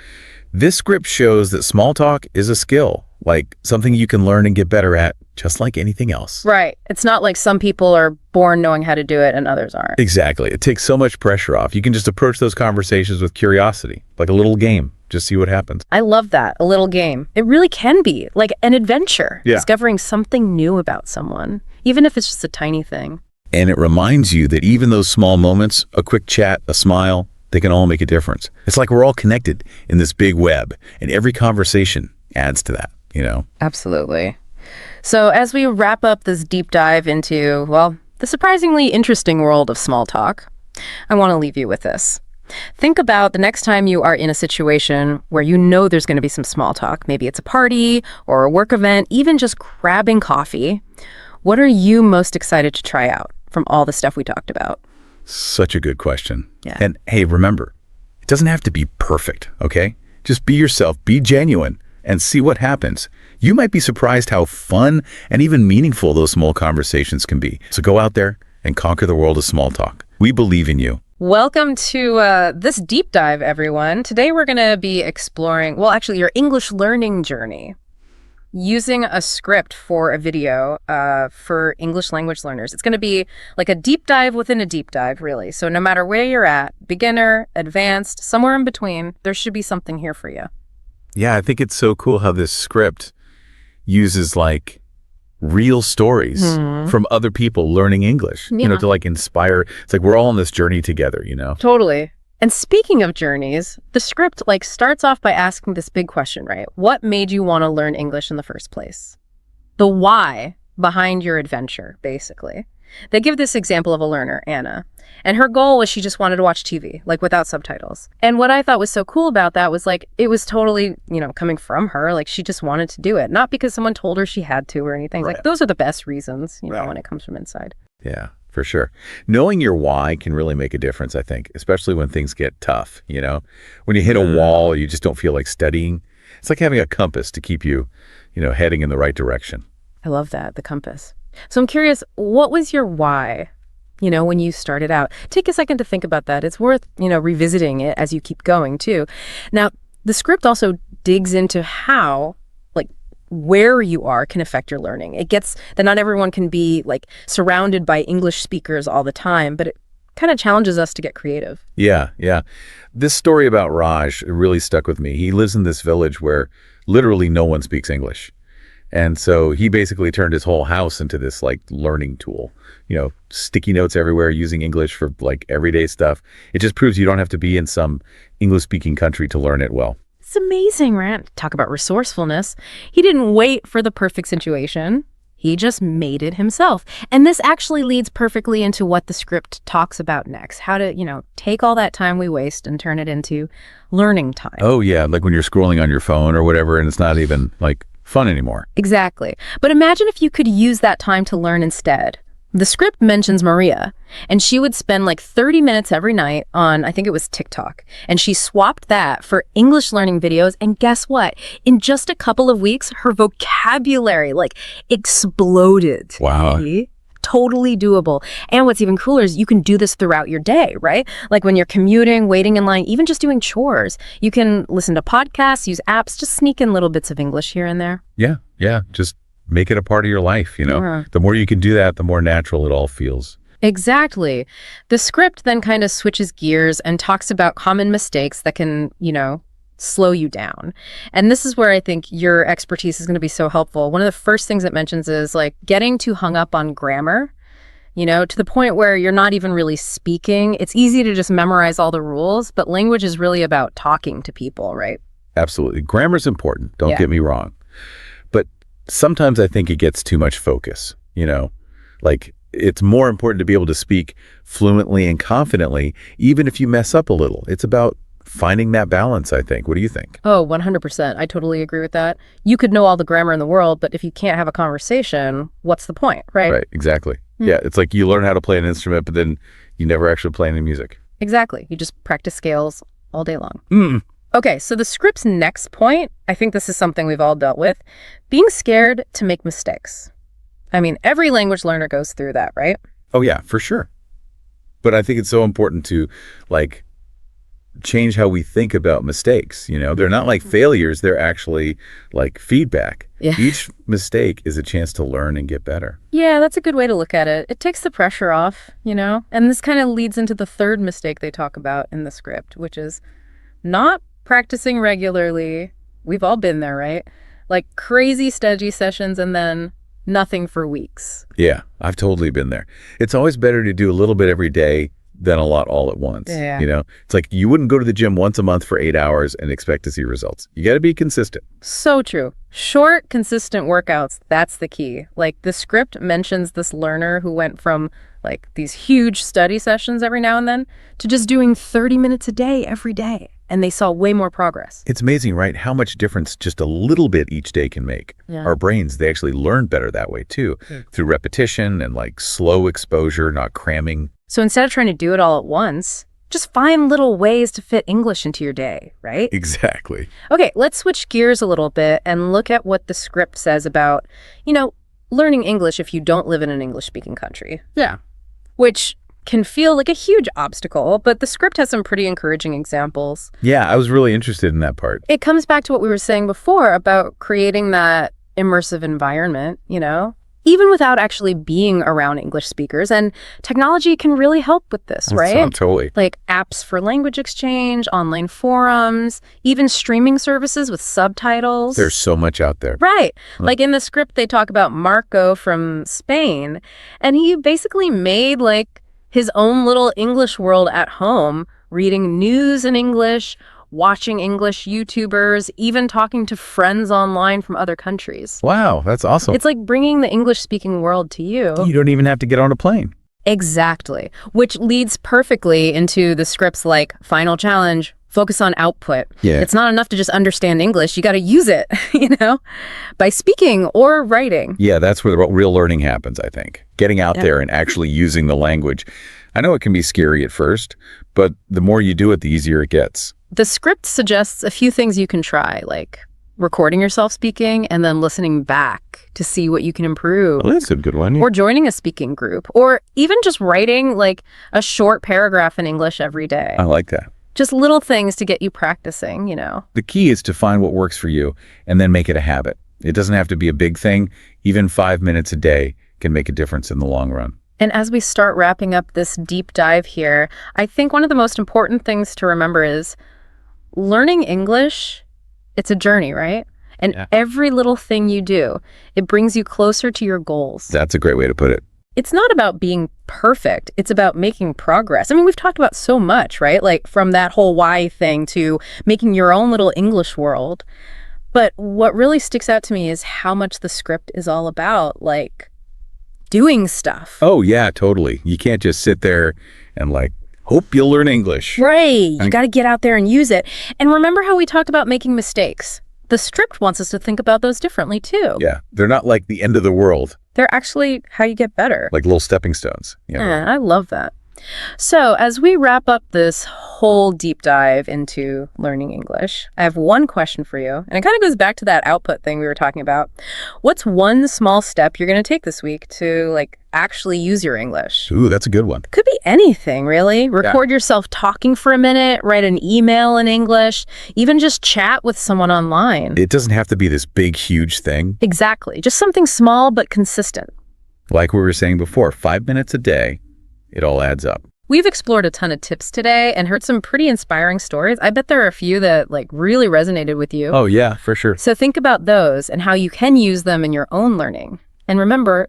This script shows that small talk is a skill, something you can learn and get better at, just like anything else. Right. It's not like some people are born knowing how to do it and others aren't. Exactly. It takes so much pressure off. You can just approach those conversations with curiosity, like a little game. Just see what happens. I love that. A little game. It really can be like an adventure, Yeah. Discovering something new about someone, even if it's just a tiny thing. And it reminds you that even those small moments, a quick chat, a smile, they can all make a difference. It's like we're all connected in this big web, and every conversation adds to that, Absolutely. So as we wrap up this deep dive into, the surprisingly interesting world of small talk, I want to leave you with this. Think about the next time you are in a situation where there's going to be some small talk. Maybe it's a party or a work event, even just grabbing coffee. What are you most excited to try out from all the stuff we talked about? Such a good question. Yeah. And hey, remember, doesn't have to be perfect, okay? Just be yourself, be genuine, and see what happens. You might be surprised how fun and even meaningful those small conversations can be. So go out there and conquer the world of small talk. We believe in you. Welcome to this deep dive, everyone. Today we're going to be exploring, well, actually, your English learning journey using a script for a video for English language learners. It's going to be like a deep dive within a deep dive, really. So no matter where you're at, beginner, advanced, somewhere in between, there should be something here for you. Yeah, I think it's so cool how this script uses like real stories from other people learning English, to like inspire. It's like we're all on this journey together, Totally. And speaking of journeys, the script like starts off by asking this big question, right? What made you want to learn English in the first place? The why behind your adventure, basically. They give this example of a learner, Anna, and her goal was she just wanted to watch TV, like without subtitles. And what I thought was so cool about that was like, it was totally, coming from her, like she just wanted to do it, not because someone told her she had to or anything. Right. Like those are the best reasons, Right. when it comes from inside. Yeah, for sure. Knowing your why can really make a difference, I think, especially when things get tough, When you hit a wall, you just don't feel like studying. It's like having a compass to keep you, heading in the right direction. I love that, the compass. So I'm curious, what was your why, when you started out? Take a second to think about that. It's worth, revisiting it as you keep going, too. Now, the script also digs into how, like, where you are can affect your learning. It gets that not everyone can be, like, surrounded by English speakers all the time, but it kind of challenges us to get creative. Yeah. This story about Raj really stuck with me. He lives in this village where literally no one speaks English. And so he basically turned his whole house into this like learning tool, sticky notes everywhere using English for like everyday stuff. It just proves you don't have to be in some English speaking country to learn it well. It's amazing, right? Talk about resourcefulness. He didn't wait for the perfect situation. He just made it himself. And this actually leads perfectly into what the script talks about next. How to, take all that time we waste and turn it into learning time. Oh yeah, like when you're scrolling on your phone or whatever and it's not even like fun anymore. Exactly. But imagine if you could use that time to learn instead. The script mentions Maria, and she would spend like 30 minutes every night on, I think it was TikTok, and she swapped that for English learning videos, and guess what? In just a couple of weeks, her vocabulary like exploded. Wow. See? Totally doable. And what's even cooler is you can do this throughout your day, right? Like when you're commuting, waiting in line, even just doing chores. You can listen to podcasts, use apps, just sneak in little bits of English here and there. Yeah. Just make it a part of your life, Yeah. The more you can do that, the more natural it all feels. Exactly. The script then kind of switches gears and talks about common mistakes that can, slow you down. And this is where I think your expertise is going to be so helpful. One of the first things it mentions is like getting too hung up on grammar, to the point where you're not even really speaking. It's easy to just memorize all the rules, but language is really about talking to people, right? Absolutely. Grammar's important, don't Yeah. get me wrong. But sometimes I think it gets too much focus, like it's more important to be able to speak fluently and confidently, even if you mess up a little. It's about finding that balance, I think. What do you think? Oh, 100%. I totally agree with that. You could know all the grammar in the world, but if you can't have a conversation, what's the point, right? Right, exactly. Yeah, it's like you learn how to play an instrument, but then you never actually play any music. Exactly. You just practice scales all day long. Okay, so the script's next point, I think this is something we've all dealt with, being scared to make mistakes. I mean, every language learner goes through that, right? Oh yeah, for sure. But I think it's so important to like change how we think about mistakes. They're not like failures, they're actually like feedback. Yeah. Each mistake is a chance to learn and get better. Yeah, that's a good way to look at it. It takes the pressure off, And this kind of leads into the third mistake they talk about in the script, which is not practicing regularly. We've all been there, right? Like crazy study sessions and then nothing for weeks. Yeah, I've totally been there. It's always better to do a little bit every day than a lot all at once. Yeah. It's like you wouldn't go to the gym once a month for 8 hours and expect to see results. You got to be consistent. So true. Short, consistent workouts, that's the key. Like the script mentions this learner who went from like these huge study sessions every now and then to just doing 30 minutes a day every day. And they saw way more progress. It's amazing, right? How much difference just a little bit each day can make. Yeah. Our brains, they actually learn better that way too, through repetition and like slow exposure, not cramming. So instead of trying to do it all at once, Just find little ways to fit English into your day, right? Exactly. Okay, let's switch gears a little bit and look at what the script says about, learning English if you don't live in an English-speaking country. Yeah. Which can feel like a huge obstacle, but the script has some pretty encouraging examples. Yeah, I was really interested in that part. It comes back to what we were saying before about creating that immersive environment, even without actually being around English speakers. And technology can really help with this, right? Totally. Like apps for language exchange, online forums, even streaming services with subtitles. There's so much out there. Right. Like in the script, they talk about Marco from Spain, and he basically made like his own little English world at home, reading news in English, watching English YouTubers, even talking to friends online from other countries. Wow, that's awesome. It's like bringing the English-speaking world to you. You don't even have to get on a plane. Exactly. Which leads perfectly into the scripts like Final Challenge, focus on output. Yeah. It's not enough to just understand English. You got to use it, by speaking or writing. Yeah, that's where the real learning happens, I think. Getting out there and actually using the language. I know it can be scary at first, but the more you do it, the easier it gets. The script suggests a few things you can try, like recording yourself speaking and then listening back to see what you can improve. Well, that's a good one. Or joining a speaking group, or even just writing like a short paragraph in English every day. I like that. Just little things to get you practicing, The key is to find what works for you and then make it a habit. It doesn't have to be a big thing. Even 5 minutes a day can make a difference in the long run. And as we start wrapping up this deep dive here, I think one of the most important things to remember is learning English, it's a journey, right? And every little thing you do, it brings you closer to your goals. That's a great way to put it. It's not about being perfect. It's about making progress. I mean, we've talked about so much, right? Like from that whole why thing to making your own little English world. But what really sticks out to me is how much the script is all about, like, doing stuff. Oh, yeah, totally. You can't just sit there and hope you'll learn English. Right. You got to get out there and use it. And remember how we talked about making mistakes? The script wants us to think about those differently, too. Yeah, they're not like the end of the world. They're actually how you get better. Like little stepping stones. Yeah, I love that. So as we wrap up this whole deep dive into learning English, I have one question for you. And it kind of goes back to that output thing we were talking about. What's one small step you're going to take this week to actually use your English? Ooh, that's a good one. Could be anything, really. Record yourself talking for a minute, write an email in English, even just chat with someone online. It doesn't have to be this big, huge thing. Exactly. Just something small but consistent. Like we were saying before, 5 minutes a day, it all adds up. We've explored a ton of tips today and heard some pretty inspiring stories. I bet there are a few that really resonated with you. Oh, yeah, for sure. So think about those and how you can use them in your own learning. And remember,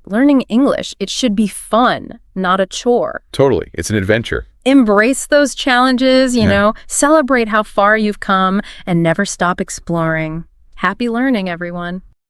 learning English, it should be fun, not a chore. Totally. It's an adventure. Embrace those challenges, celebrate how far you've come and never stop exploring. Happy learning, everyone.